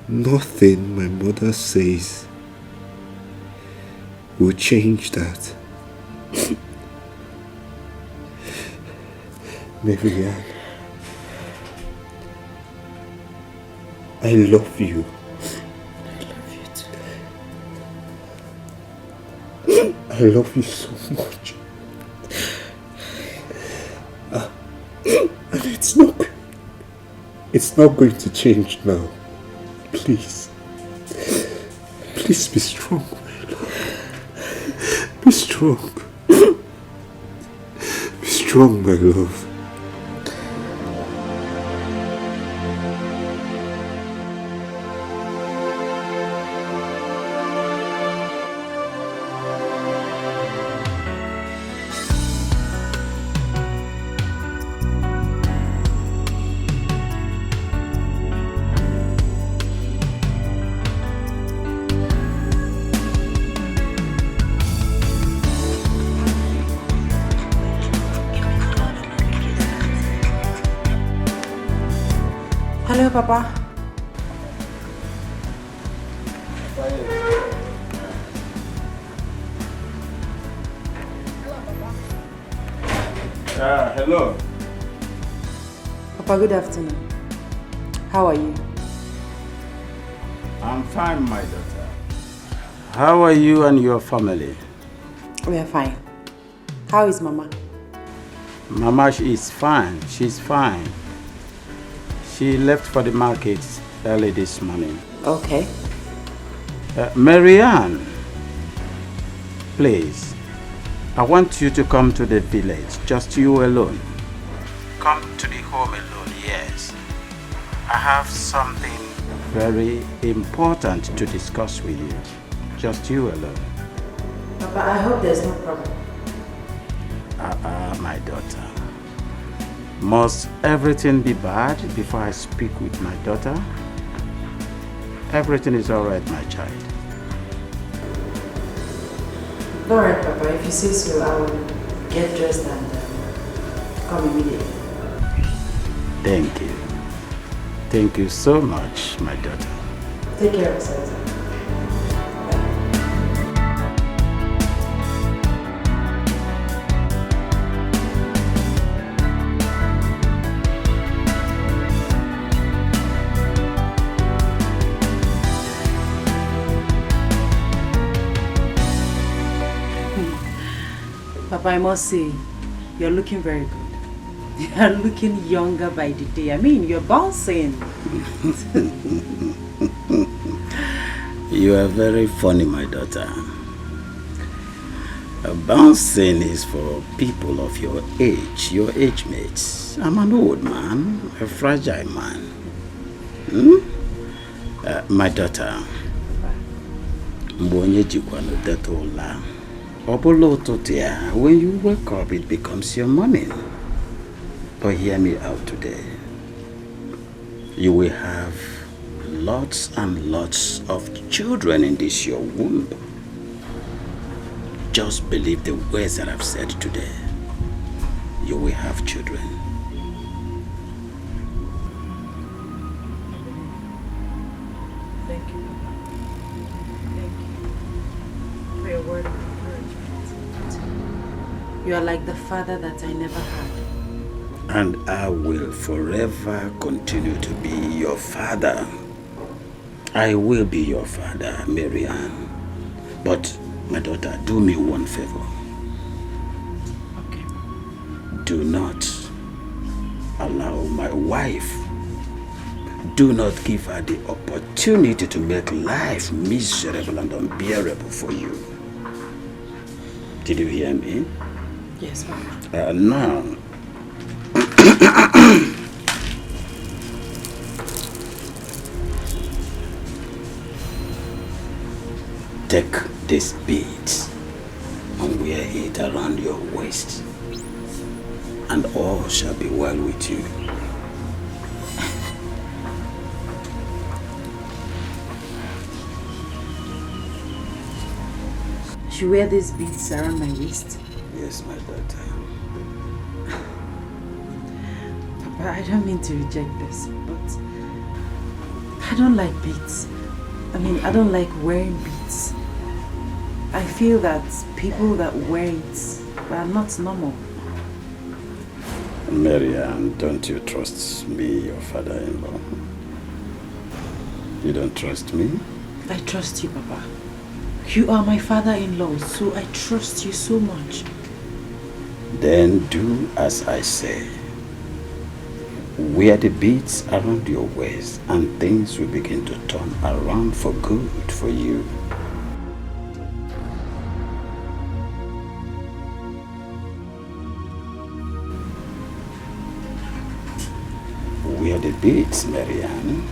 Nothing my mother says will change that. Marianne, I love you. I love you so much. And it's not going to change now. Please. Please be strong, my love. Be strong. Be strong, my love. Hello, Papa. Hello. Papa, good afternoon. How are you? I'm fine, my daughter. How are you and your family? We are fine. How is Mama? Mama is fine. She's fine. She left for the market early this morning. Okay. Marianne, please, I want you to come to the village, just you alone. Come to the home alone, yes. I have something very important to discuss with you, just you alone. Papa, I hope there's no problem. My daughter. Must everything be bad before I speak with my daughter? Everything is all right, my child. All right, Papa. If you say so, I will get dressed and come immediately. Thank you. Thank you so much, my daughter. Take care of yourself. Papa, I must say, you're looking very good. You're looking younger by the day. I mean, you're bouncing. You are very funny, my daughter. Bouncing is for people of your age mates. I'm an old man, a fragile man. My daughter, when you wake up, it becomes your morning. But hear me out today. You will have lots and lots of children in this your womb. Just believe the words that I've said today. You will have children. Thank you. Thank you for your word of encouragement. You are like the father that I never had. And I will forever continue to be your father. I will be your father, Marianne. But, my daughter, do me one favor. Okay. Do not allow my wife, do not give her the opportunity to make life miserable and unbearable for you. Did you hear me? Yes, Papa. Now, take this beads and wear it around your waist, and all shall be well with you. I should wear these beads around my waist? Yes, my daughter. Papa, I don't mean to reject this, but I don't like beads. I mean, I don't like wearing beads. I feel that people that wear it are not normal. Marianne, don't you trust me, your father-in-law? You don't trust me? I trust you, Papa. You are my father-in-law, so I trust you so much. Then do as I say. Wear the beads around your waist and things will begin to turn around for good for you. Wear the beads, Marianne.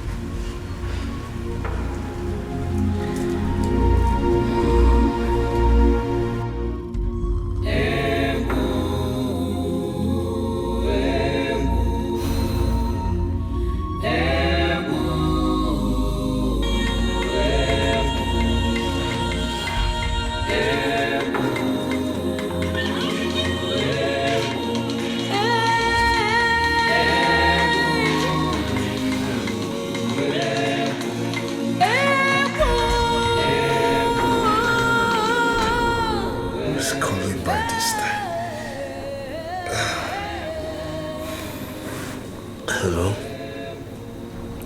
Hello?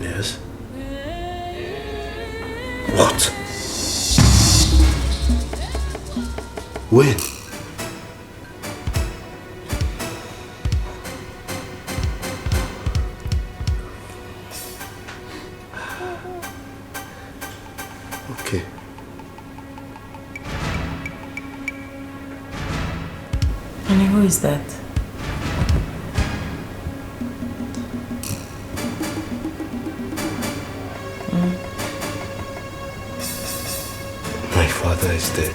Yes? What? When? Okay. Honey, who is that? My father is dead.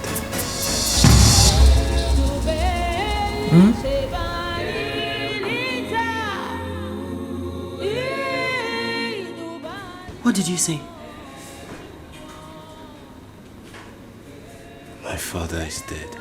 What did you say? My father is dead.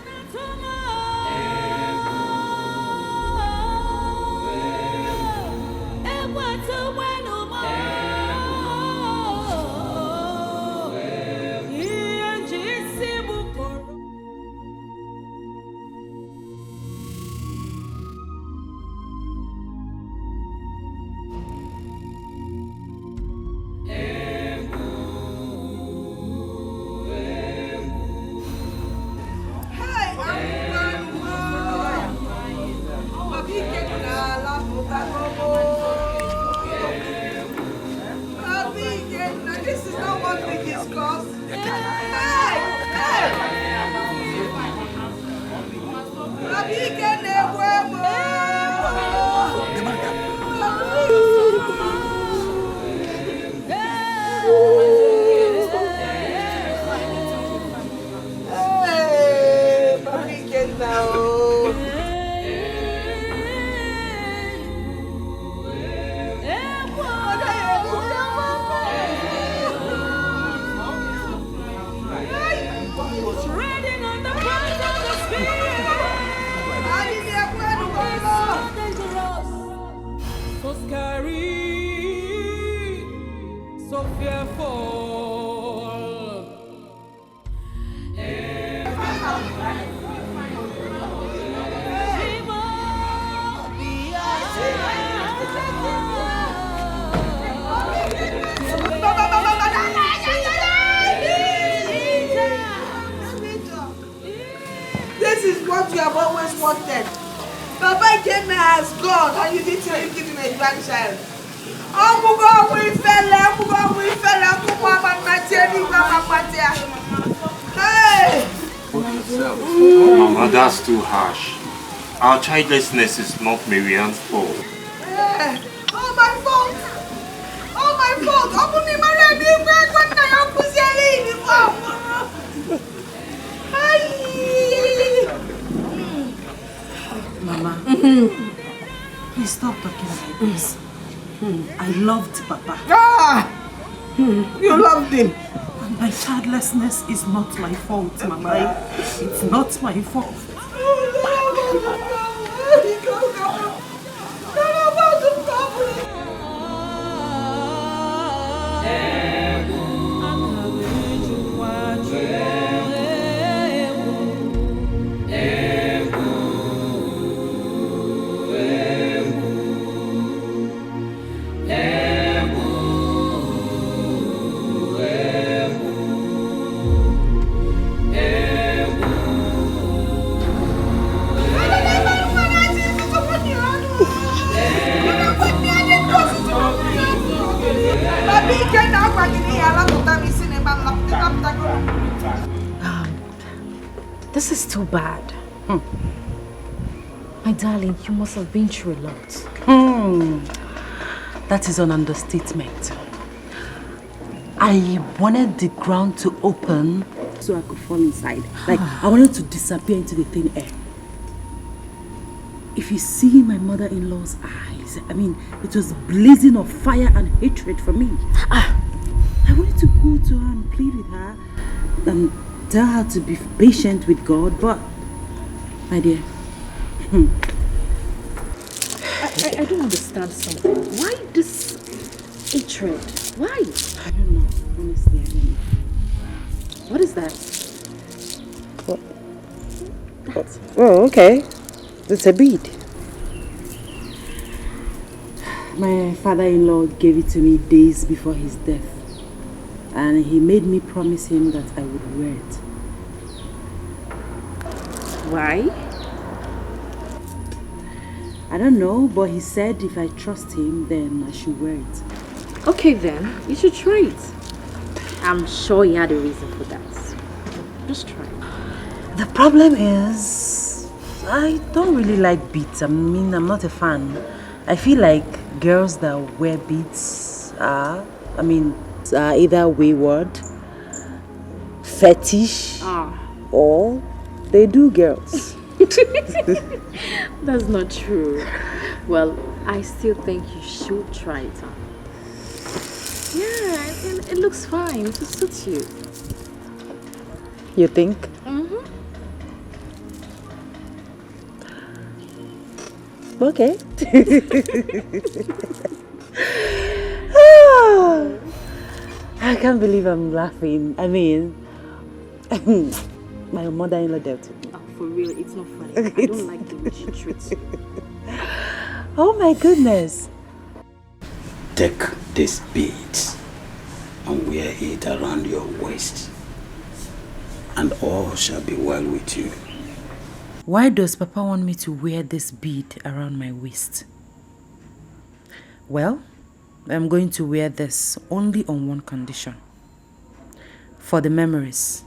what you have always wanted. Papa came here as God and you didn't give him a grandchild. Hey! Mama, that's too harsh. Our childlessness is not Marianne's fault. Oh, my fault! Oh, my fault! Mama, please stop talking like this. I loved Papa. You loved him. And my childlessness is not my fault, Mama. It's not my fault. This is too bad. My darling, you must have been through a lot. That is an understatement. I wanted the ground to open so I could fall inside. Like, I wanted to disappear into the thin air. If you see my mother-in-law's eyes, I mean, it was blazing of fire and hatred for me. I wanted to go to her and plead with her and tell her to be patient with God, but, my dear, I don't understand something. Why this hatred? Why? I don't know. Honestly, I don't know. What is that? What? Oh, okay. It's a bead. My father-in-law gave it to me days before his death. And he made me promise him that I would wear it. Why? I don't know, but he said if I trust him, then I should wear it. Okay then, you should try it. I'm sure he had a reason for that. Just try it. The problem is, I don't really like beads. I mean, I'm not a fan. I feel like girls that wear beads are either wayward, fetish, or they do girls. That's not true. Well, I still think you should try it on. Yeah, it looks fine. It suits you. You think? Mm-hmm. Okay. I can't believe I'm laughing. I mean, my mother-in-law dealt with me. Oh, for real, it's not funny. I don't like the way she treats you. Oh my goodness. Take this bead and wear it around your waist, and all shall be well with you. Why does Papa want me to wear this bead around my waist? Well, I'm going to wear this only on one condition. For the memories.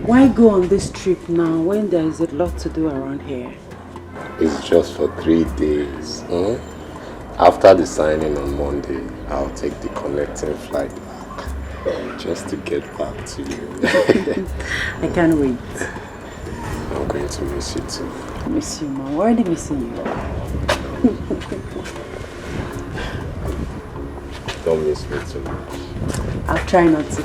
Why go on this trip now when there is a lot to do around here? It's just for 3 days. After the signing on Monday, I'll take the connecting flight back just to get back to you. I can't wait. I'm going to miss you too. I miss you, ma. I'm already missing you. Don't miss me too much. I'll try not to.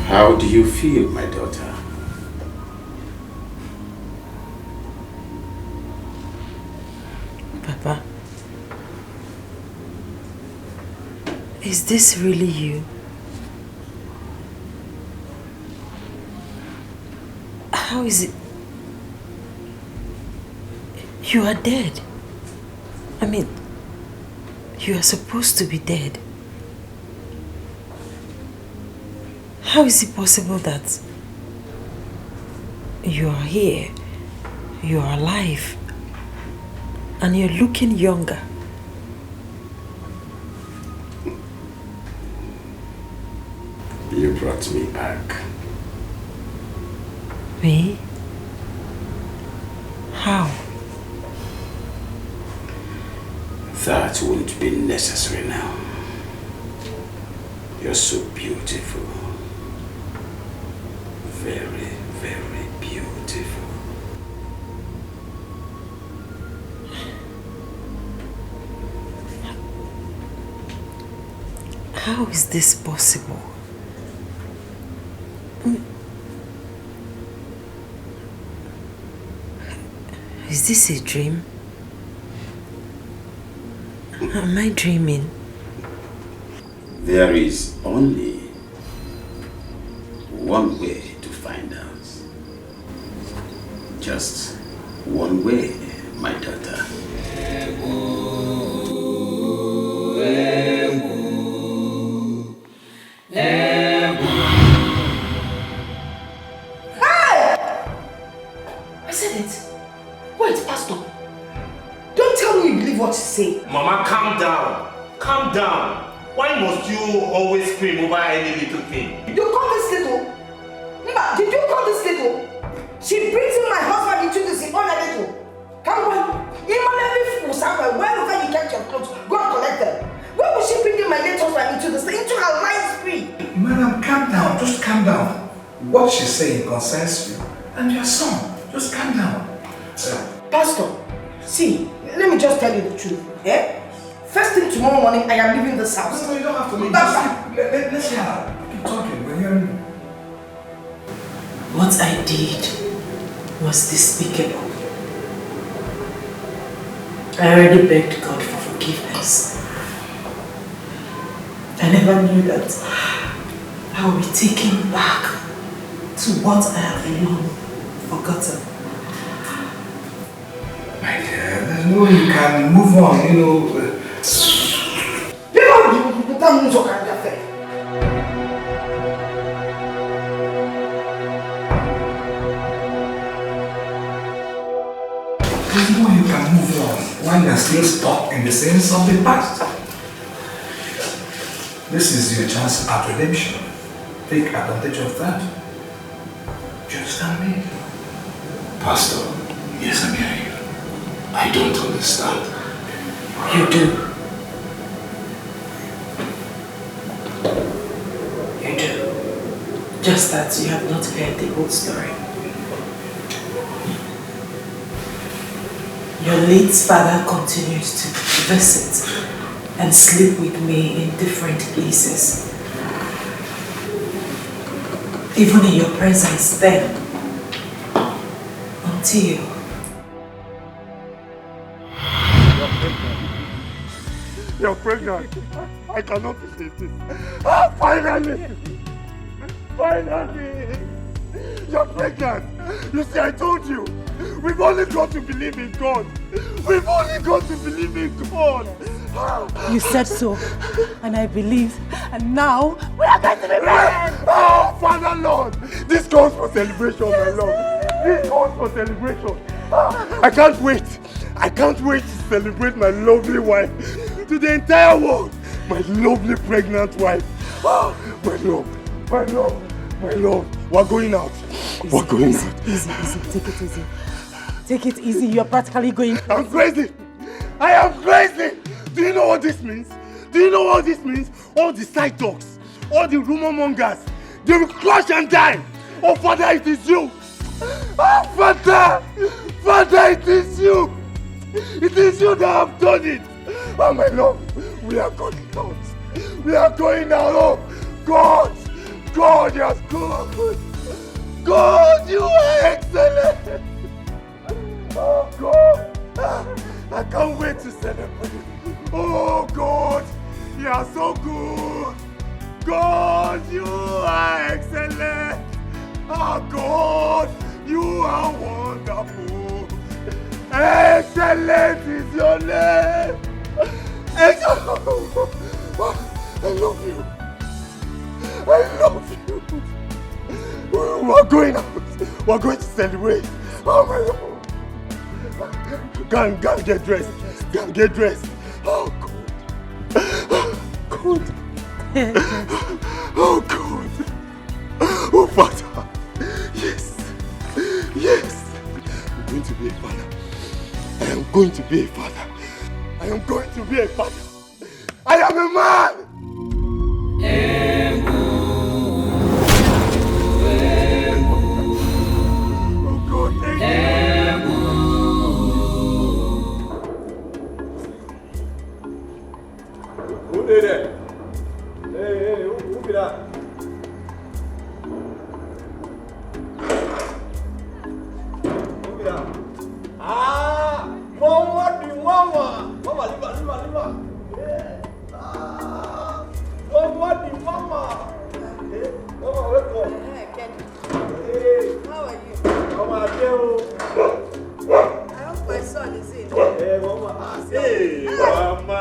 How do you feel, my daughter? Papa, is this really you? How is it? You are dead. I mean, you are supposed to be dead. How is it possible that you are here, you are alive, and you're looking younger? You brought me back. Me? How? That won't be necessary now. You're so beautiful. Very, very beautiful. How is this possible? Is this a dream? Am I dreaming? There is only one way to find out. Just one way, my daughter. I said it. Wait, Pastor. Don't tell me you believe what you say. Mama, calm down. Calm down. Why must you always scream over any little thing? You call this little? Mama, did you call this little? She brings in my husband into this on a little. Come on. Wherever you kept your clothes, go and collect them. Why would she bring in my late husband into her lying spree? Madam, calm down. Just calm down. What she's saying concerns you and your son. Just calm down. Pastor, see, let me just tell you the truth. Eh? First thing tomorrow morning, I am leaving this house. No, you don't have to leave. Let's hear her. Keep talking. We're hearing you. What I did was despicable. I already begged God for forgiveness. I never knew that I will be taken back to what I have long forgotten. My dear, there's no way you can move on, you know. There's no way you can move on when you're still stuck in the sins of the past. This is your chance at redemption. Take advantage of that. Do you understand me? Pastor, yes, I'm hearing you. I don't understand. You do. You do. Just that you have not heard the whole story. Your late father continued to visit and sleep with me in different places. Even in your presence then. Until You're pregnant. I cannot believe this. Ah, finally! Finally! You're pregnant. You see, I told you. We've only got to believe in God. We've only got to believe in God. You said so, and I believed, and now we are going to be married. Oh, Father Lord, this calls for celebration, my Lord. This calls for celebration. I can't wait. I can't wait to celebrate my lovely wife to the entire world. My lovely pregnant wife. My love, my love, my love. We're going out. We're going out. Easy, take it easy. Take it easy, you're practically going crazy. I'm crazy. I am crazy. Do you know what this means? Do you know what this means? All the side talks, all the rumor mongers, they will crush and die. Oh, Father, it is you. Oh, Father, Father, it is you. It is you that have done it. Oh, my love, we are going out. We are going out. Oh, God, God, yes, God. God, you are excellent. Oh, God, I can't wait to celebrate. Oh, God, you are so good. God, you are excellent. Oh, God, you are wonderful. Excellent is your name. Excellent. I love you. I love you. We're going out. We're going to celebrate. Oh, my Lord. Go and get dressed. Go and get dressed. Oh, God. God. Oh, God. Oh, Father. Yes. Yes. I'm going to be a father. I am going to be a father. I am going to be a father. I am a man. Oh, God, thank you. Who did it? Hey, who did that? Who did that? Ah, Mama, the Mama. Mama, leave her. Yeah. Ah, Mama, the Mama. Hey, Mama, welcome. Hey, how are you? Mama, I hope my son is in. Hey, Mama. Hey, Mama.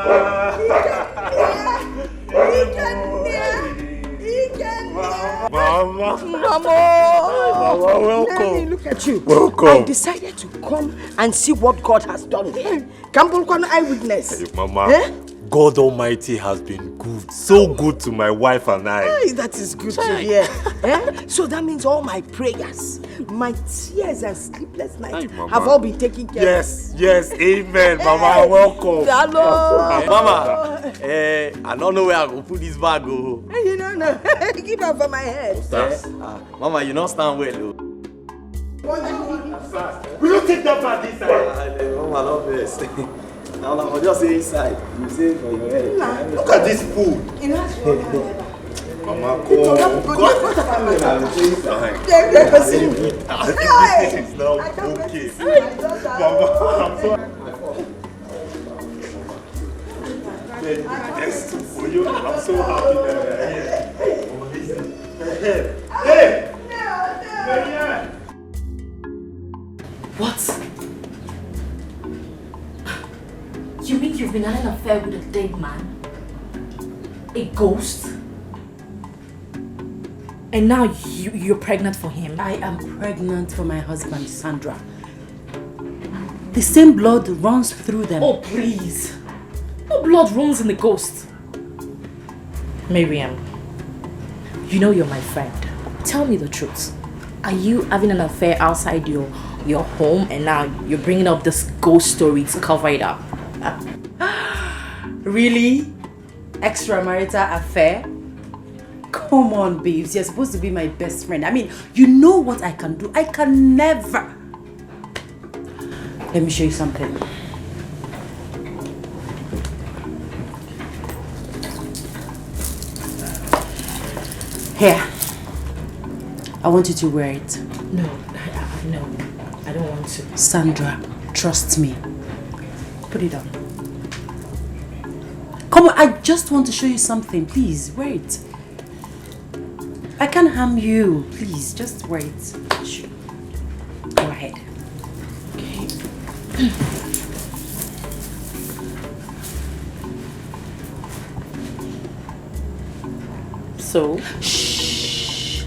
Mama. Mama, welcome. Let me look at you. Welcome. I decided to come and see what God has done here. Campbell, eyewitness. Hey, Mama, God Almighty has been good, so good to my wife and I. Hey, that is good to hear. So that means all my prayers, my tears and sleepless nights have all been taken care of. Yes, amen. Mama, welcome. Hello. Mama, I don't know where I go put this bag. Oh. You don't know. Give her for my head. Mama, you don't stand well. Oh. Will you take that bag inside? Mama, love this. I'll just say inside. You say for your head. Look at this food. Mama, come. This is now okay. Mama, I'm sorry. Let's do for you. I'm so happy that you're here. Hey! What? You mean you've been having an affair with a dead man? A ghost? And now you're pregnant for him? I am pregnant for my husband, Sandra. The same blood runs through them. Oh, please. No blood runs in the ghost. Miriam, you know you're my friend. Tell me the truth. Are you having an affair outside your home and now you're bringing up this ghost story to cover it up? Really? Extramarital affair? Come on, babes. You're supposed to be my best friend. I mean, you know what I can do. I can never. Let me show you something. Here. I want you to wear it. No, I don't want to. Sandra, trust me. Put it on. Come on, I just want to show you something. Please, wear it. I can't harm you. Please, just wear it. Sure. Go ahead. Okay. So? Shh.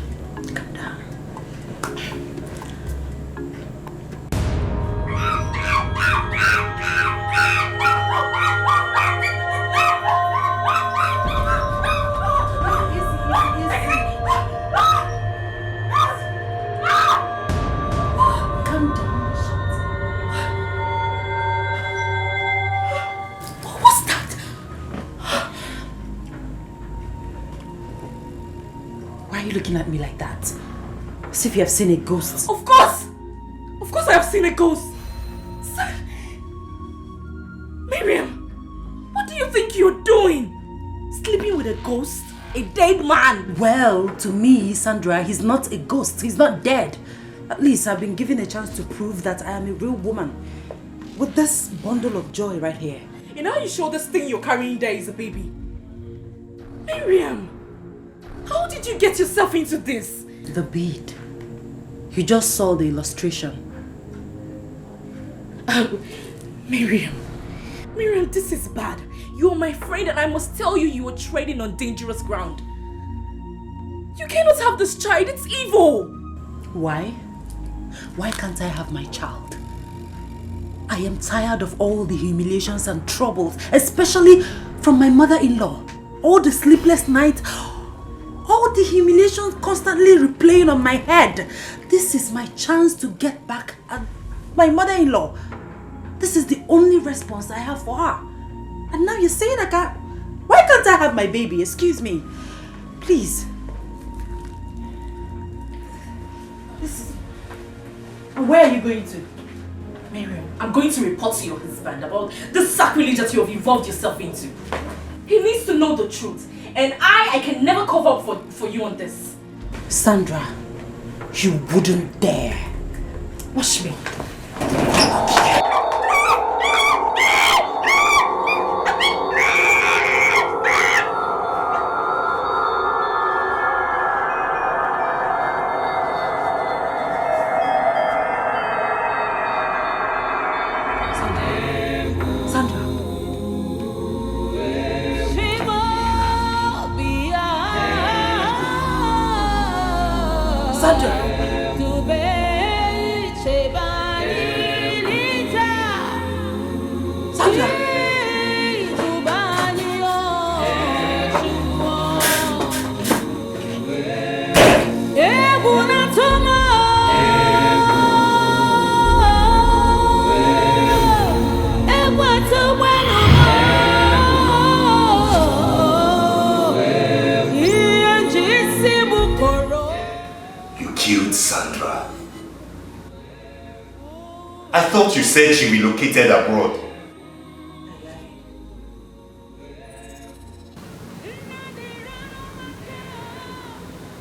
Calm down. Looking at me like that, as if you have seen a ghost. Of course I have seen a ghost. Miriam, what do you think you're doing? Sleeping with a ghost? A dead man? Well, to me, Sandra, he's not a ghost. He's not dead. At least I've been given a chance to prove that I am a real woman with this bundle of joy right here. You know how you sure this thing you're carrying there is a baby? Miriam, how did you get yourself into this? The bead. You just saw the illustration. Miriam, this is bad. You're my friend and I must tell you you are treading on dangerous ground. You cannot have this child, it's evil. Why? Why can't I have my child? I am tired of all the humiliations and troubles, especially from my mother-in-law. All the sleepless nights, all the humiliations constantly replaying on my head. This is my chance to get back at my mother-in-law. This is the only response I have for her. And now you're saying I can't... Why can't I have my baby? Excuse me. Please. Where are you going to? Miriam, I'm going to report to your husband about the sacrilege that you have involved yourself into. He needs to know the truth. And I can never cover up for you on this. Sandra, you wouldn't dare. Watch me. I thought you said she relocated abroad.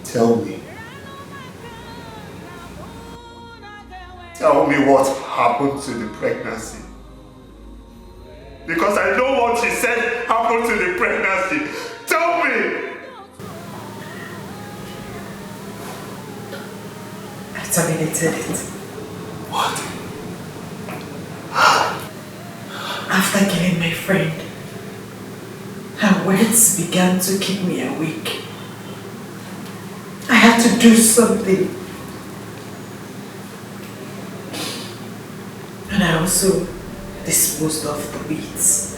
Tell me. Tell me what happened to the pregnancy. Because I know what she said happened to the pregnancy. terminated it. What? After killing my friend, her words began to keep me awake. I had to do something. And I also disposed of the weeds.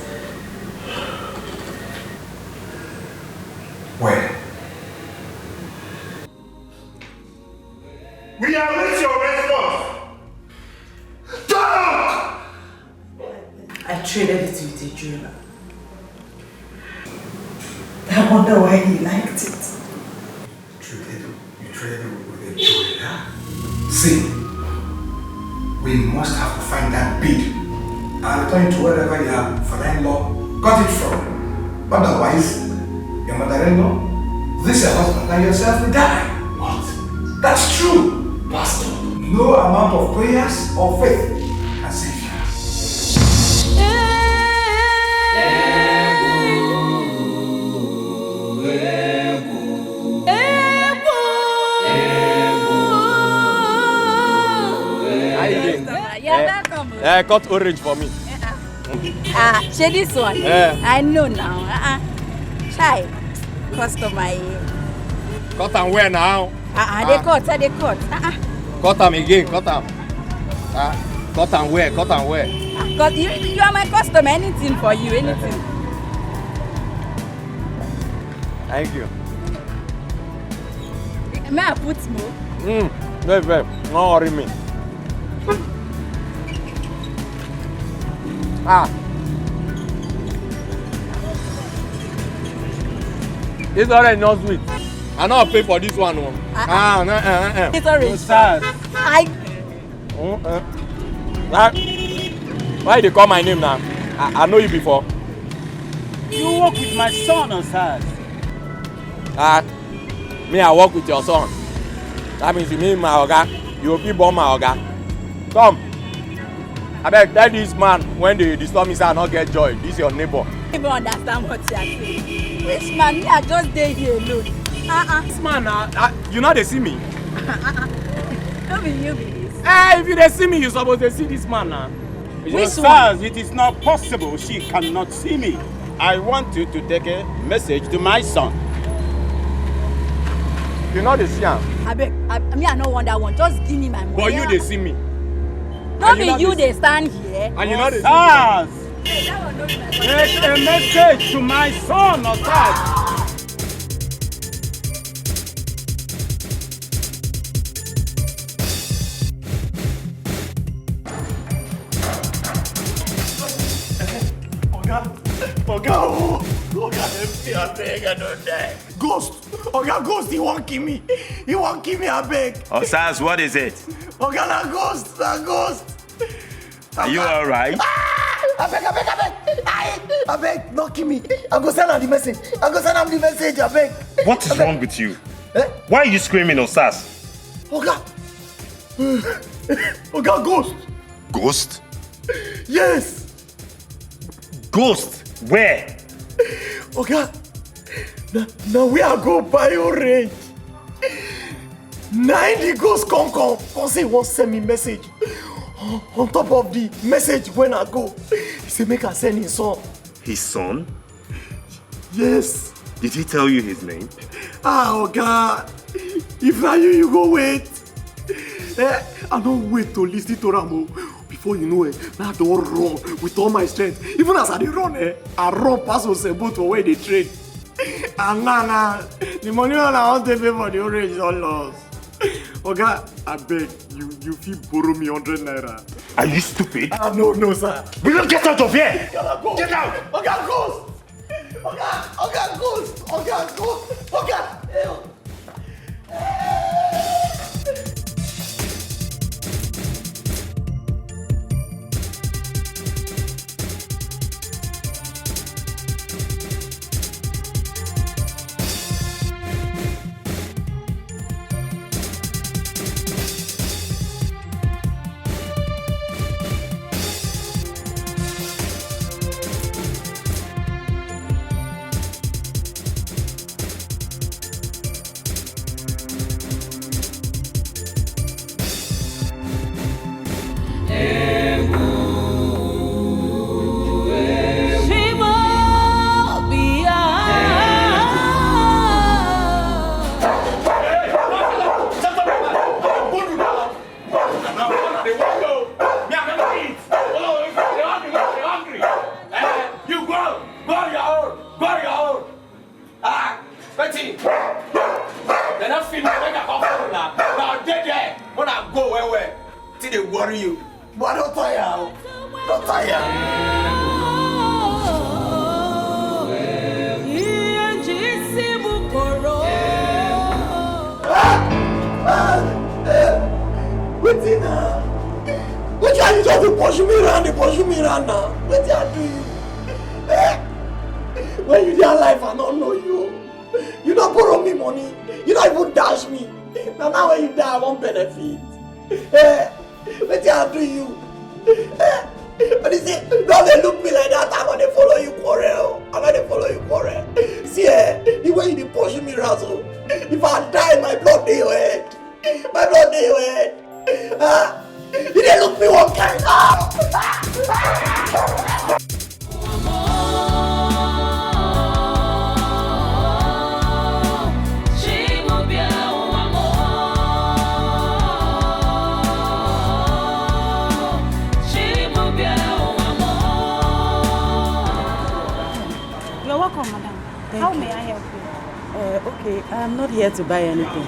Where? We await your response. Talk! I traded it with a jeweler. I wonder why he liked it. You traded with a jeweler? See, we must have to find that bead and return it to wherever your father-in-law got it from. Otherwise, your mother-in-law, this your husband and yourself will die. What? That's true. Pastor, no amount of prayers or faith can save you. Cut orange for me. Share this one. I know now. Shy. Customer. Cut and where now? They cut. Cut them again, cut them. Cut and where, cut and where. Cause you are my customer, anything for you, anything. Thank you. May I put more? Very, don't worry me. This orange not sweet. I know I'll pay for this one. It's orange. Why they call my name now? I know you before. You work with my son on Saturday. Me, I work with your son. That means you mean my oga. You will be born my oga. Come. I beg, tell this man when they disturb me say I not get joy. This is your neighbor. I don't understand what you are saying. Which man? Me, I just stay here alone. This man, you know they see me. Don't be you, be this. If you they see me, you supposed to see this man now. Which one? It is not possible. She cannot see me. I want you to take a message to my son. You know they see him. I beg, me, I don't want that one. Just give me my money. But you they see me. Not be you they stand here. And you know they see me. Take a message to my son, Okaro. Oga, empty, I beg, I don't die. Ghost! Oga, Ghost, he won't kill me. He won't kill me, I beg. Oh, Saz, what is it? Oga, na Ghost. Are you alright? I beg, don't kill me. I go send him the message. I beg. What is wrong with you? Why are you screaming, Osas? Oga, Ghost. Ghost? Yes. Ghost? Where? Oga, now we are go buy orange. Now the ghost come say he won't send me message. On top of the message when I go, he say make I send his son. His son? Yes. Did he tell you his name? Oga, if not you go wait. I don't wait to listen to Ramo. Before you know it, now I don't run with all my strength. Even as I dey run, I run past Osebo to where they trade. And now, the money I want to pay for the orange is all lost. Oga, I beg, you feel borrow me 100 naira. Are you stupid? No, sir. We don't get out of here! Get out! Oga, Ghost! Oga, Ghost! Help! Then I feel like I come from now. Now dead there. When I go where? Till they worry you. But don't tire. Don't tire. Waiting now. What are you just pushing me around now? What are you doing? When you dey alive, I don't know you. You don't borrow me money. You don't even dash me. Now when you die, I won't benefit. What are you? But you see, don't they look me like that? I'm gonna follow you quarrel. See, the way you push me around, so if I die, my blood in your head. You didn't look me one kind. You're welcome, madam. How may I help you? Okay, I'm not here to buy anything.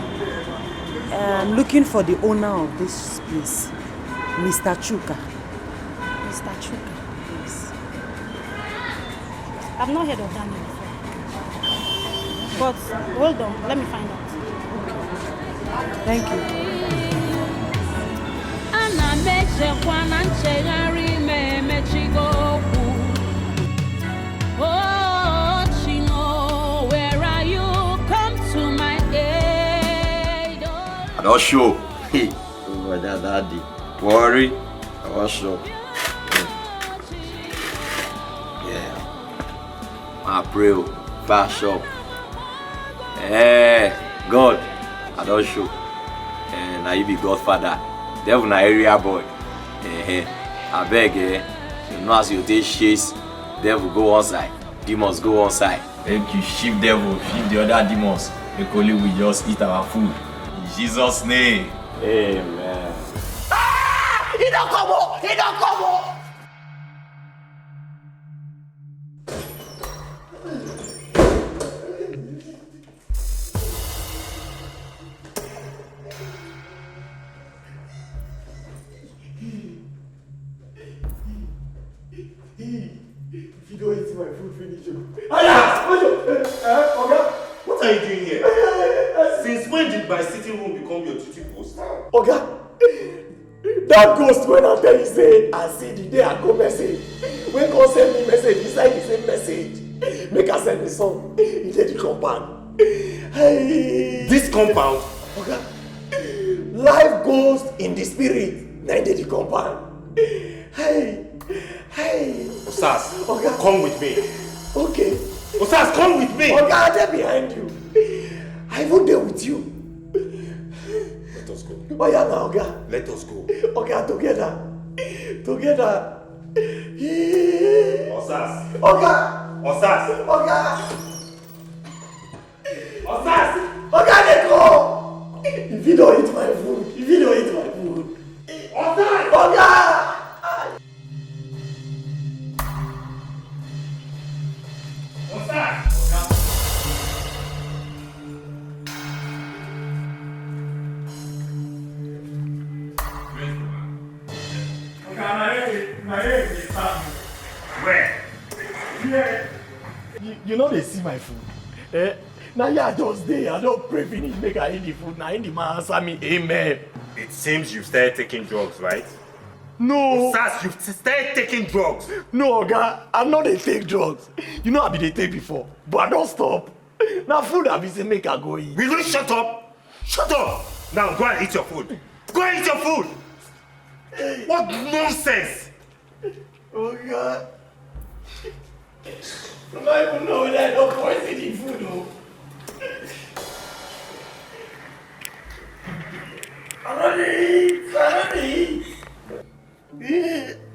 I'm looking for the owner of this place, Mr. Chuka. Mr. Chuka? Yes. I've not heard of that name before. But hold on, let me find out. Okay. Thank you. Oh, Chino, where are you? Come to my aid. I don't show. Oh my daddy. Worry. I was show. Yeah. I pray. Fast shop. God. I don't show. Now you be Godfather. Devil na area boy. I beg, you know as you take chase, devil go one side, demons go one side. Make you shift devil, shift the other demons. Make only we just eat our food. In Jesus' name. Amen. He don't come on! If you don't eat my food, finish you. What are you doing here? Since when did my sitting room become your duty post? Oga, that ghost when I tell you say, I see the day I go message. When God send me message, inside the same message. Make I send me some. He did the compound. Hey. This compound? Oga, life goes in the spirit. Now he did the compound. Hey. Osas, Oga, come with me. Okay. Osas, come with me. Oga, I'm there behind you. I will there with you. Let us go. Oh yeah, now, Oga. Let us go. Oga, together. Osas. Oga. Osas. Oga, let go. If you don't eat my food. Osas. Oga. Where? Yeah. You know they see my food. Now I just there. I don't pray finish make I eat the food. Now the man answer me, amen. It seems you've started taking drugs, right? No. Osas, you've started taking drugs. No, Oga, I know they take drugs. You know I be they take before, but I don't stop. Now food I be say make I go eat. Will you shut up? Shut up! Now go and eat your food. Go and eat your food! Hey. What nonsense! Oh God. I don't even know whether I don't poison the food though. I don't eat.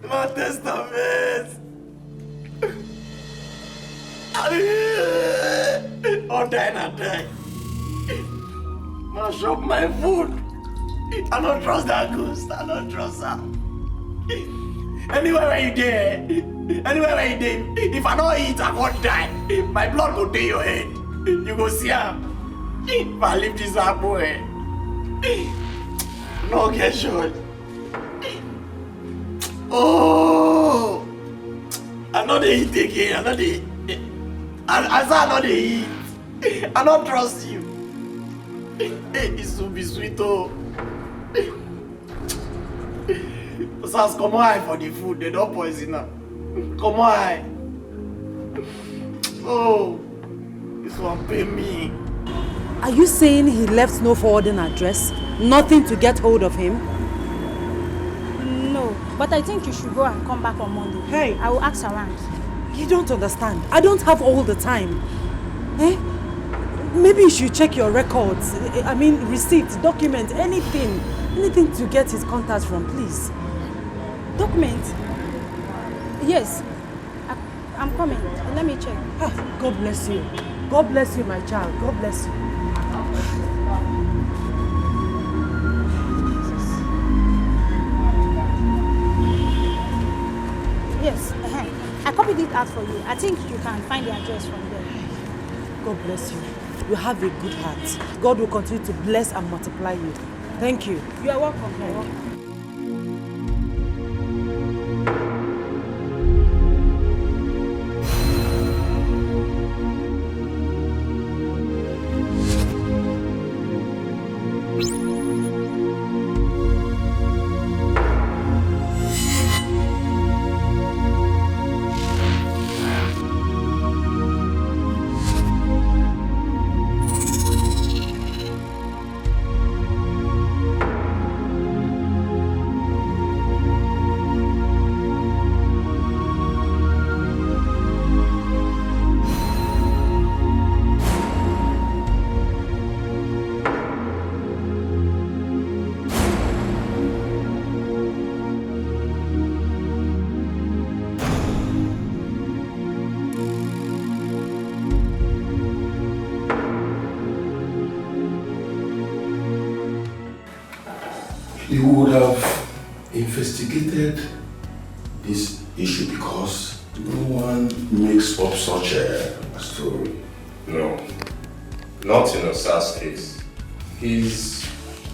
My testament. I'll die. I'll shop my food. I don't trust that ghost. I don't trust her. Anywhere where you there, if I don't eat, I won't die. My blood will take your head. You go see her. If I leave this apple, no get shot. Oh, I know they eat again. I know they. I know they eat. I don't trust you. It will be sweet, oh. Sas, come on for the food. They don't poison her. Come on. Oh, this one pay me. Are you saying he left no forwarding address? Nothing to get hold of him? No, but I think you should go and come back on Monday. Hey. I will ask around. You don't understand. I don't have all the time. Eh? Maybe you should check your records. I mean, receipts, documents, anything. Anything to get his contacts from, please. Documents? Yes. I'm coming. Let me check. God bless you. God bless you, my child. God bless you. Yes. I copied it out for you. I think you can find the address from there. God bless you. You have a good heart. God will continue to bless and multiply you. Thank you. You are welcome. You are welcome. You would have investigated this issue because no one makes up such a story. No, not in Osa's case. He's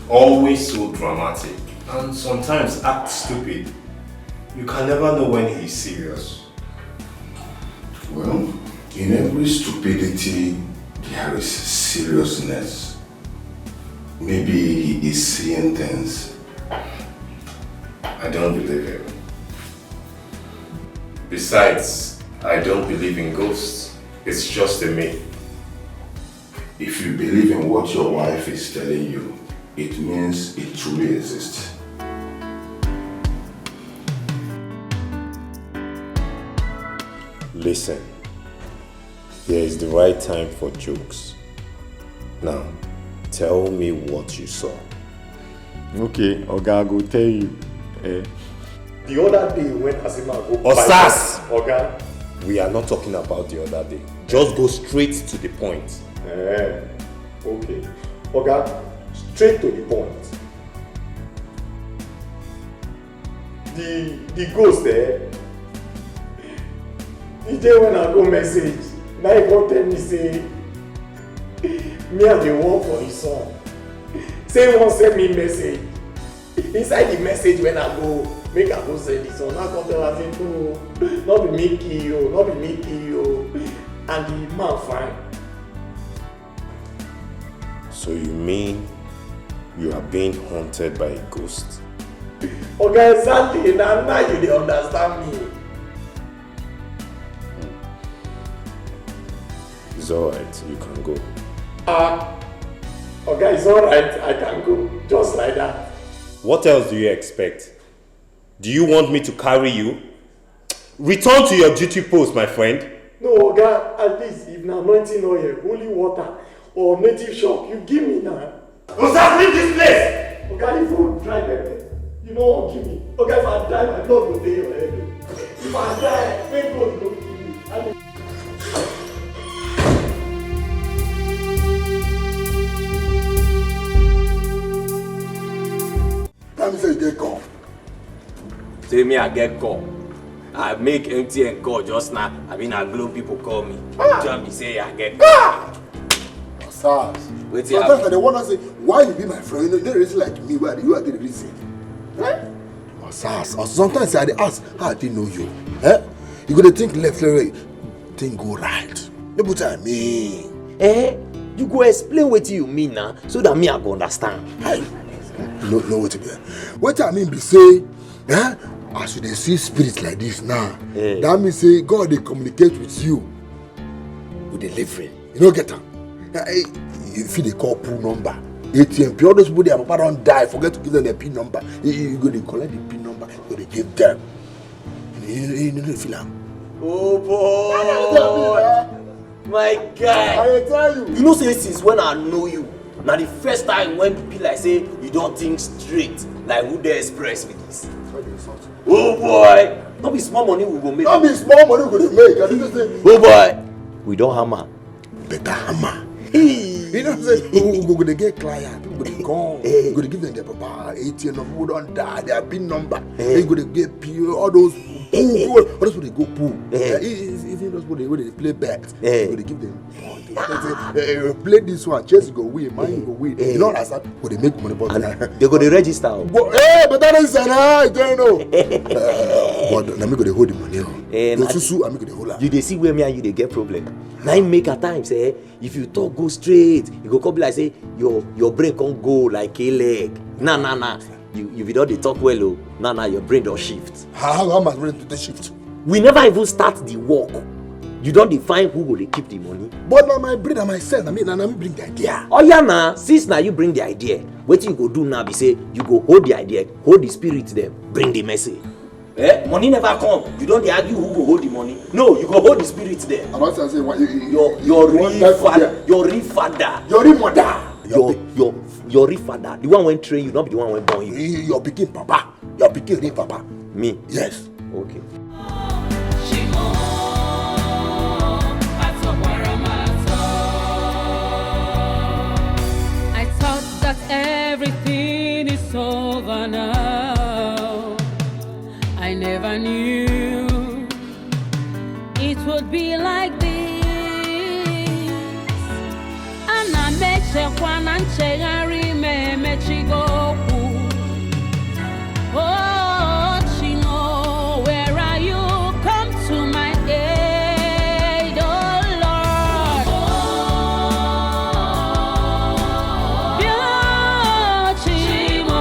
always so dramatic and sometimes acts stupid. You can never know when he's serious. Well, in every stupidity, there is seriousness. Maybe he is seeing things. I don't believe him. Besides, I don't believe in ghosts. It's just a myth. If you believe in what your wife is telling you, it means it truly exists. Listen, there is the right time for jokes. Now, tell me what you saw. Okay, Oga, I go tell you. The other day when Azima go Osas! Oga, we are not talking about the other day. Just go straight to the point. Okay. Oga, straight to the point. The ghost there, the day when I go message, now he go tell me say, me and the one for his son. Say he won't send me message. Inside the message when I go, make I go send this one. I come tell her say, no, not be me kill you, not be me kill you. And the man fine. So you mean you are being haunted by a ghost? Okay, exactly. Now you dey understand me. It's alright, you can go. Okay, it's alright, I can go. Just like that. What else do you expect? Do you want me to carry you? Return to your duty post, my friend. No, Oga, at least if na anointing oil, holy water, or native shock, you give me now. Osa, leave this place! Oga, if you drive it, you no wan give me. Oga, if I die, my blood go dey your head. If I die, make God no kill me. Time say you get call. Say me I get call. I make MTN call just now. I mean, I Glow people call me. Tell me say I get call. Osas, Sometimes they want to say, why you be my friend? You know, they reason like me, why you are the reason. Eh? Or sometimes I ask, how I didn't know you? Eh? You gotta think left, right, think go right. That's what I mean. Eh? You go explain what you mean now, so that me I go understand. No, what to be. What I mean be say, eh? As you see spirits like this now, that means say God they communicate with you with delivery. You know get them. If they call PIN number, ATM, all those people their papa don't die, forget to give them their PIN number. You go to collect the PIN number, you go to give them. You know the film. Oh boy! My guy! I tell you. You know say since when I know you, now the first time when people like say you don't think straight, like who they express with this. Oh boy! Not be small money we go make. Not be small money we go make. I didn't say. Oh boy! We don't hammer. Better hammer. You know what I'm saying? We go to get client, we go to come, we go to give them their papa, ATM number, who don't die, their PIN number, they go to get PO, all those pool, all those people they go pool. Even those people they play bets, they go to give them. Play this one, Chelsea go win, Man go win. You know what I'm but they make money, but they go to register. But that is I don't know. But now me go to hold the money. You they see where me and you they get problem. Now make at times, if you talk go straight, you go come like say your brain can't go like a leg. Nah. You don't they talk well, oh. Nah, your brain don't shift. How my brain do the shift? We never even start the work. You don't define who will they keep the money. But now my brain and my sense, I mean bring the idea. Oh yeah, nah. Since now you bring the idea, what you go do now be say you go hold the idea, hold the spirit there, bring the message. Money never come. You don't argue who go hold the money. No, you go hold the spirit there. I'm not saying what your real father, your real father, your real mother, your real father. The one when train you, not be the one when born you. Your picking papa, your picking real papa. Me? Yes. Okay. I thought that everything is over now. I never knew it would be like this. And I met Shekwan and Chegari me Chigoku. Oh, Chino, where are you? Come to my aid, oh Lord. Oh, Chino.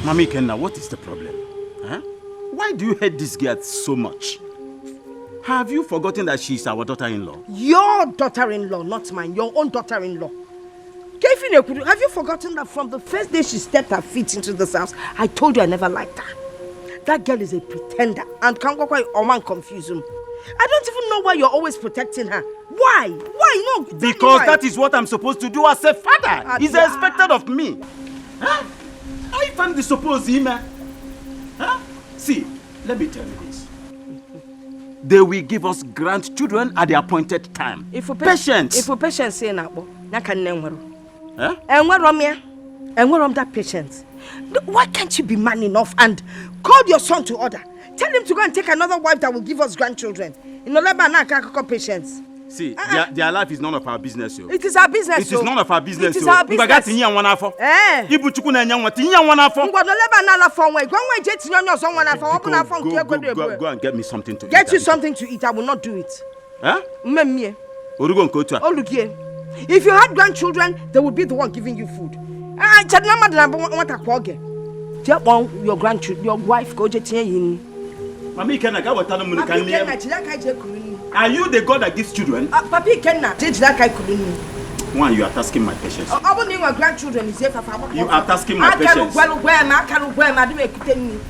Mami Kenna, what is the problem? Huh? Why do you hate this girl so much? Have you forgotten that she's our daughter-in-law? Your daughter-in-law, not mine. Your own daughter-in-law. Have you forgotten that from the first day she stepped her feet into this house, I told you I never liked her? That girl is a pretender and can't go quite confuse him. I don't even know why you're always protecting her. Why? Why? No. Because that is what I'm supposed to do as a father. It's expected of me. Huh? I find the supposed him. Huh? See, let me tell you this. They will give us grandchildren at the appointed time. If patience. If patience say na can huh? And where that patience? Why can't you be man enough and call your son to order? Tell him to go and take another wife that will give us grandchildren. In Oleba patience. See, their life is none of our business. Yo. It is our business. It is none of our business. It is our business. Go and get me something to eat. Get you something to eat. I will not do it. Huh? If you had grandchildren, they would be the one giving you food. Your grandchildren, your wife, go to Mami, can I go with Are you the God that gives children? Papi Kenna, change that guy couldn't. One, you are tasking my patience. I want my grandchildren is here. You are tasking my patience. I can't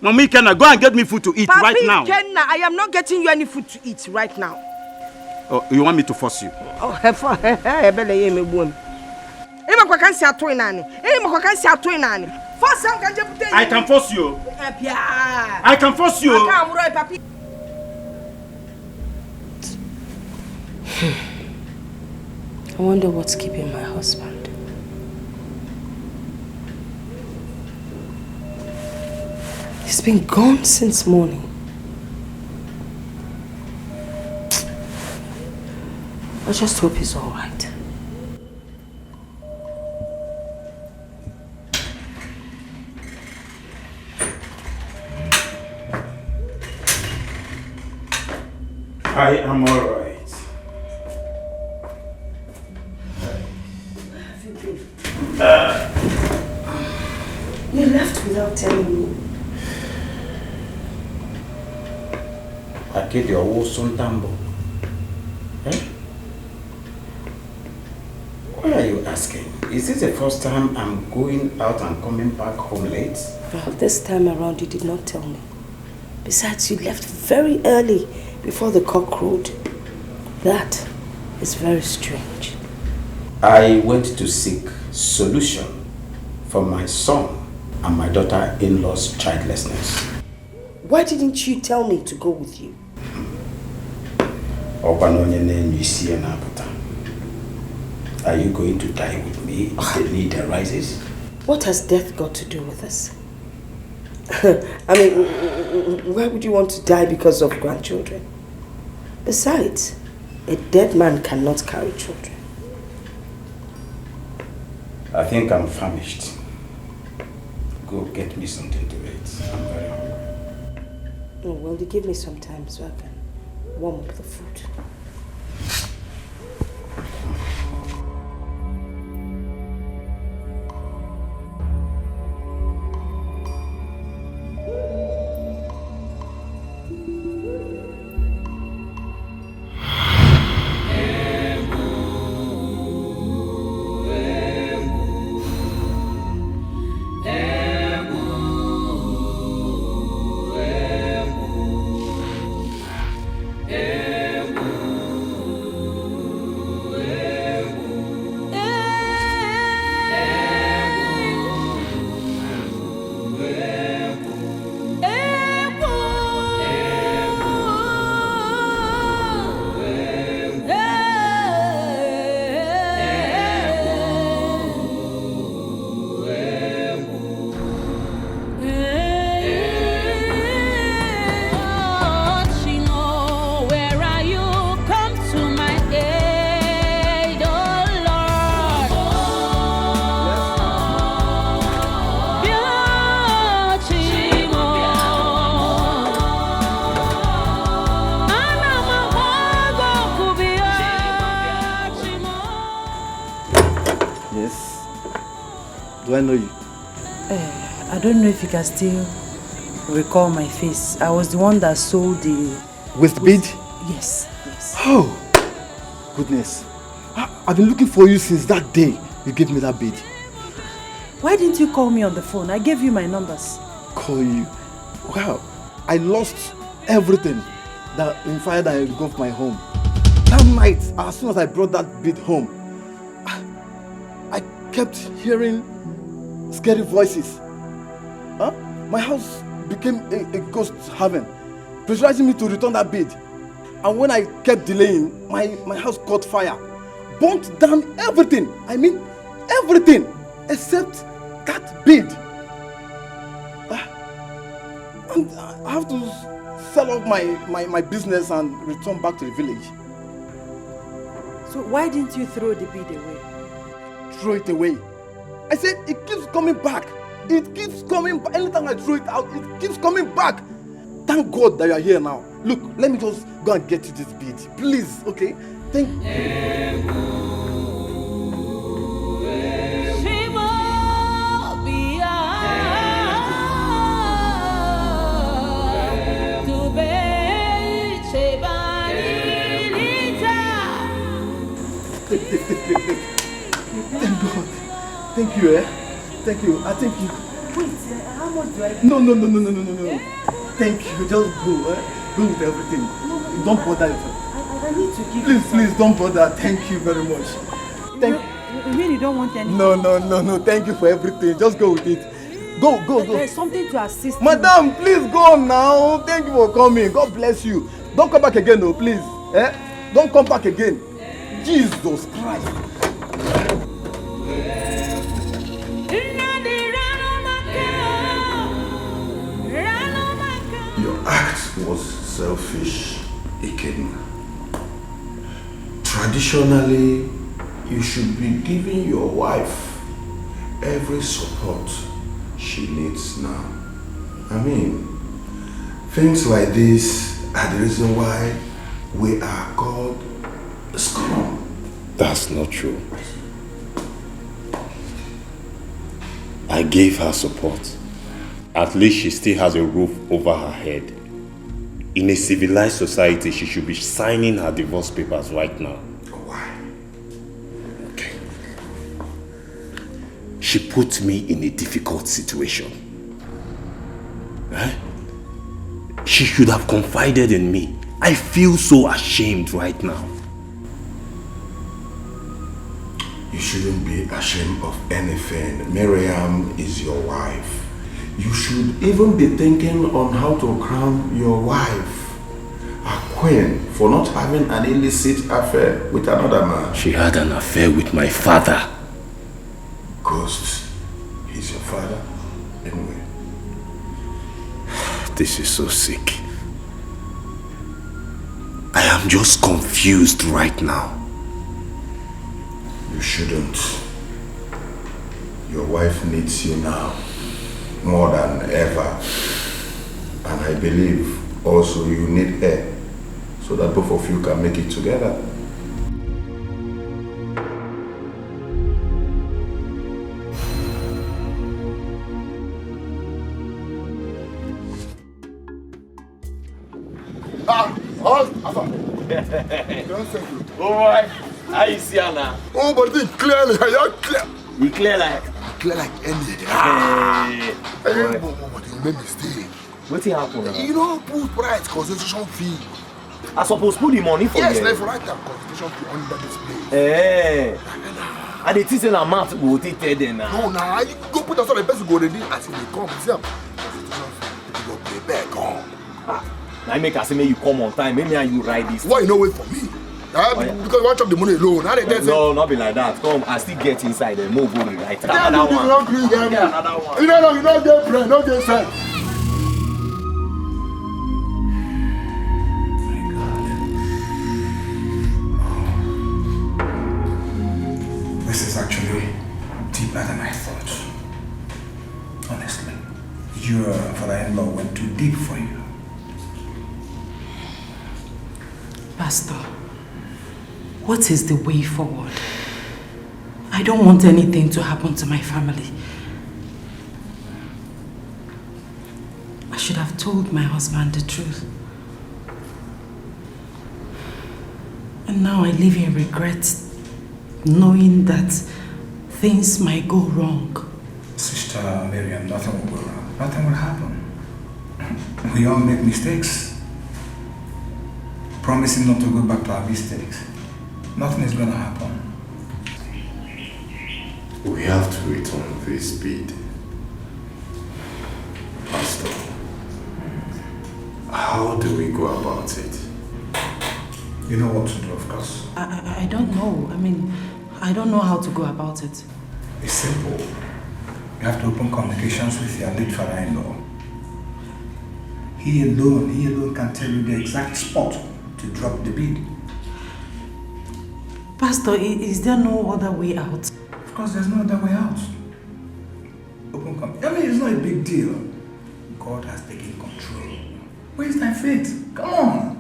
Mommy Kenna, go and get me food to eat right now. Papi Kenna, I am not getting you any food to eat right now. Oh, you want me to force you? Oh, Ebere ye me boom. Ema kwa kansi atoy nani. Force am kan je pute. I can force you. I can force you. I can't roy papi. I wonder what's keeping my husband. He's been gone since morning. I just hope he's all right. I am all right. You left without telling me. I kid your whole son tambo. Eh? Why are you asking? Is this the first time I'm going out and coming back home late? Well, this time around you did not tell me. Besides, you left very early before the cock crowed. That is very strange. I went to seek solution for my son and my daughter-in-law's childlessness. Why didn't you tell me to go with you? Are you going to die with me if the need arises? What has death got to do with us? I mean, why would you want to die because of grandchildren? Besides, a dead man cannot carry children. I think I'm famished. Go get me something to eat. I'm very hungry. Oh, well, you give me some time so I can warm up the food. Do I know you? I don't know if you can still recall my face. I was the one that sold the... Waist bead? Yes, yes. Oh, goodness. I've been looking for you since that day you gave me that bead. Why didn't you call me on the phone? I gave you my numbers. Call you? Wow. I lost everything that in fire that engulfed my home. That night, as soon as I brought that bead home, I kept hearing scary voices. Huh? My house became a ghost haven, pressurizing me to return that bead. And when I kept delaying, my house caught fire, burnt down everything. I mean, everything except that bead. And I have to sell off my business and return back to the village. So why didn't you throw the bead away? Throw it away? I said it keeps coming back. It keeps coming back. Anytime I throw it out, it keeps coming back. Thank God that you are here now. Look, let me just go and get you this bead. Please, okay? Thank you. Sheba Thank God. Thank you, eh? Thank you. I think you... Wait, how much do I... No. Thank you. Just go, eh? Go with everything. Don't bother yourself. I need to give Please, don't bother. Thank you very much. You really don't want anything? No. Thank you for everything. Just go with it. Go. There's something to assist Madam, please go now. Thank you for coming. God bless you. Don't come back again, no, please. Eh? Don't come back again. Jesus Christ. Your act was selfish, Iken. Traditionally, you should be giving your wife every support she needs now. I mean, things like this are the reason why we are called scum. That's not true. I gave her support. At least she still has a roof over her head. In a civilized society, she should be signing her divorce papers right now. Why? Okay. She put me in a difficult situation. Eh? She should have confided in me. I feel so ashamed right now. You shouldn't be ashamed of anything. Miriam is your wife. You should even be thinking on how to crown your wife a queen for not having an illicit affair with another man. She had an affair with my father. Ghost, he's your father anyway. This is so sick. I am just confused right now. You shouldn't. Your wife needs you now more than ever. And I believe also you need her so that both of you can make it together. Oh boy, how you see her now? Oh, but it's clearly, you're clear. You clear like? Clear like any. Hey, but you made mistake. What happened now? You don't put price concession fee. I suppose put the money for yes, you. Yes, like right now, concession fee under this place. Hey. And the teaching amount will take there now. No, nah, you go put aside the person go ready as they come. See, concession fee, you go pay back, come. Now make us say you come on time. Maybe you ride this. Why you no wait for me? Because you want to chop the money alone. No, not be like that. Come, I still get inside and move on right. Another one. Another one. You don't get friend, don't get friend. This is actually deeper than I thought. Honestly, your father-in-law went too deep for you. Pastor, what is the way forward? I don't want anything to happen to my family. I should have told my husband the truth. And now I live in regret, knowing that things might go wrong. Sister Miriam, nothing will go wrong. Nothing will happen. We all make mistakes. Promising not to go back to our mistakes. Nothing is going to happen. We have to return this bid. Pastor, how do we go about it? You know what to do, of course. I don't know. I mean, I don't know how to go about it. It's simple. You have to open communications with your late father-in-law. He alone can tell you the exact spot to drop the bid. Pastor, is there no other way out? Of course, there's no other way out. I mean, it's not a big deal. God has taken control. Where's thy faith? Come on.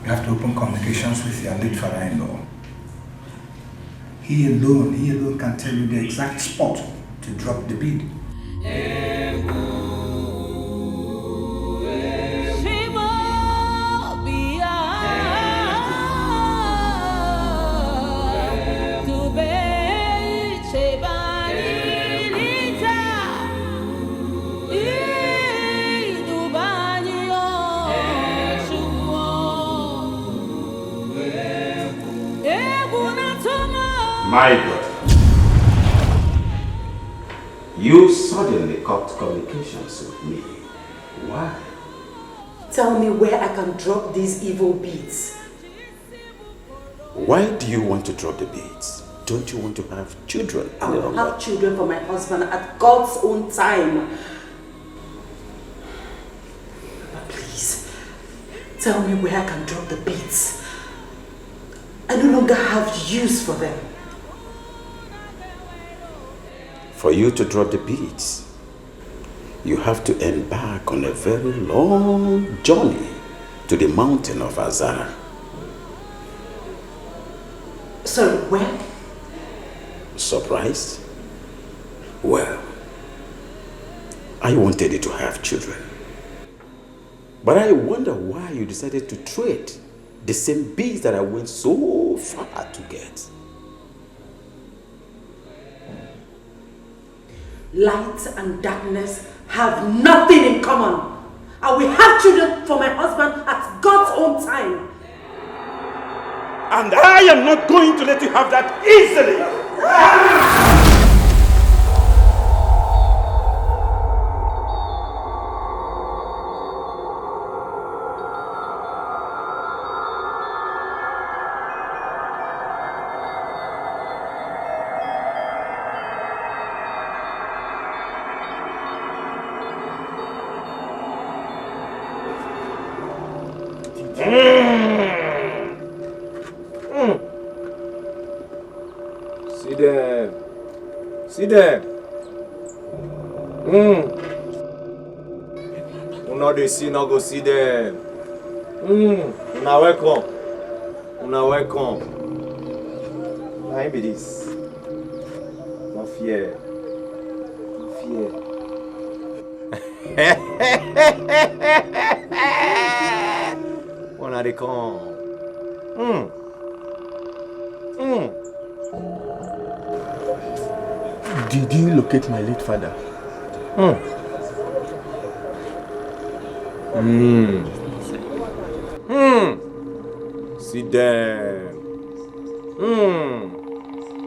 You have to open open communications with your late father-in-law. He alone can tell you the exact spot to drop the bead. My brother, you suddenly cut communications with me. Why? Tell me where I can drop these evil beads. Why do you want to drop the beads? Don't you want to have children? I will have children for my husband at God's own time. But please, tell me where I can drop the beads. I no longer have use for them. For you to drop the beads, you have to embark on a very long journey to the mountain of Azara. Sorry, where? Surprised? Well, I wanted you to have children. But I wonder why you decided to trade the same beads that I went so far to get. Light and darkness have nothing in common. I will have children for my husband at God's own time. And I am not going to let you have that easily. See them. Una dey see, no go see them. Una welcome. Una welcome. Na him be this. No fear. No fear. Una dey come. Did you locate my late father? See them.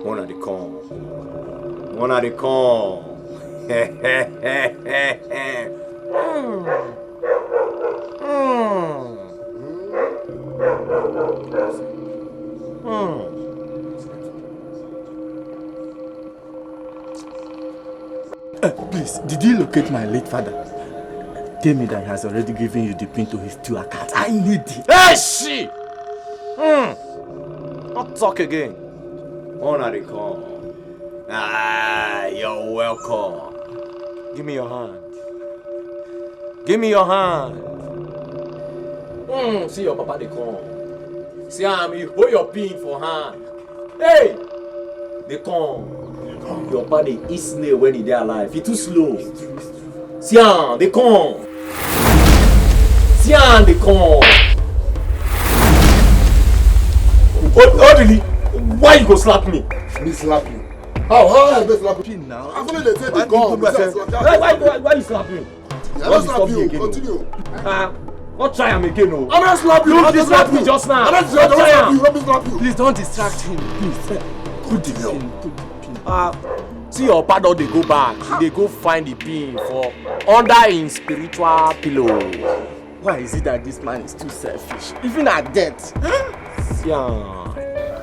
One they come. One they come. Please, did you locate my late father? Tell me that he has already given you the pin to his 2 accounts. I need it. Hey, she! Don't talk again. One they come. Ah, you're welcome. Give me your hand. Give me your hand. See your papa they come. See you hold your pin for hand. Hey! They come. Your papa they eat snail when he dey alive. He too slow. See they come. See they come. Oh really? Why you go slap me? Me slap you? How I go slap you now? I'm only they say they come. Why you slap me? I don't slap you. Continue. What try him again? No. I'm not slap you. You slap me just now. I'm not slap you. Let me slap you. Please don't distract him. Please. Put the pin. See your papa they go back. They go find the pin for under in spiritual pillow. Why is it that this man is too selfish? Even at death.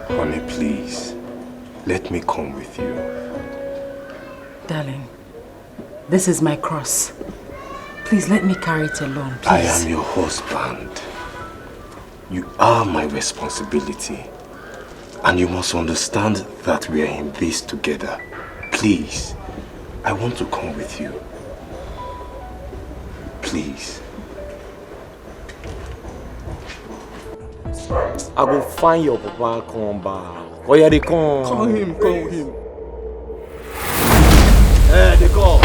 Honey, please. Let me come with you. Darling, this is my cross. Please let me carry it alone, please. I am your husband. You are my responsibility. And you must understand that we are in this together. Please, I want to come with you. Please. I go find your papa come back. Oh yeah, they come. Call him. Eh, they come.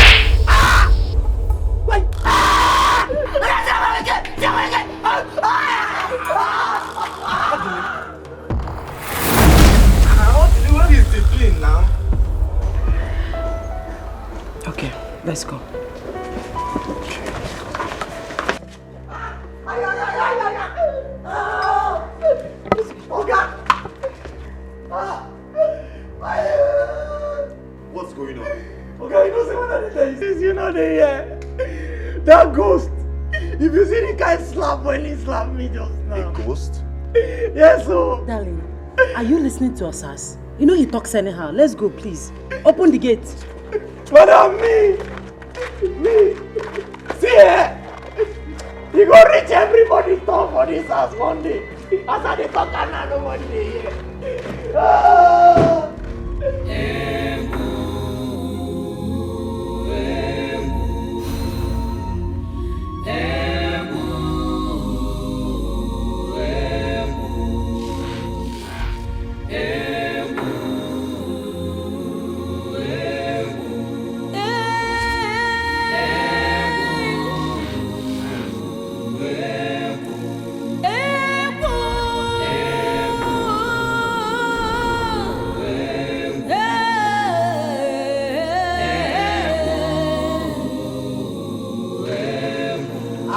What is the plane now? Okay, let's go. What's going on? Okay, you know say what I tell you, you know that ghost. If you see the guy slap when he slapped me just now. A ghost? Yes, so. Darling, are you listening to us? You know he talks anyhow. Let's go, please. Open the gate. But me. See here. You go reach everybody's top for this house one day. As I talk and now nobody here.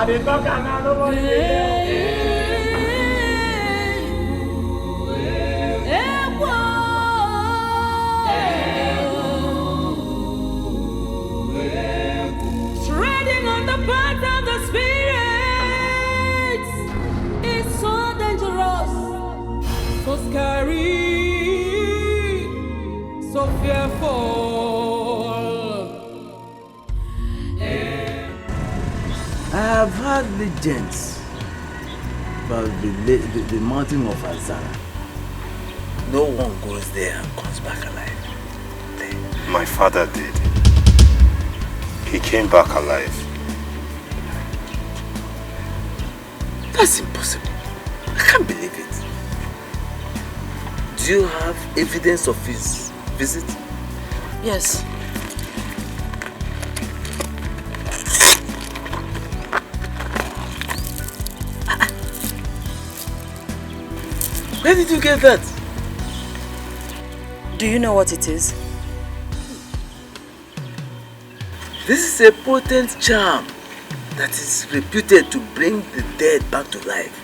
They talk and now nobody Treading on the path of the spirits is so dangerous, so scary, so fearful. I have heard legends about the mountain of Azara. No one goes there and comes back alive. My father did. He came back alive. That's impossible. I can't believe it. Do you have evidence of his visit? Yes. Where did you get that? Do you know what it is? This is a potent charm that is reputed to bring the dead back to life.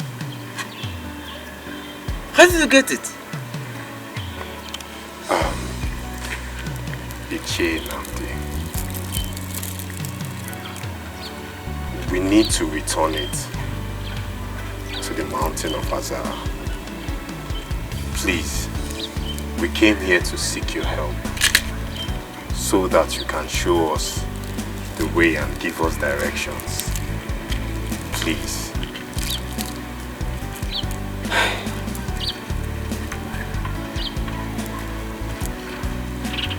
How did you get it? The chain, Namdi. We need to return it to the mountain of Azara. Please, we came here to seek your help so that you can show us the way and give us directions. Please.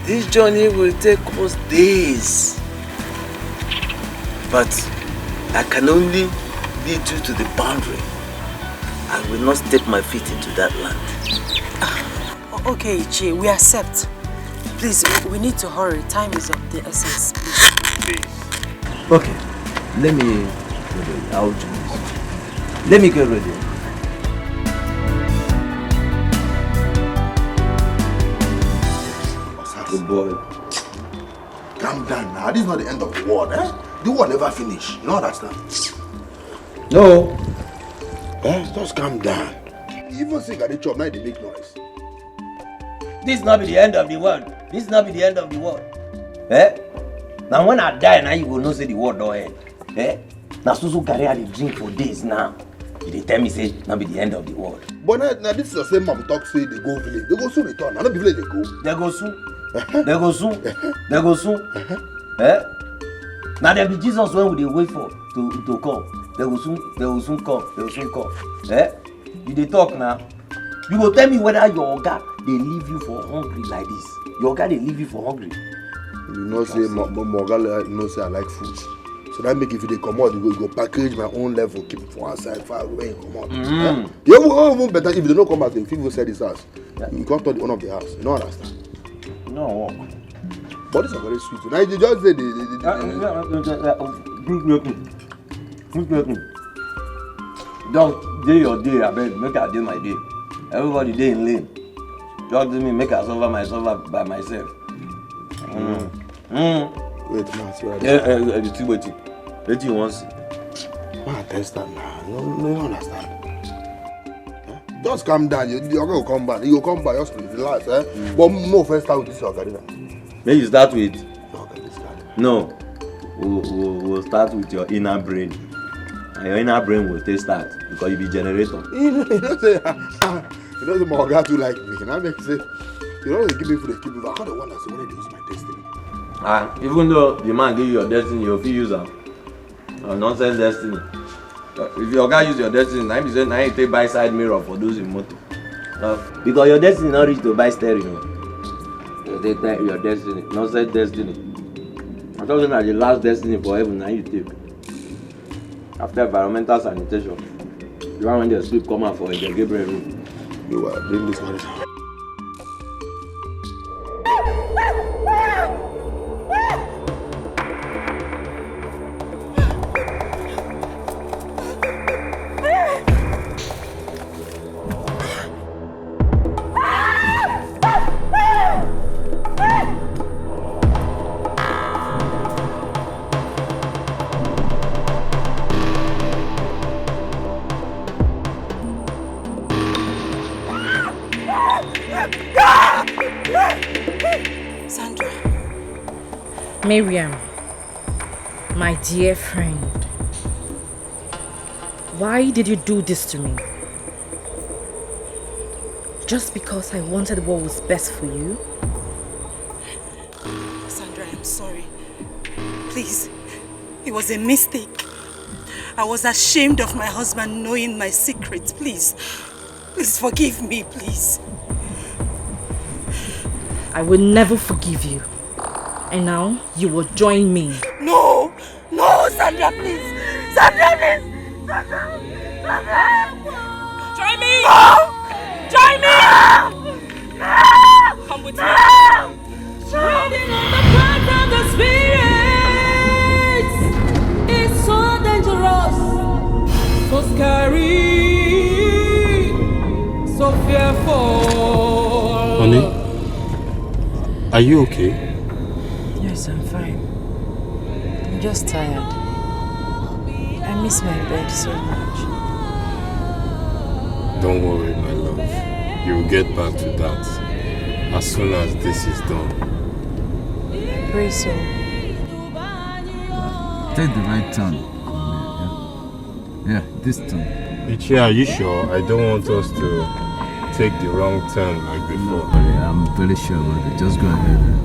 This journey will take us days, but I can only lead you to the boundary. I will not step my feet into that land. Okay, Ichi, we accept. Please, we need to hurry. Time is of the essence. Please. Okay, let me get ready. I'll join you. Let me get ready. Good boy. Calm down now. This is not the end of the world, eh? The world never finish. You know understand? No. Just calm down. Even sick at the chop, now they make noise. This not be the end of the world. This not be the end of the world. Eh? Now when I die, now you will not say the word don't end. Eh? Now so carry out the drink for days now. They tell me say not be the end of the world. But now this is the same man talk say they go village. They go soon return. I don't be village they go. They go soon. They go soon. They go soon. Eh? Now there be Jesus when we wait for to come. They will soon come. They will soon come. Eh? You dey talk now. You go tell me whether your oga they leave you for hungry like this. Your oga they leave you for hungry. You know say Morah, you know say I like food. So that make if they come out, you go package my own level, keep it for outside, far away, come out. You even better if they don't come out, if people sell this house, you can't touch the owner of the house. You don't understand? No. But it's a very sweet. Now you just say Just day your day, I beg, make I day my day. Everybody day in lane. Just me make I suffer myself by myself. Wait, man, see what wait. What you want to see? Man, test that now. No understand. Just calm down. You're going to come back. You will come back. Just relax. But no, first start with this Ocarina. May you start with? No. We'll start with your inner brain. And your inner brain will stay start because you be generator. You don't say my Oga too like me. Can I make say? You don't give me for the keep. I can't wonder when they use my destiny. Even though the man give you your destiny, you'll use a nonsense destiny. If your guy use your destiny, now you take buy side mirror for those in motor. Because your destiny not reach to buy steering. You take your destiny, nonsense destiny. I'm talking about the last destiny for heaven, now you take. After environmental sanitation, you want when they sleep come out for the Ebere room. You bring this one. Miriam, my dear friend, why did you do this to me? Just because I wanted what was best for you? Sandra, I'm sorry. Please, it was a mistake. I was ashamed of my husband knowing my secrets. Please forgive me, please. I will never forgive you. And now, you will join me. No, Sandra, please. Sandra, please. Sandra. Join me. No. Join me. No. Come with me. Treading on the path of the spirits is so dangerous, so scary, so fearful. Honey, are you okay? Yes, I'm fine. I'm just tired. I miss my bed so much. Don't worry, my love. You will get back to that as soon as this is done. I pray so. Take the right turn. Yeah, this turn. Ichi, are you sure? I don't want us to take the wrong turn like before. No, I'm very sure about it. Just go ahead.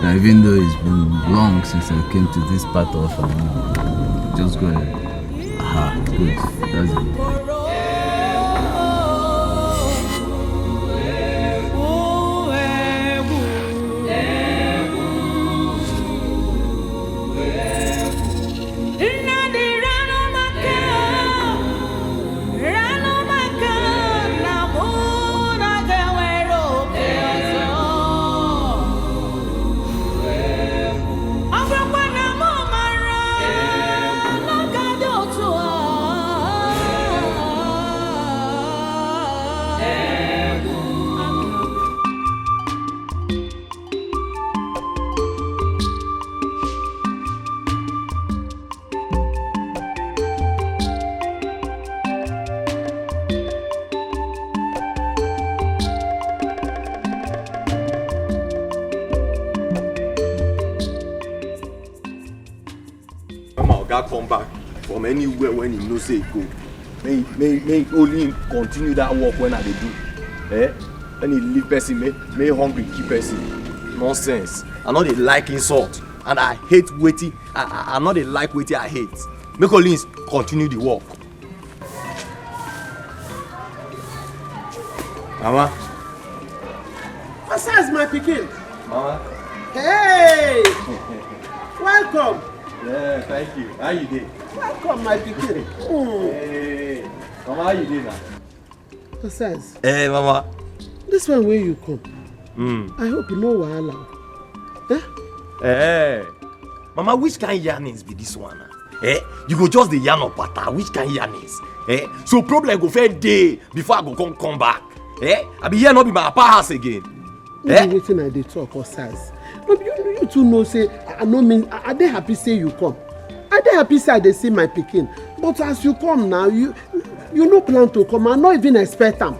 Now, even though it's been long since I came to this part of just go ahead. Aha, good. That's it. Come back from anywhere when he knows say he go. May only continue that work when I dey do. When he leave person, may hungry keep person. Nonsense. I know they like insult and I hate waiting. I know they like waiting. I hate. Make only continue the work. Mama. What's my pikin? Mama. Hey! Welcome. Yeah, thank you. How you doing? Welcome, my pikin. Hey, Mama, how you doing now? Besides, Hey, Mama. this one where you come, I hope you know wahala. Hey, Mama, which kind of yarnings be this one? You go just the yarn of pata. Which kind of yarnings? So problem go fair day before I go come back. I be here not be my papa house again. Waiting at the talk or size. No, you two know say I no mean I dey happy say you come. I dey happy say they see my pikin. But as you come now, you no plan to come. I not even expect them.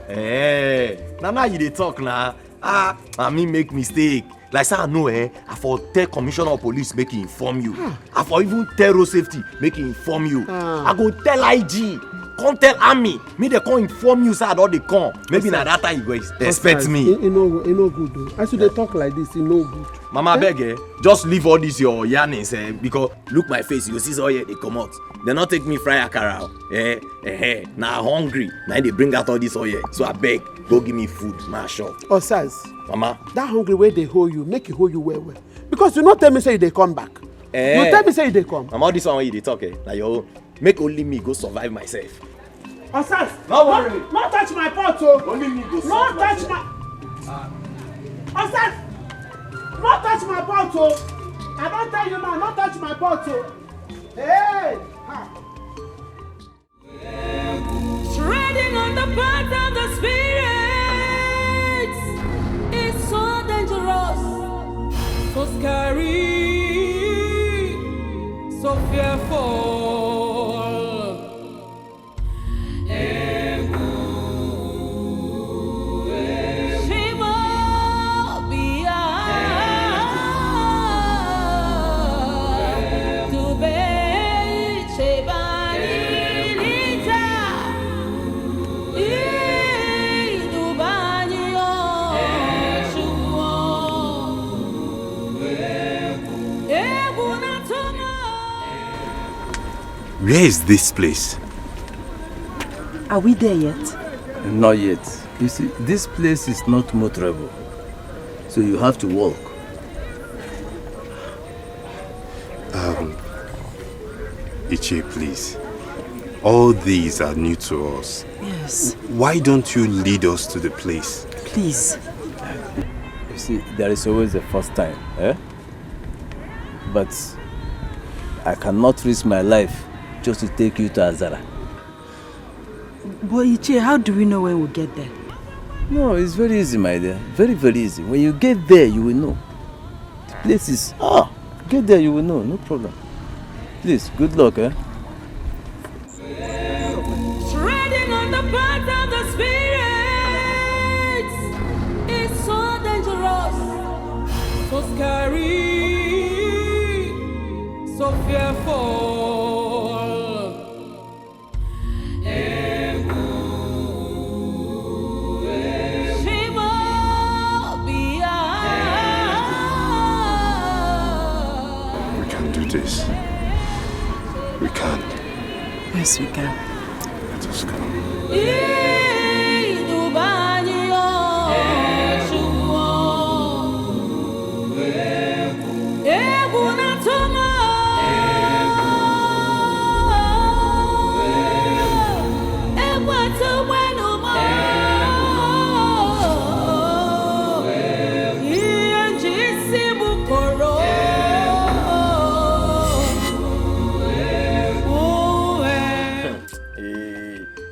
Now you dey talk now. I mean make mistake. Like say I know I for tell commissioner of police make he inform you. I for even tell road safety make he inform you. I go tell IG. Come tell army, me they come inform you, sir, or they come. Maybe na that time you go expect me. You know good though. As you they talk like this, you know good. Mama beg, just leave all this your yarnings, because look my face, you see all here they come out. They not take me fry akara. Now hungry, now they bring out all this all here. So I beg, go give me food, my shop. Osas, Mama, that hungry way they hold you, make it hold you well. Because you not tell me say they come back. You tell me say they come. Mama, all this one you they talk, now your own. Make only me go survive myself. Osas, no worry. Not touch my pot, oh. Only me go survive Not touch myself. Osas, not touch my pot, oh. I don't tell you now, not touch my pot, oh. Hey! Treading on the path of the spirits is so dangerous, so scary, so fearful. Where is this place? Are we there yet? Not yet. You see, this place is not motorable, so you have to walk. Ichi, please. All these are new to us. Yes. Why don't you lead us to the place? Please. You see, there is always a first time, But I cannot risk my life just to take you to Azara. But Ichi, how do we know when we'll get there? No, it's very easy, my dear. Very, very easy. When you get there, you will know. The place is... get there, you will know. No problem. Please, good luck, Treading on the path of the spirits is so dangerous, so scary, so fearful. This. We can. Yes, we can. Let us go.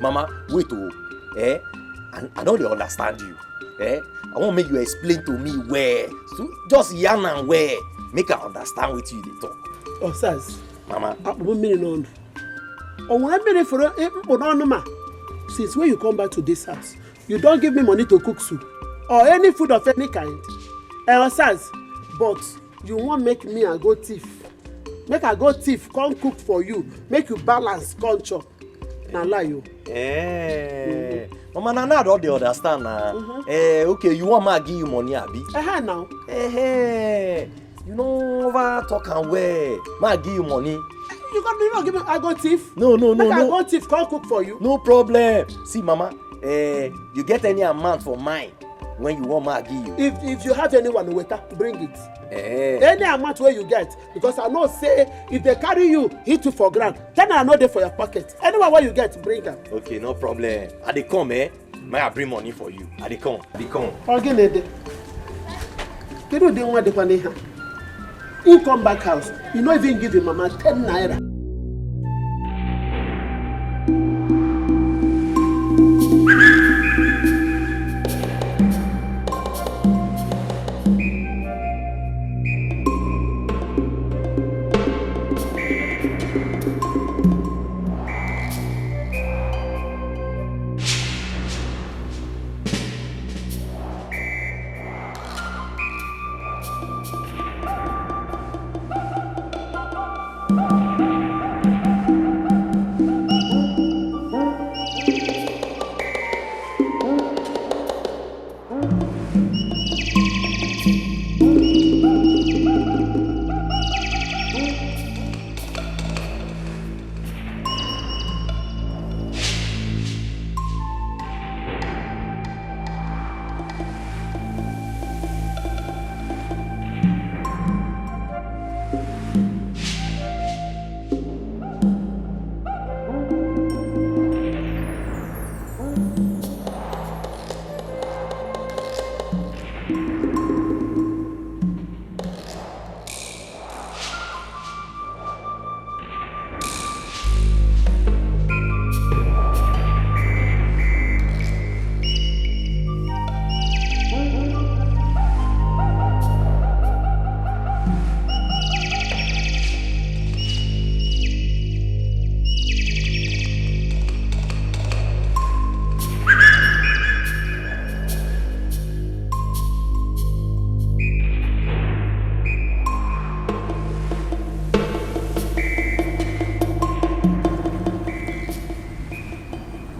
Mama, wait, I know they understand you. I want to make you explain to me where. So just yarn and where. Make I understand what you they talk. Osas. Mama. Since when you come back to this house, you don't give me money to cook soup or any food of any kind. Osas, but you won't make me a go thief. Make a go thief, come cook for you. Make you balance, come chop. Now lie you. Mama, now don't they understand now. Okay, you want me to give you money, Abi? Now. You know over talk and where. Ma give you money. You not give me I go thief? No. I go thief, come cook for you. No problem. See, Mama, you get any amount for mine. when you want me give you. If you have anyone waiter, bring it. Any amount where you get, because I know say if they carry you, hit you for ground, then I know they for your pocket. Anyone where you get, bring them. Okay, no problem. I dey come, May I bring money for you? I dey come. Again, you know they want the money. You come back house, you not even give him mama 10 naira.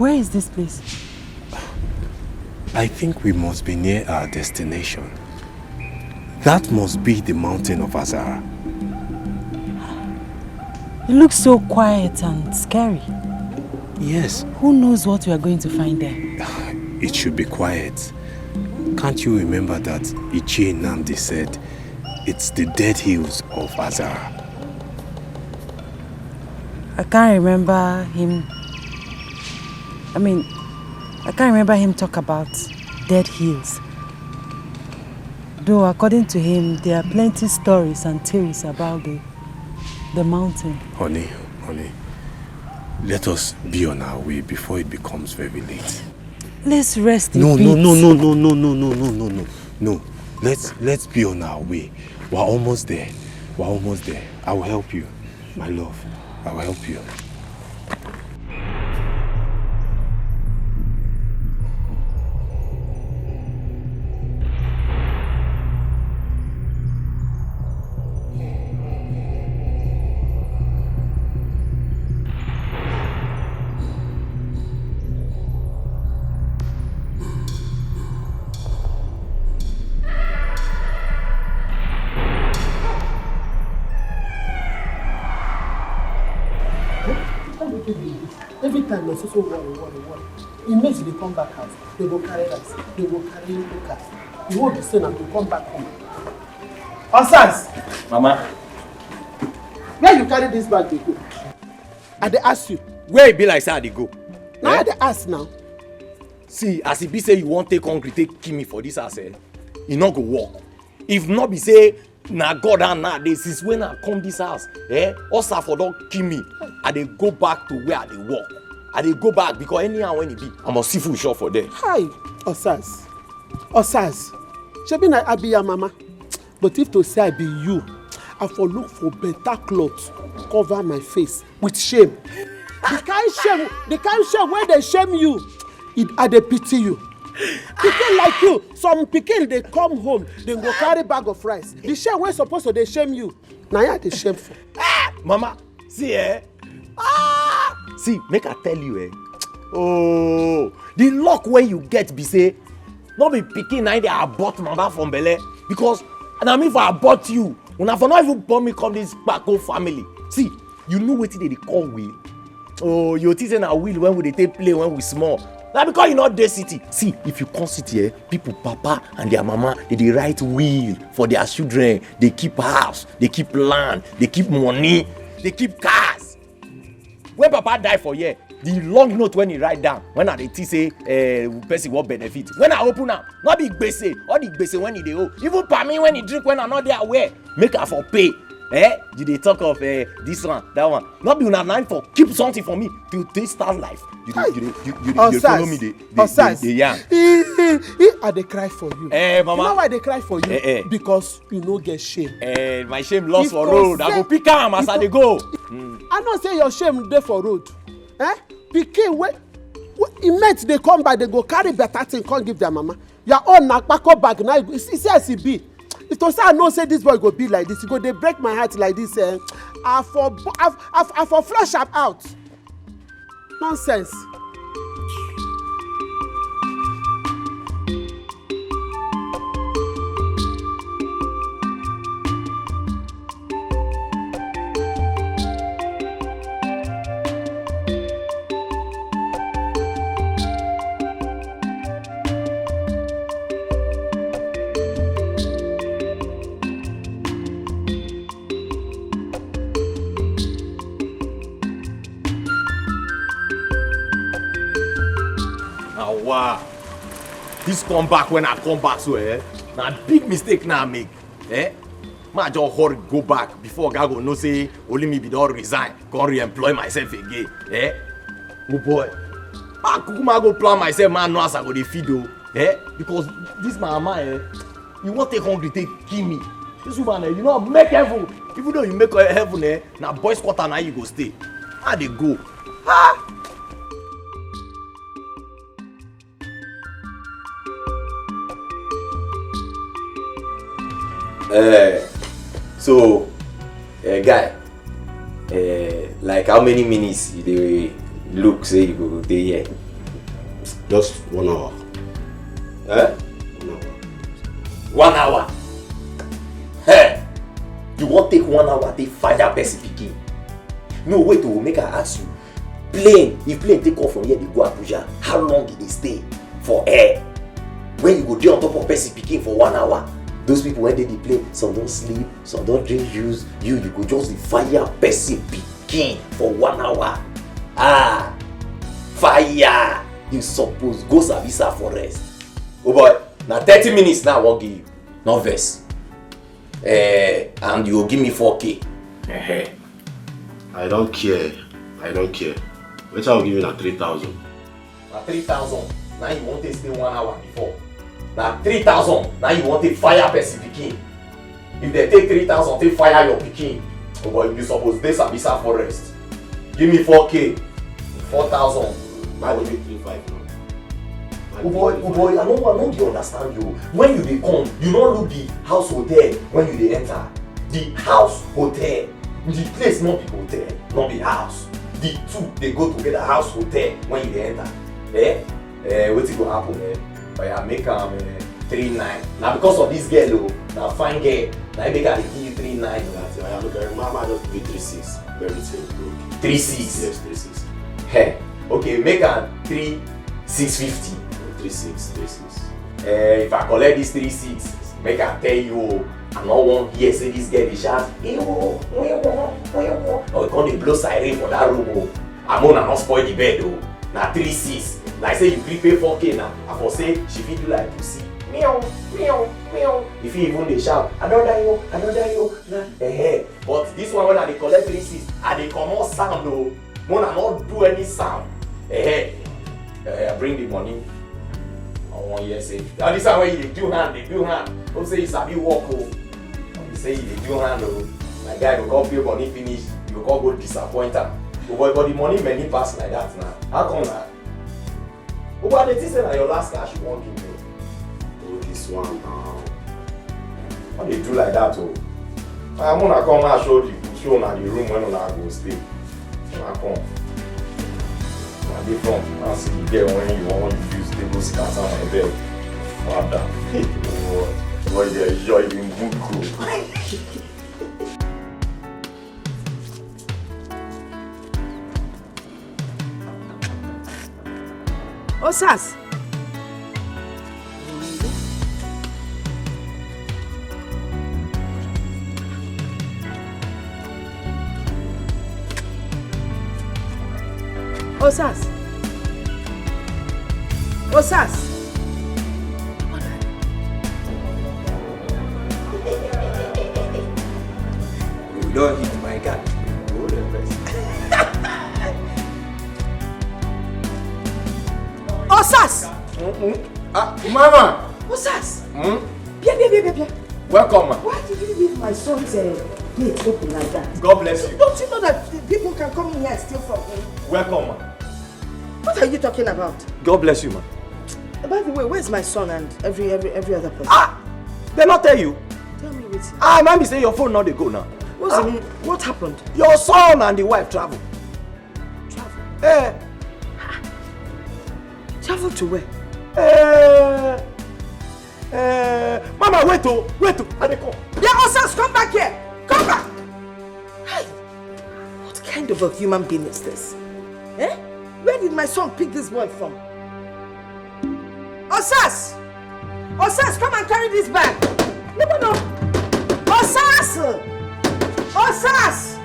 Where is this place? I think we must be near our destination. That must be the mountain of Azara. It looks so quiet and scary. Yes. Who knows what we are going to find there? It should be quiet. Can't you remember that Ichie Nnamdi said it's the dead hills of Azara? I can't remember him. I can't remember him talk about dead hills. Though according to him, there are plenty stories and theories about the mountain. Honey, let us be on our way before it becomes very late. Let's rest No. a bit. No. Let's be on our way. We're almost there. I will help you, my love. I will help you. Every time my sister worry. It means they come back house. They go carry rice. They go carry liquor. You won't be saying that to come back home. Osas! Mama. Where you carry this bag they go? I dey ask you. Where it be like say I dey go? Now I dey ask now. See, as it be say you wan take hungry, take kill me for this house, e no go work. If not be say na God and nowadays, since when I come this house, Osa for don kill me, I dey go back to where I dey work. I dey go back because anyhow when it be, I must see food shop for there. Hi, Osas. Shebi na I be your mama. But if to say I be you, I for look for better clothes, cover my face with shame. The kind shame where they shame you, I dey pity you. Pikin like you, some pikin they come home, they go carry bag of rice. The shame wey supposed to they shame you, now you dey shame for. Mama, see see, make I tell you oh, the luck when you get be say, not be pikin na dey abort mama from belle because na me for abort you. Una for not even born me come this Kpako family. See, you know wetin they call will. Oh, you think say na will when we dey take play when we small. Na because you not dey city. See, if you come city here, people papa and their mama, they write will for their children. They keep house, they keep land, they keep money, they keep cars. When papa die for here, the long note when he write down, when I dey say person what benefit. When I open am, not the gbese, all the gbese when he dey owe. Even per me when he drink when I not there aware, make her for pay. You dey talk of this one, that one. Not be una mind for keep something for me till they start life. You follow me the yarn. I dey cry for you. Mama. You know why they cry for you? Because you no get shame. My shame lost for road. I go pick am as I dey go. I know say your shame dey for road. Pikin wey e mate dey come by, they go carry better thing come give their mama. Your own na kpako bag na you see as e be. If to say I know say this boy go be like this, he go dey break my heart like this. I for flush am out. Nonsense. Wow, this come back when I come back so na big mistake now I make. Ma just hurry go back before God go know say only me be don resign, come re-employ myself again. Oh boy, I kukuma go plan myself, man, know as I go dey feed o. Because this my mama you won't take hungry, take kill me. This woman you know make heaven. Even though you make heaven na boys quarter na you go stay. How they go? So, guy, like how many minutes you dey look say you go dey here? Just 1 hour. 1 hour? Hey, you won't take 1 hour take fire person pikin? No, wait to make I ask you. If plane take off from here, they go Abuja, how long did they stay for air? When you go dey on top of person pikin for 1 hour? Those people when they play, some don't sleep, some don't drink juice. You go just fire person pikin for 1 hour. Fire! You suppose go Sambasa for rest. Oh boy, now 30 minutes now I won't give you. No verse. And you will give me 4K. I don't care. Which I will give you now 3,000. Now 3,000. Now you won't stay 1 hour before. Now 3,000. Now you want to fire person pikin. If they take 3,000, they fire your pikin. Oh boy, you suppose they Sambasa for rest. Give me 4K. 4,000. I will give 3,500 now. Oh boy, I don't understand you. When you dey come, you don't look the house hotel when you dey enter. The house hotel. The place not the hotel, not the house. The two they go together, house hotel when you dey enter. What's go happen? I make 3,900. Now because of this girl, now fine girl, now I make her give you 3,900. I look at Mama just give me 3,600. Very simple. 3,600? Yes, 3,600. Hey, okay, make her 3,650. 3,600. If I collect this 3,600, make her tell you, I no want hear say this girl dey shout, or come dey blow siren for that room. I'm gonna not spoil the bed though. Now 3,600. Like say you pay 4K now, I for say she fit do like pussy. Meow, meow, meow. If you even dey shout, I don't die you. But this one when I dey collect 3,600, I dey comot sound though. When I not do any sound. I bring the money. I want you say. Now this one where you dey do hand, Don't say you sabi walk oh. You say you dey do hand oh. My guy go come pay money finish, you go come go disappoint am. But the money many pass like that now. How come that? But the thing say na your last cash you wan give me. Oh, this one now. How they do like that oh? I'm gonna come and show na the room when una go stay. Una come. Na dey front. Na see the girl when you wan use table scatter my bed. Father. Boy, dey enjoy the book. Osas. Osas. Osas. You don't hit my cat. Hold the first. Osas! Mama! Osas! Bien. Welcome, ma. Why did you leave my son's gate open like that? God bless you. Don't you know that people can come in here and steal from him? Welcome, ma. What are you talking about? God bless you, man. By the way, where's my son and every other person? They not tell you. Tell me what's Man be say your phone not they go now. What's it mean? What happened? Your son and the wife travel. Travel to where? Mama, wait, I dey come. Yeah, Osas, come back here! Come back! Hey, what kind of a human being is this? Where did my son pick this boy from? Osas! Osas, come and carry this bag! No! Osas! Osas!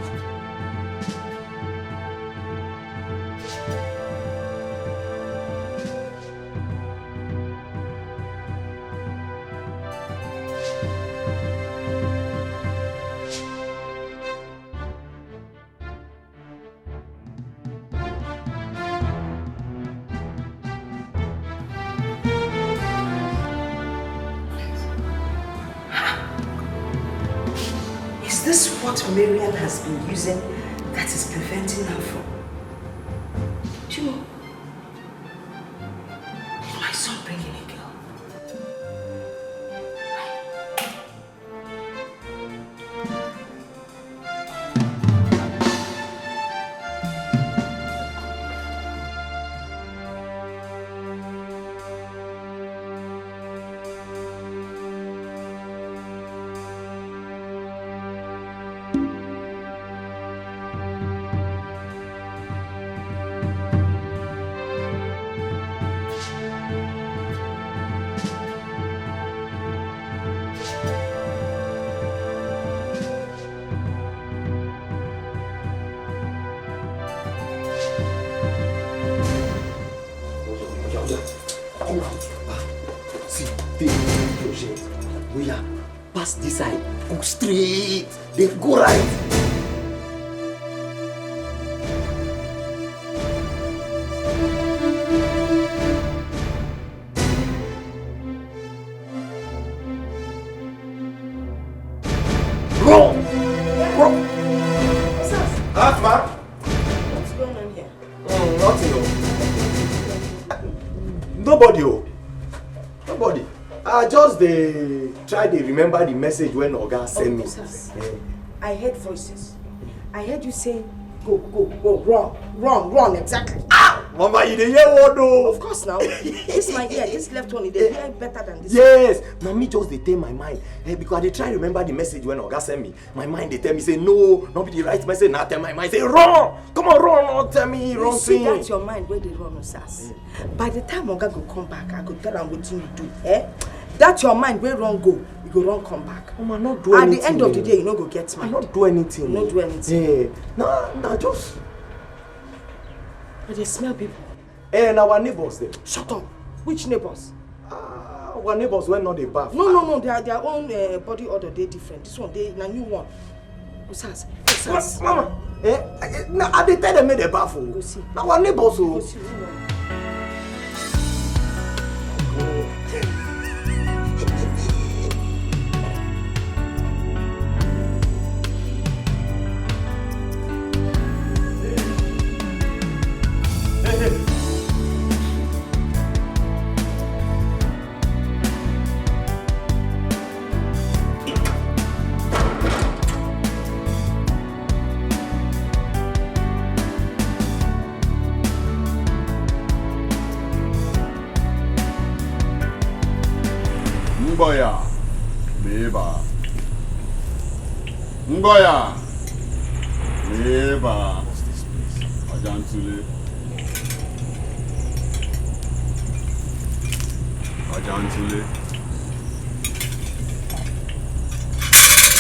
Is this what Marian has been using that is preventing her from? Do you know? Did my son bring in a girl? This side, go straight, then go right. Wrong! Atma! What's going on here? Nothing. Nobody. I just try to remember the message when Oga sent me. I heard voices. I heard you say, go, run, exactly. Mama, you dey hear what though? Of course now. This my ear, this left one, they hear better than this. Yes. Now me just dey tell my mind. Because I dey try remember the message when Oga sent me. My mind they tell me say no, not be the right message. Now tell my mind say run. Come on, run, not tell me you wrong see, thing. that's your mind where they run, Osas. By the time Oga go come back, I go tell him what you do. That's your mind where run go. You go run come back. Mama, not do At anything. the end of the day, you no go get mad. Not do anything. Not do anything. Nah, just. But they smell people. And our neighbors there. Shut up. Which neighbors? Our neighbors were not a bath. No. They are their own body order. They different. This one, they a new one. Osas. Mama. I dey tell them make they bath. Go see. Now our neighbors. Go see. Ngoya, Beba. Ngoya, Beba. Ajantule. Ajantule,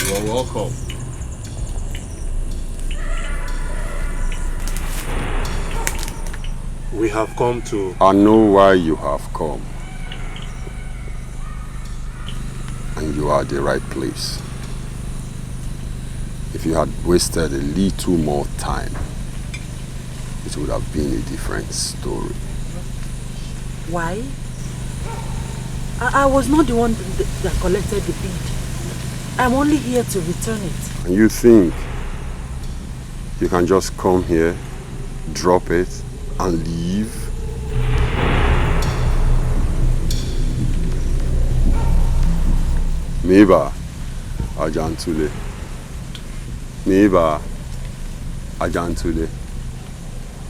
you are welcome. We have come to... I know why you have come. And you are at the right place. If you had wasted a little more time, it would have been a different story. Why? I was not the one that collected the bid. I'm only here to return it. And you think you can just come here, drop it, and leave? Meba Ajantule. Meba Ajantule.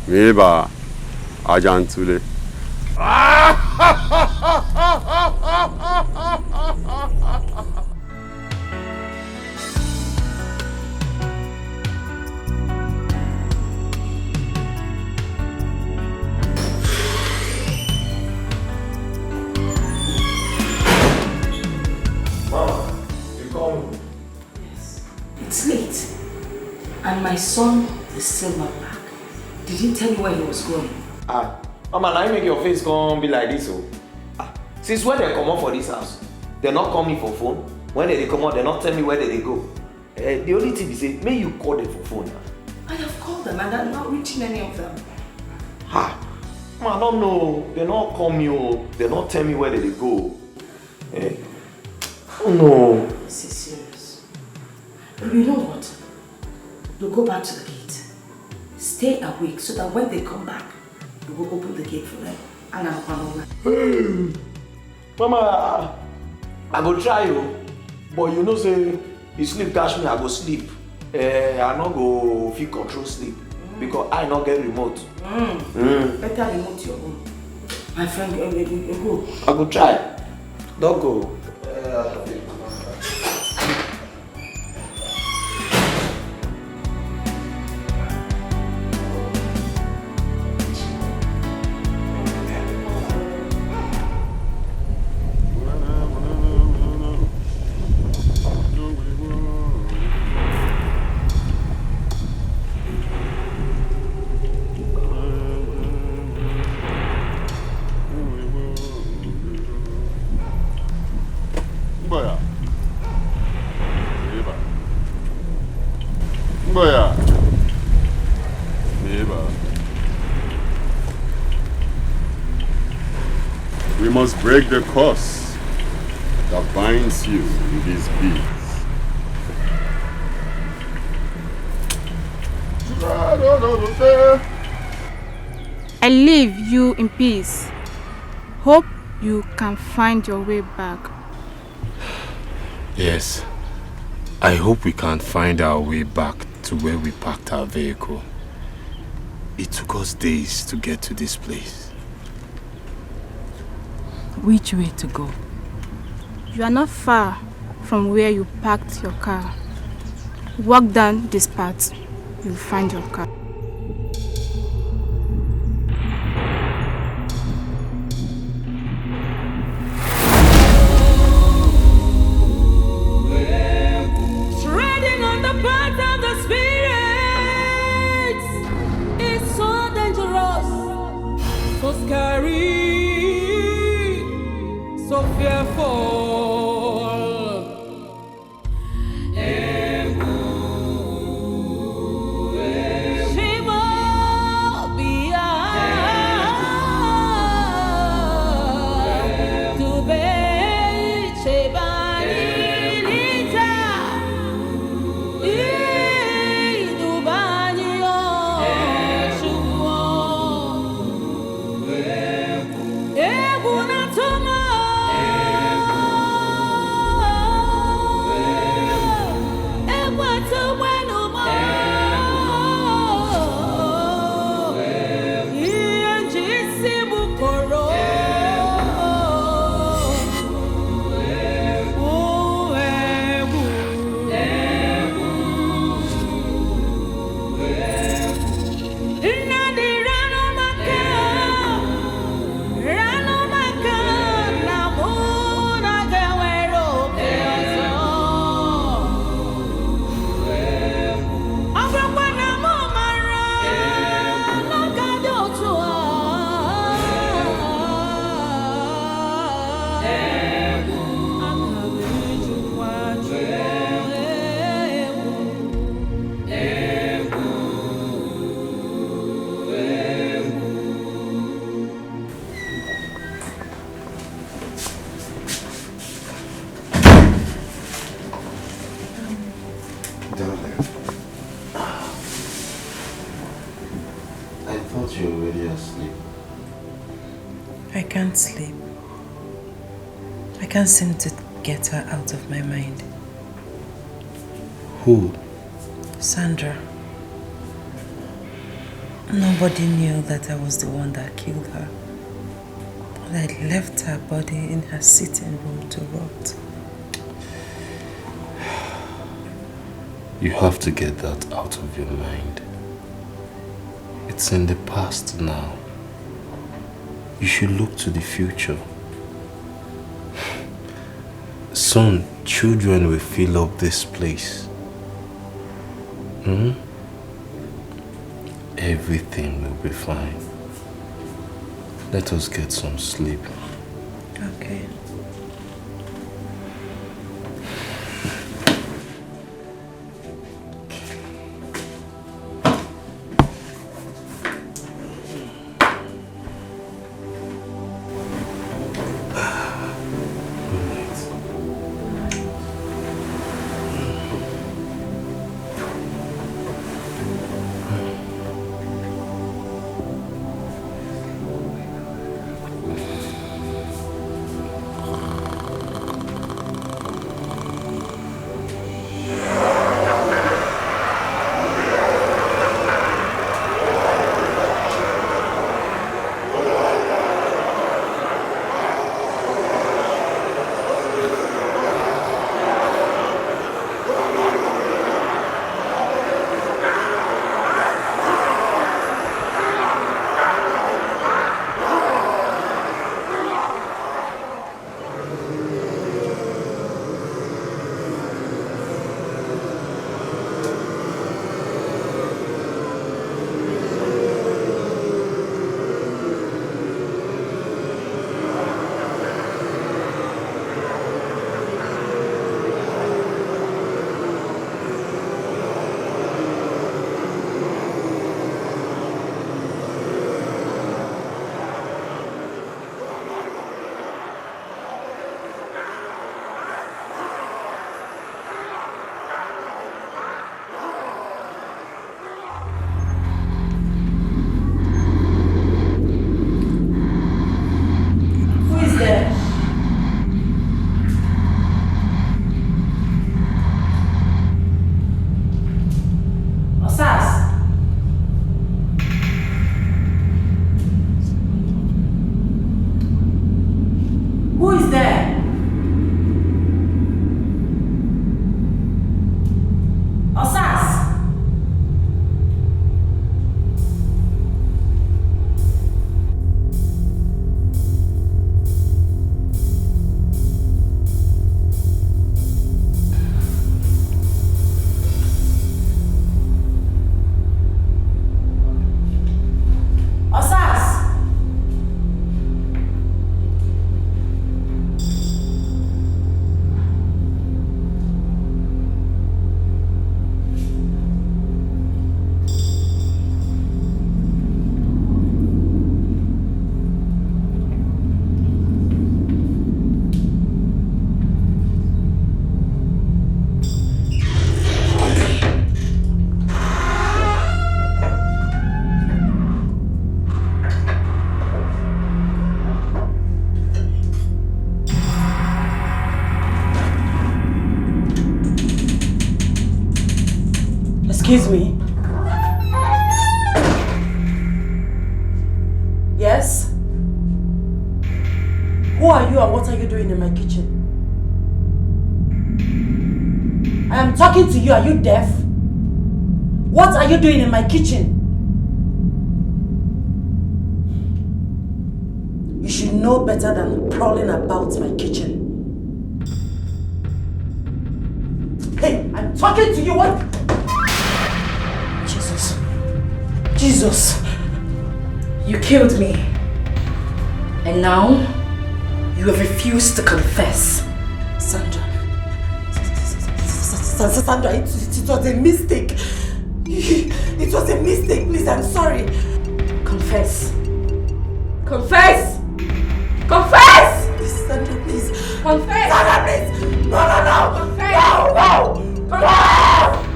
Meba Ajantule. It's late. And my son is still not back. Did he tell you where he was going? Mama, now you make your face come be like this, oh. Since when they come up for this house, they not call me for phone. When they come out, they not tell me where they go. The only thing is, say, may you call them for phone. I have called them and I'm not reaching any of them. I don't know. They not call me, oh. They not tell me where they go. Oh no. This is serious. But you know what? We'll go back to the gate. Stay awake so that when they come back, we will open the gate for them. And I'll come over. Mama, I go try you. But you know, say, if sleep catch me, I go sleep. I not go feel control sleep. Because I not get remote. Better remote your own. My friend, go. I go try. Don't go. We must break the curse that binds you in these beads. I leave you in peace. Hope you can find your way back. Yes. I hope we can find our way back to where we parked our vehicle. It took us days to get to this place. Which way to go? You are not far from where you parked your car. Walk down this path. You'll find your car. Treading on the path of the spirits is so dangerous, so scary, so fearful. can't sleep. I can't seem to get her out of my mind. Who? Sandra. Nobody knew that I was the one that killed her. I left her body in her sitting room to rot. You have to get that out of your mind. It's in the past now. You should look to the future. Soon, children will fill up this place. Everything will be fine. Let us get some sleep. Okay. Excuse me. Yes? Who are you and what are you doing in my kitchen? I am talking to you. Are you deaf? What are you doing in my kitchen? You should know better than prowling about my kitchen. Hey, I'm talking to you. What? Jesus. Jesus. You killed me. And now, you have refused to confess. Sandra. Sandra, it was a mistake. It was a mistake. Please, I'm sorry. Confess. Confess! Confess! Please, Sandra, please. Confess! Sandra, please! No, no, no! Confess! No, no! Confess!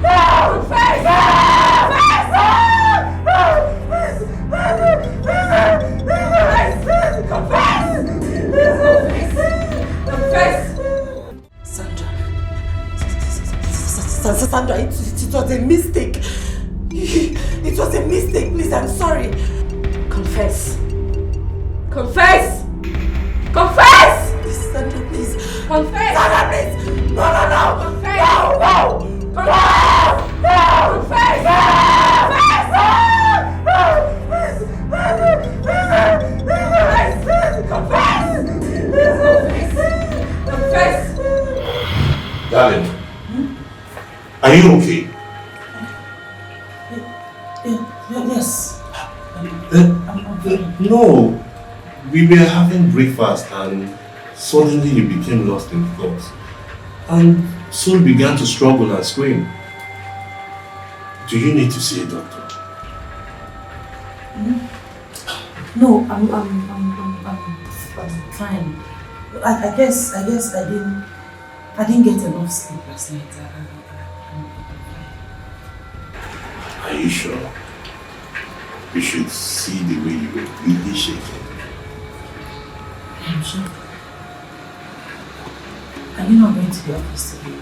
No! Confess! No! Confess! No! Confess! Sandra, it was a mistake. It was a mistake, please, I'm sorry. Confess. Confess! Confess! Sandra, please. Confess! Sandra, please! No! Confess! No! Confess! Confess! Confess! Darling, are you okay? Yes. No, we were having breakfast and suddenly you became lost in thoughts and soon began to struggle and scream. Do you need to see a doctor? No, I'm fine. I guess I didn't get enough sleep last night. Are you sure? You should see the way you were really shaking. I'm sure. Are you not going to the office today?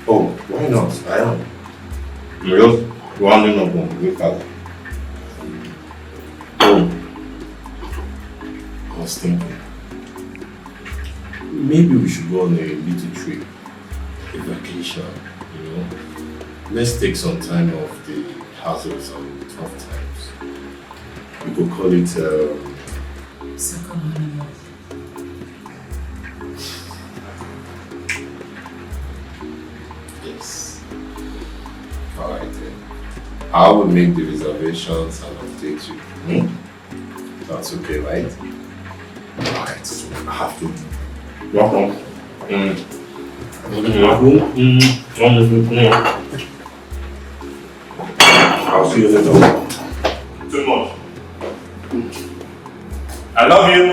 Oh, why not? I am. I'm just rounding up on the weekend. Oh, I was thinking, maybe we should go on a little trip, a vacation, you know? Let's take some time off the hassles and tough times. We could call it second honeymoon. Yes. Alright then. I will make the reservations and update you. That's okay, right? Alright, so I have to walk on. I'll see you later. Too much. I love you.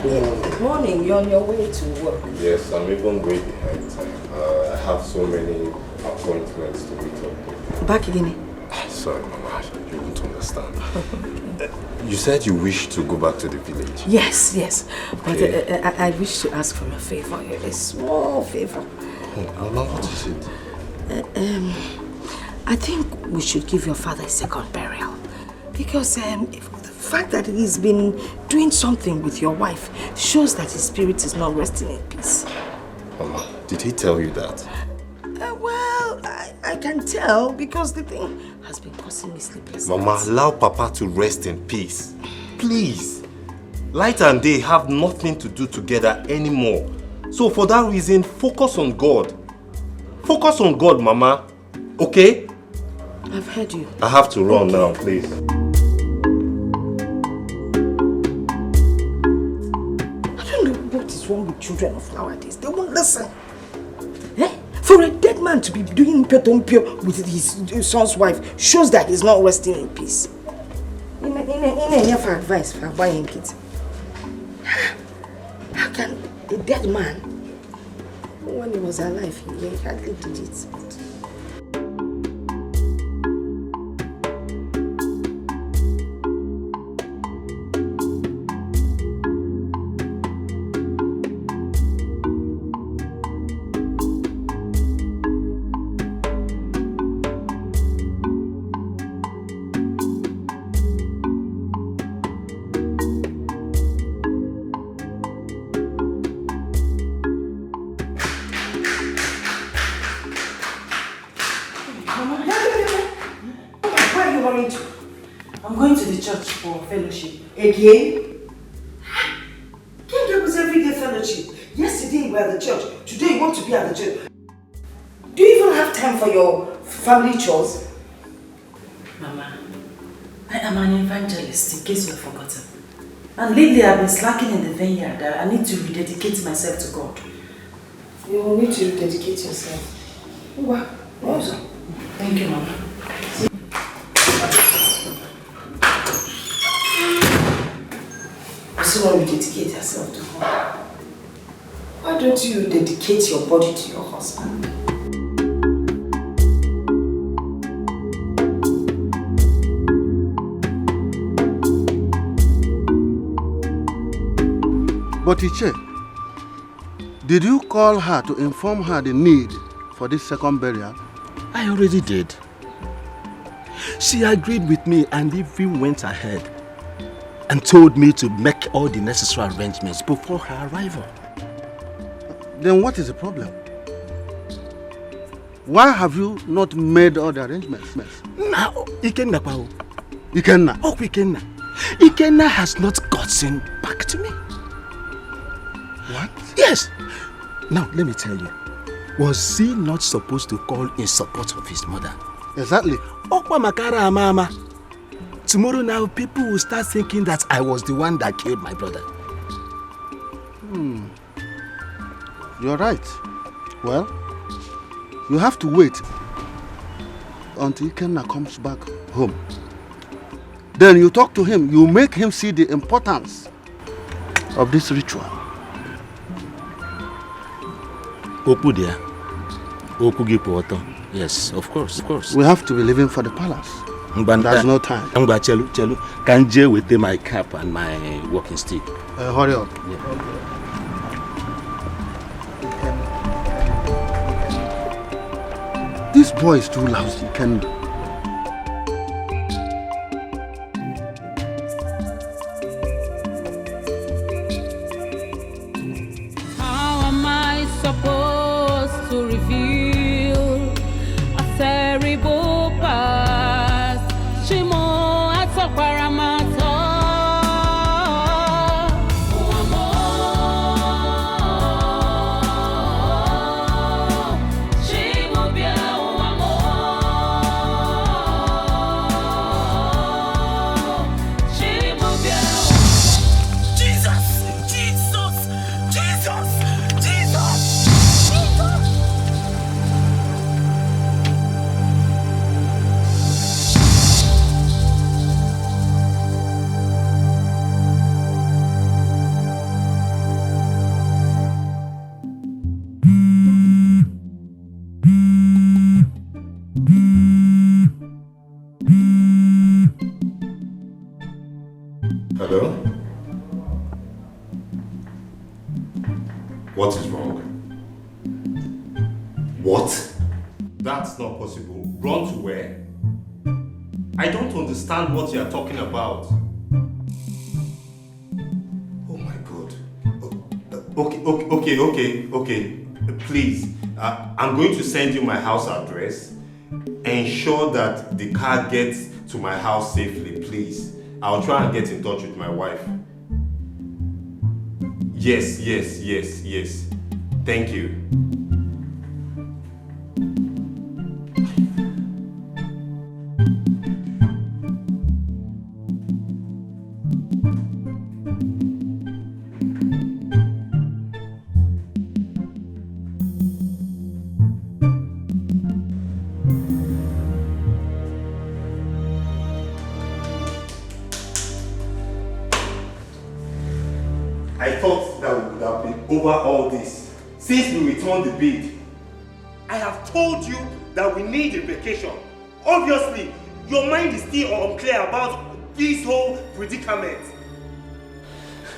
Good morning, you're on your way to work. Yes, I'm even way behind time. I have so many appointments to meet up. Back again? Sorry, Mama, you won't understand. You said you wish to go back to the village. Yes. But Okay. I wish to ask for a favor, a small favor. Mama, what is it? I think we should give your father a second burial. Because the fact that he's been doing something with your wife shows that his spirit is not resting in peace. Mama, did he tell you that? Well, I can tell because the thing has been causing me sleepless Mama, nights. allow Papa to rest in peace. Please. Light and day have nothing to do together anymore. So for that reason, focus on God. Focus on God, Mama. Okay? I've heard you. I have to run now, please. I don't know what is wrong with children of nowadays. They won't listen. For a dead man to be doing pio with his son's wife shows that he's not resting in peace. In for advice for buying kids. How can a dead man, when he was alive, he hardly did it. Fellowship. Again? Can't was everyday fellowship. Yesterday you were at the church. Today you want to be at the church. Do you even have time for your family chores? Mama, I am an evangelist, in case you have forgotten. And lately I've been slacking in the vineyard. I need to rededicate myself to God. You will need to dedicate yourself. Wow. Also. Thank you, Mama. so when you dedicate yourself to her, why don't you dedicate your body to your husband? But Iche, did you call her to inform her the need for this second burial? I already did. She agreed with me and even went ahead and told me to make all the necessary arrangements before her arrival. Then what is the problem? Why have you not made all the arrangements? Now, Ikenna Pao. Ikenna? Oh, Ikenna. Ikenna has not gotten back to me. What? Yes. Now, let me tell you. Was he not supposed to call in support of his mother? Exactly. Okwa Makara Mama. Tomorrow now, people will start thinking that I was the one that killed my brother. You're right. Well, you have to wait until Ikenna comes back home. Then you talk to him, you make him see the importance of this ritual. Oku there. Oku Gipoto. Yes, of course. We have to be leaving for the palace. There's no time. Chelu, can Jay with my cap and my walking stick? Hurry up. Yeah. This boy is too lousy. How am I supposed to reveal a terrible past? Shimo atokwaramata. Hello? What is wrong? What? That's not possible. Run to where? I don't understand what you are talking about. Oh my God. Okay. Please, I'm going to send you my house address. Ensure that the car gets to my house safely, please. I'll try and get in touch with my wife. Yes. Thank you. I thought that we would have been over all this since we returned the bid. I have told you that we need a vacation. Obviously, your mind is still unclear about this whole predicament.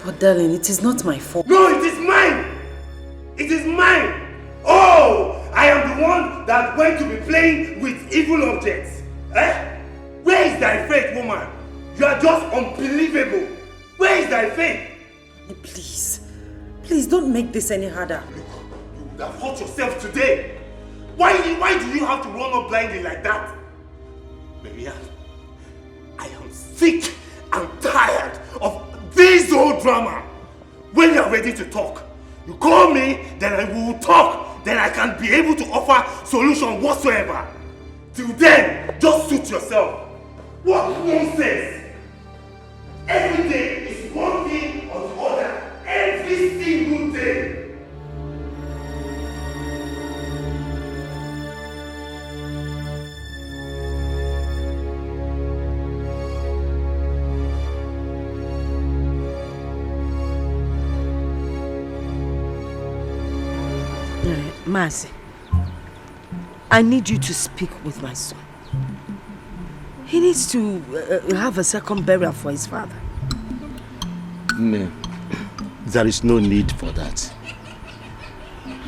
But darling, it is not my fault. No, it is mine! It is mine! Oh! I am the one that went to be playing with evil objects. Eh? Where is thy faith, woman? You are just unbelievable. Where is thy faith? Please don't make this any harder. Look, you would have hurt yourself today. Why do you have to run up blindly like that? Maria, I am sick and tired of this old drama. When you are ready to talk, you call me, then I will talk. Then I can be able to offer solution whatsoever. Till then, just suit yourself. What nonsense! Every day is one thing or the other. Every single day. Mercy, I need you to speak with my son. He needs to have a second burial for his father. No, there is no need for that.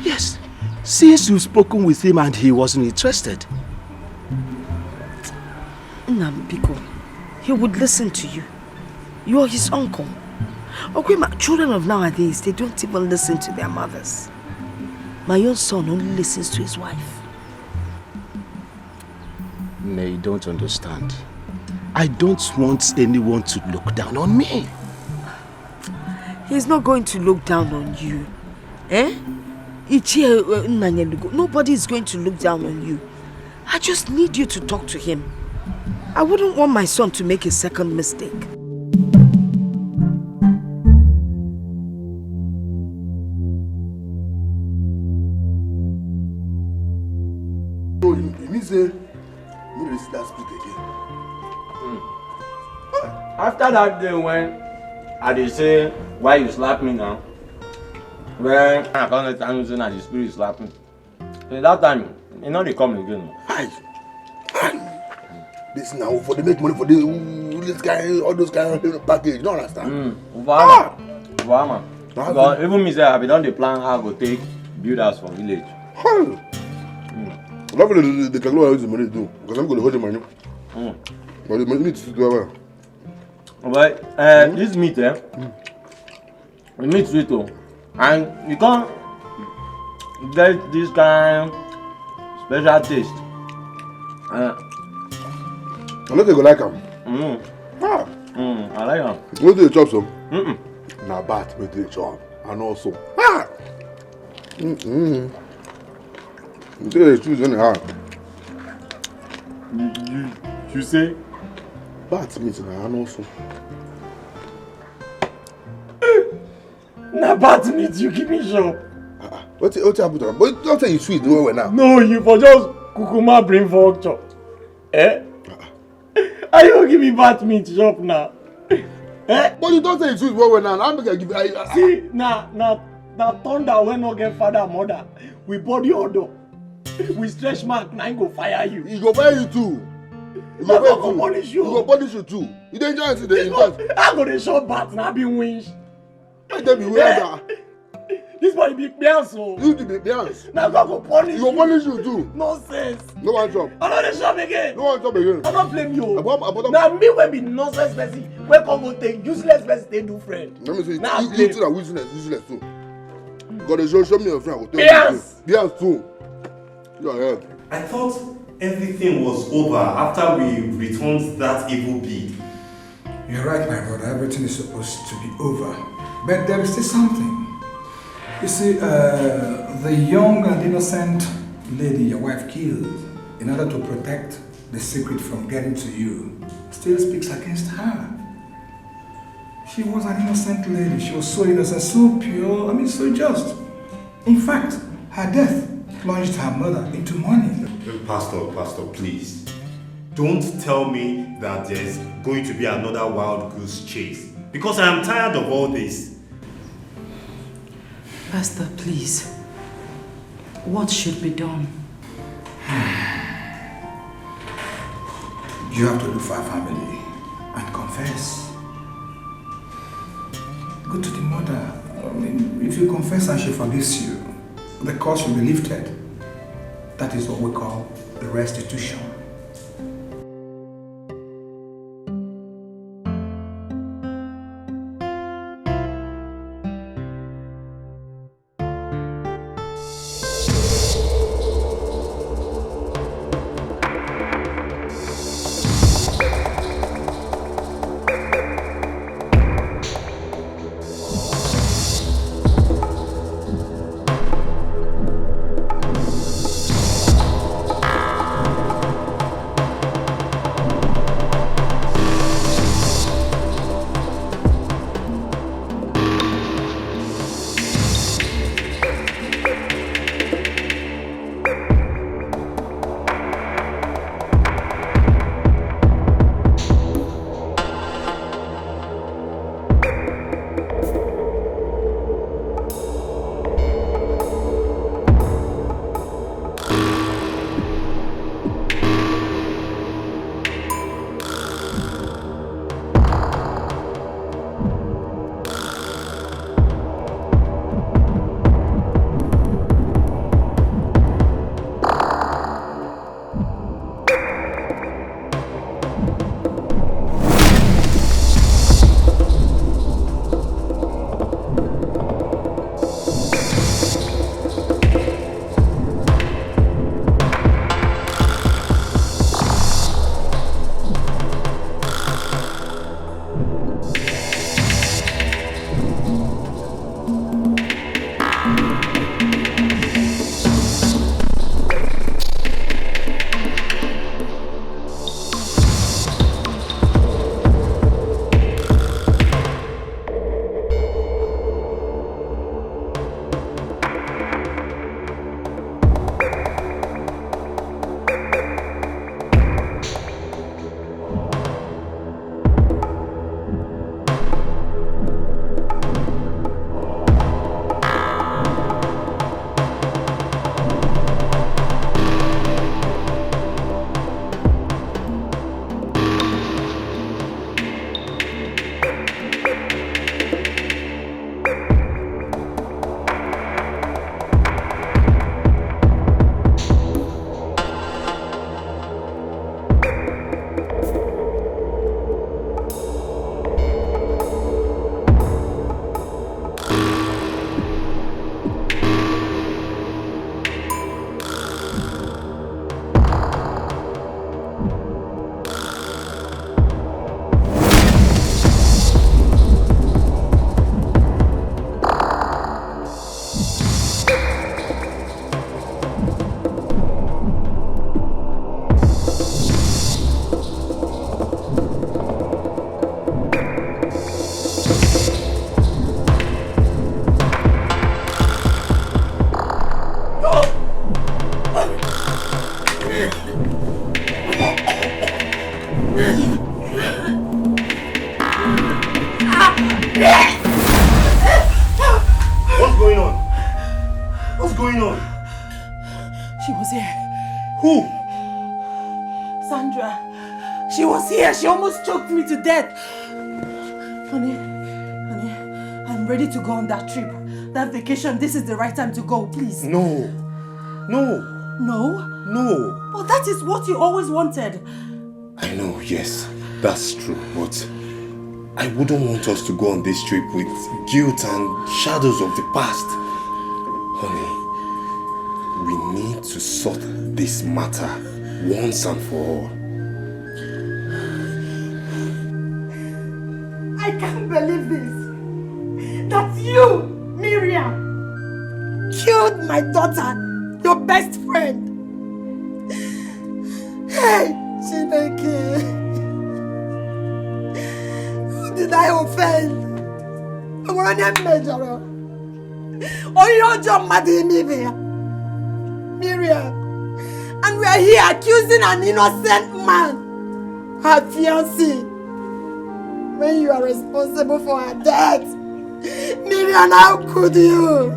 Yes, since you've spoken with him and he wasn't interested. Nambiko, he would listen to you. You are his uncle. Okay, children of nowadays, they don't even listen to their mothers. My own son only listens to his wife. No, you don't understand. I don't want anyone to look down on me. He's not going to look down on you. Eh? Nobody is going to look down on you. I just need you to talk to him. I wouldn't want my son to make a second mistake. So you mean say you see that split again? After that day when I say why you slap me now? When I can't understand you that the spirit slap me. So that time, you know they come again. Hi. This now for they make money for this guy, all those kind of package. You don't understand? Because even me say I be done the plan how I go take build house for village. Lovely the calculate how use the money to do because I'm going to hold the money. But the money needs to do well. But this meat, the meat sweet too, and you can't get this kind special taste. I know they go like them. I like them. What do they chop some? Na bat with the chop and also. They choose any hard. You say? Bat meat and also. Na bat meat you give me shop. What happened to them? But don't say you sweet the way now. No, you for just kukuma bring for chop. Eh? Are you gonna give me bat meat shop now? Eh? But you don't say you sweet the way now. I'm gonna give you. See, na thunder when no get father and mother. We body order. We stretch mark, now he go fire you. He go fire you too. He go punish you. He go punish you too. You don't enjoy it the invest. I go to show bat now be winch. I tell you where this boy be Beyonce. You to be Beyonce. Now God go punish you. He go punish you too. Nonsense. No one chop. I know the shop again. No one chop again. I don't blame you. Now me when be nonsense person, when come go take useless person they do friend. Let me see. Now you too are useless too. God is show me your friend. I go tell you. Beyonce too. You are here. I thought everything was over after we returned that evil bid. You're right, my brother. Everything is supposed to be over. But there is still something. You see, the young and innocent lady your wife killed, in order to protect the secret from getting to you, still speaks against her. She was an innocent lady. She was so innocent, so pure, so just. In fact, her death plunged her mother into mourning. Pastor, please. Don't tell me that there's going to be another wild goose chase. Because I am tired of all this. Pastor, please. What should be done? You have to look for her family and confess. Go to the mother. If you confess and she forgives you, the curse will be lifted. That is what we call the restitution. What's going on? What's going on? She was here. Who? Sandra. She was here. She almost choked me to death. Honey, I'm ready to go on that trip. That vacation, this is the right time to go, please. No. No. No? No. But that is what you always wanted. I know, yes, that's true, but I wouldn't want us to go on this trip with guilt and shadows of the past. Honey, we need to sort this matter once and for all. I can't believe this. That you, Miriam, killed my daughter, your best friend. Hey, Chineke. Who did I offend? I'm on a major. Oh, you're John Miriam. And we are here accusing an innocent man, her fiancé, when you are responsible for her death. Miriam, how could you?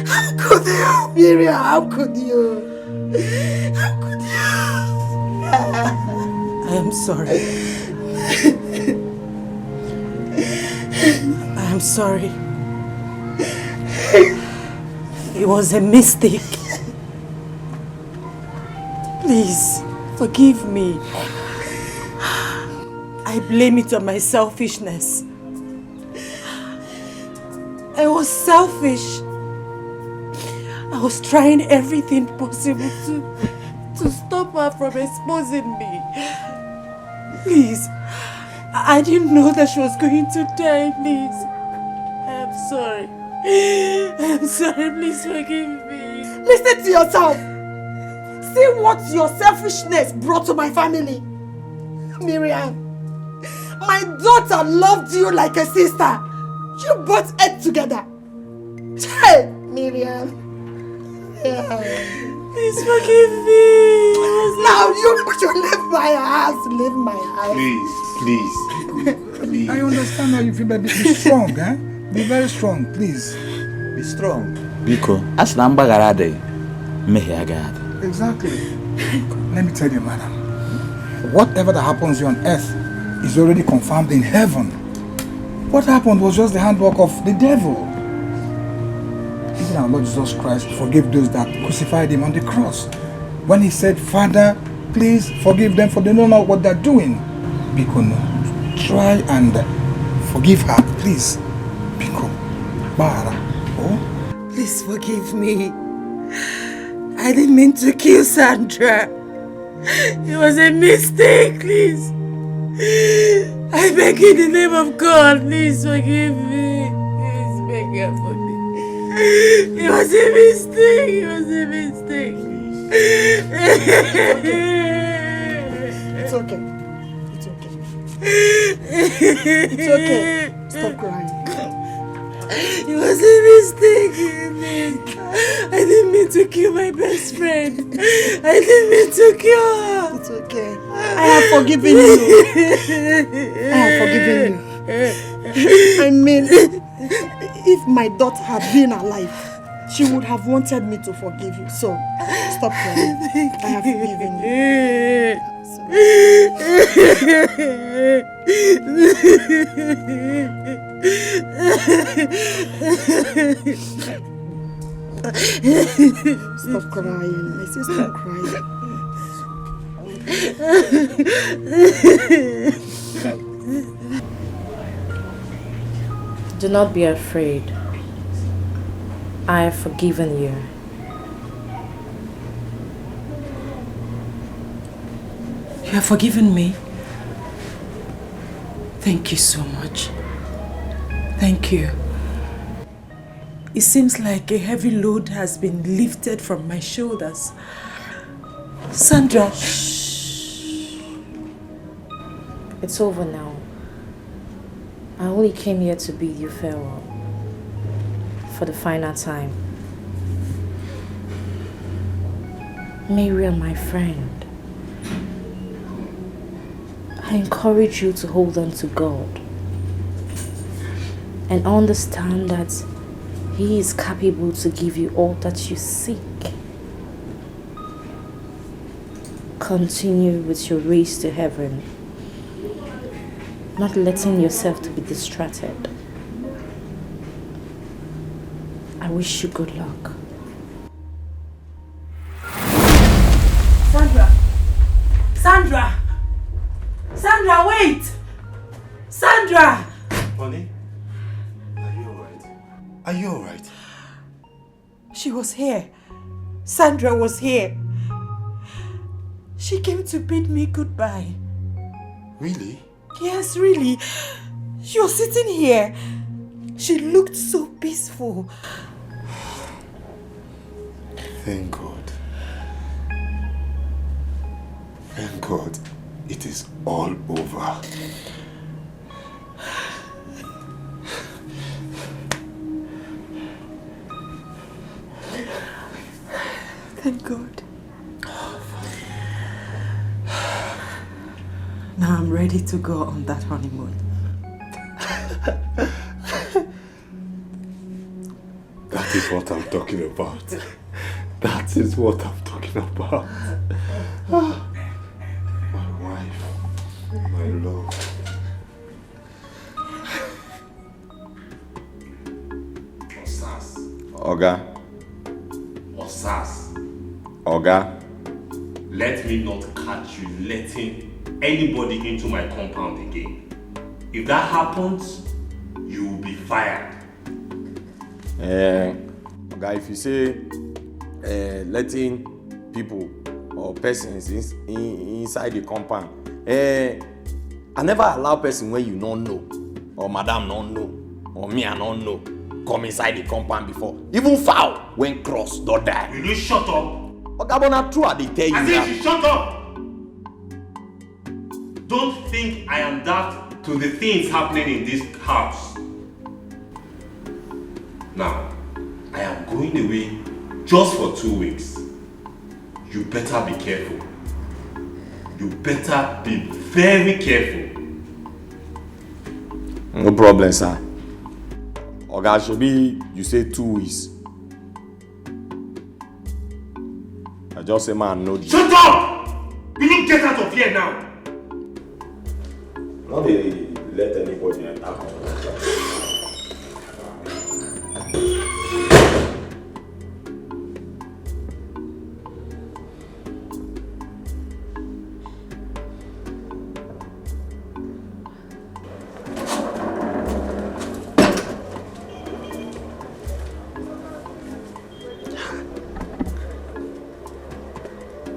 How could you? Miriam, how could you? How could you? I am sorry. I am sorry. It was a mistake. Please, forgive me. I blame it on my selfishness. I was selfish. I was trying everything possible to stop her from exposing me. Please, I didn't know that she was going to die, please. I am sorry. I am sorry, please forgive me. Listen to yourself. See what your selfishness brought to my family. Miriam, my daughter loved you like a sister. You both ate together. Hey, Miriam. Yeah. Please forgive me. Now you should leave my house. Leave my house. Please. I understand how you feel, but be strong, eh? Be very strong, please. Be strong. Biko, as lamba garade, mehe agad. Exactly. Let me tell you, madam. Whatever that happens here on earth is already confirmed in heaven. What happened was just the handwork of the devil. Even our Lord Jesus Christ forgave those that crucified him on the cross. When he said, Father, please forgive them for they don't know what they're doing. Biko, no. Try and forgive her, please. Biko. Bara. Oh? Please forgive me. I didn't mean to kill Sandra. It was a mistake, please. I beg in the name of God, please forgive me. Please beg her for me. It was a mistake. It was a mistake. It's okay. It's okay. It's okay. Stop crying. It was a mistake. I didn't mean to kill my best friend. I didn't mean to kill her. It's okay. I have forgiven you. I have forgiven you. I mean, if my daughter had been alive, she would have wanted me to forgive you. So, stop crying. I have forgiven you. Stop crying. I say stop crying. Do not be afraid. I have forgiven you. You have forgiven me? Thank you so much. Thank you. It seems like a heavy load has been lifted from my shoulders. Sandra. Shh. It's over now. I only came here to bid you farewell. For the final time. Miriam, my friend. I encourage you to hold on to God and understand that He is capable to give you all that you seek. Continue with your race to heaven, not letting yourself to be distracted. I wish you good luck. Sandra! Sandra! Sandra, wait! Sandra! Honey, are you alright? Are you alright? She was here. Sandra was here. She came to bid me goodbye. Really? Yes, really. She was sitting here. She looked so peaceful. Thank God. Thank God. It is all over. Thank God. Now I'm ready to go on that honeymoon. That is what I'm talking about. That is what I'm talking about. My wife, my love. Osas. Oga. Osas. Oga. Let me not catch you letting anybody into my compound again. If that happens, you will be fired. Oga, if you say letting people or persons inside the compound, I never allow person when you don't know, or madam don't know, or me I don't know, come inside the compound before. Even foul when cross don't die. Will you shut up? Oga, but not true, I tell you. I said you shut up! Don't think I am deaf to the things happening in this house. Now, I am going away just for 2 weeks. You better be careful. You better be very careful. No problem, sir. Oga, Shebi, you say 2 weeks. I just say, man, no. Shut up! Will you get out of here now? Not they let anybody enter.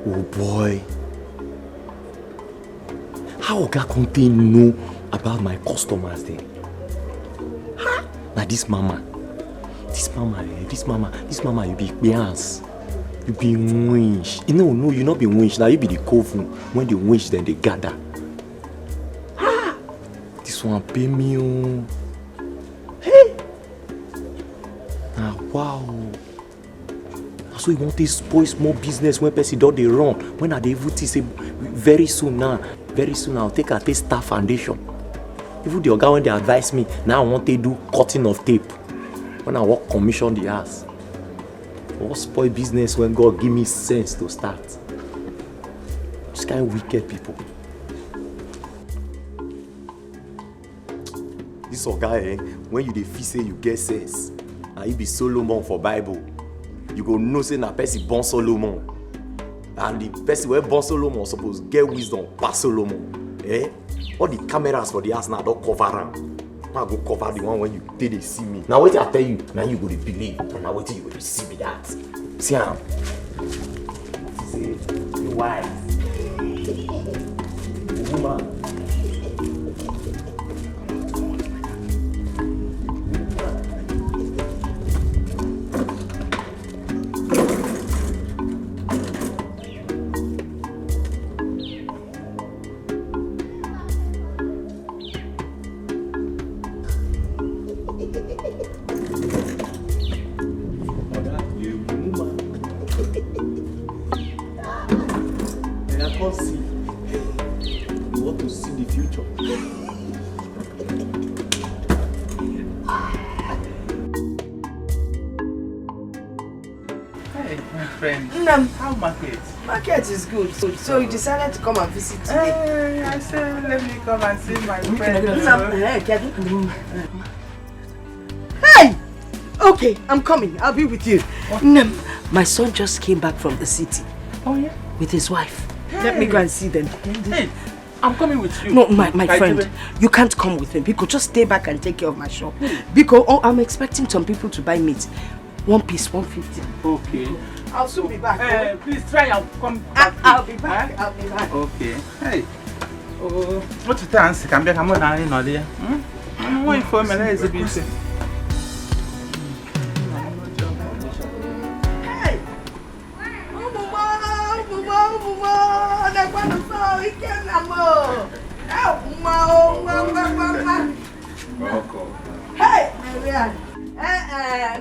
Oh boy. How Oga Conte know about my customers then? Huh? Now this mama, you be bias. You be winch. No, you not be winch. Now you be the coven. When they winch, then they gather. Ah, this one pay me. Oh. Hey. Ah, wow. So you want to spoil small business when person don't they run. When are they able to say very soon I'll take a taste staff foundation. Even the Oga when they advise me, now I want to do cutting of tape. When I work commission the ass. What spoil business when God give me sense to start? This kind of wicked people. This Oga, when you dey feel say you get sense, and you be Solomon for Bible, you go know say na person born Solomon. And the person where born Solomon suppose get wisdom pass Solomon. All the cameras for the house now don't cover am. Now go cover the one when you did they see me. Now wait till I tell you, now you go to believe. And now wait till you go to see me that. See am. See, you wise. Woman. want to see the future. Hey, my friend. How market? Market is good. So you decided to come and visit today? I said, let me come and see my friend. Hey! Okay, I'm coming. I'll be with you. My son just came back from the city. Oh, yeah? With his wife. Let me go and see them. Hey, I'm coming with you. No, my friend, you can't come with me. Because just stay back and take care of my shop. Because I'm expecting some people to buy meat. One piece, 150. Okay. I'll soon be back. Please try and come back. I'll be back. I'll be back. Okay. Hey. Oh, what you dance? Can be come on now, Nolly. Wait for me. Let's be safe. Hey,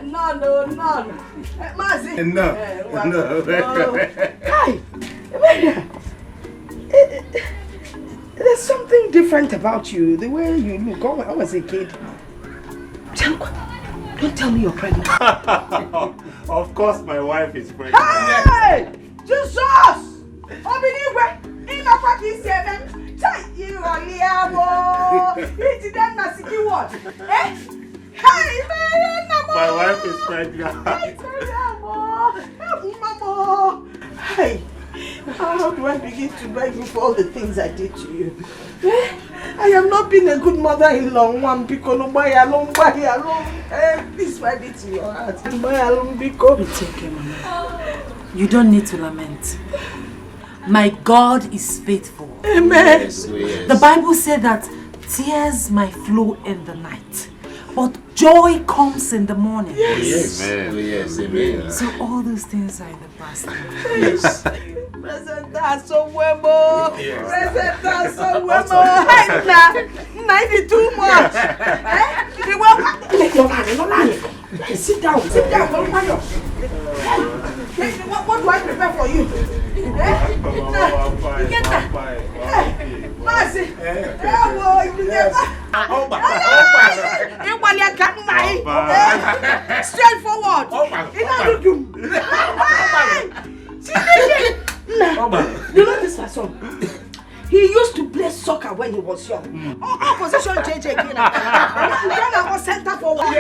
no. Mazi. No. Hi, there's something different about you. The way you look. I was a kid. Don't tell me you're pregnant. Of course, my wife is pregnant. Hey, Jesus! You are what? Eh? Hey, my wife is pregnant. Hey, how do I begin to beg you for all the things I did to you? I have not been a good mother-in-law. One because please write it to your heart. It's okay, Mama. You don't need to lament. My God is faithful. Amen. Yes. The Bible said that tears might flow in the night, but joy comes in the morning. Yes. Amen. Yes. Amen. So all those things are in the past. Yes. Present us so well. Present us so well. Hey, 92 much. Sit down. What do I prepare for you? Get that. Mercy. Straight forward. You know this person? He used to play soccer when he was young. Opposition JJ Then I was center forward.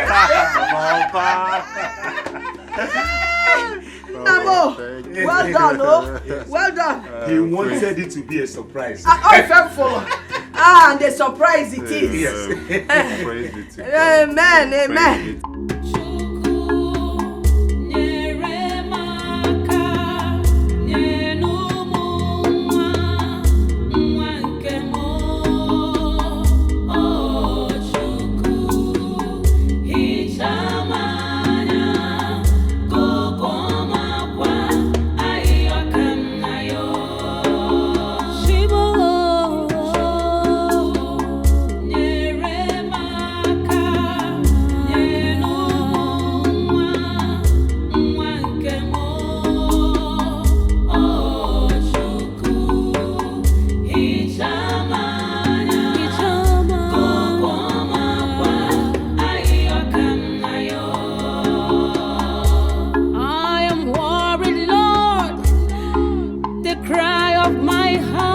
Namo, well done, oh. Well done. He wanted it to be a surprise. And the surprise it is. Yes. Amen, amen. I am worried, Lord, the cry of my heart.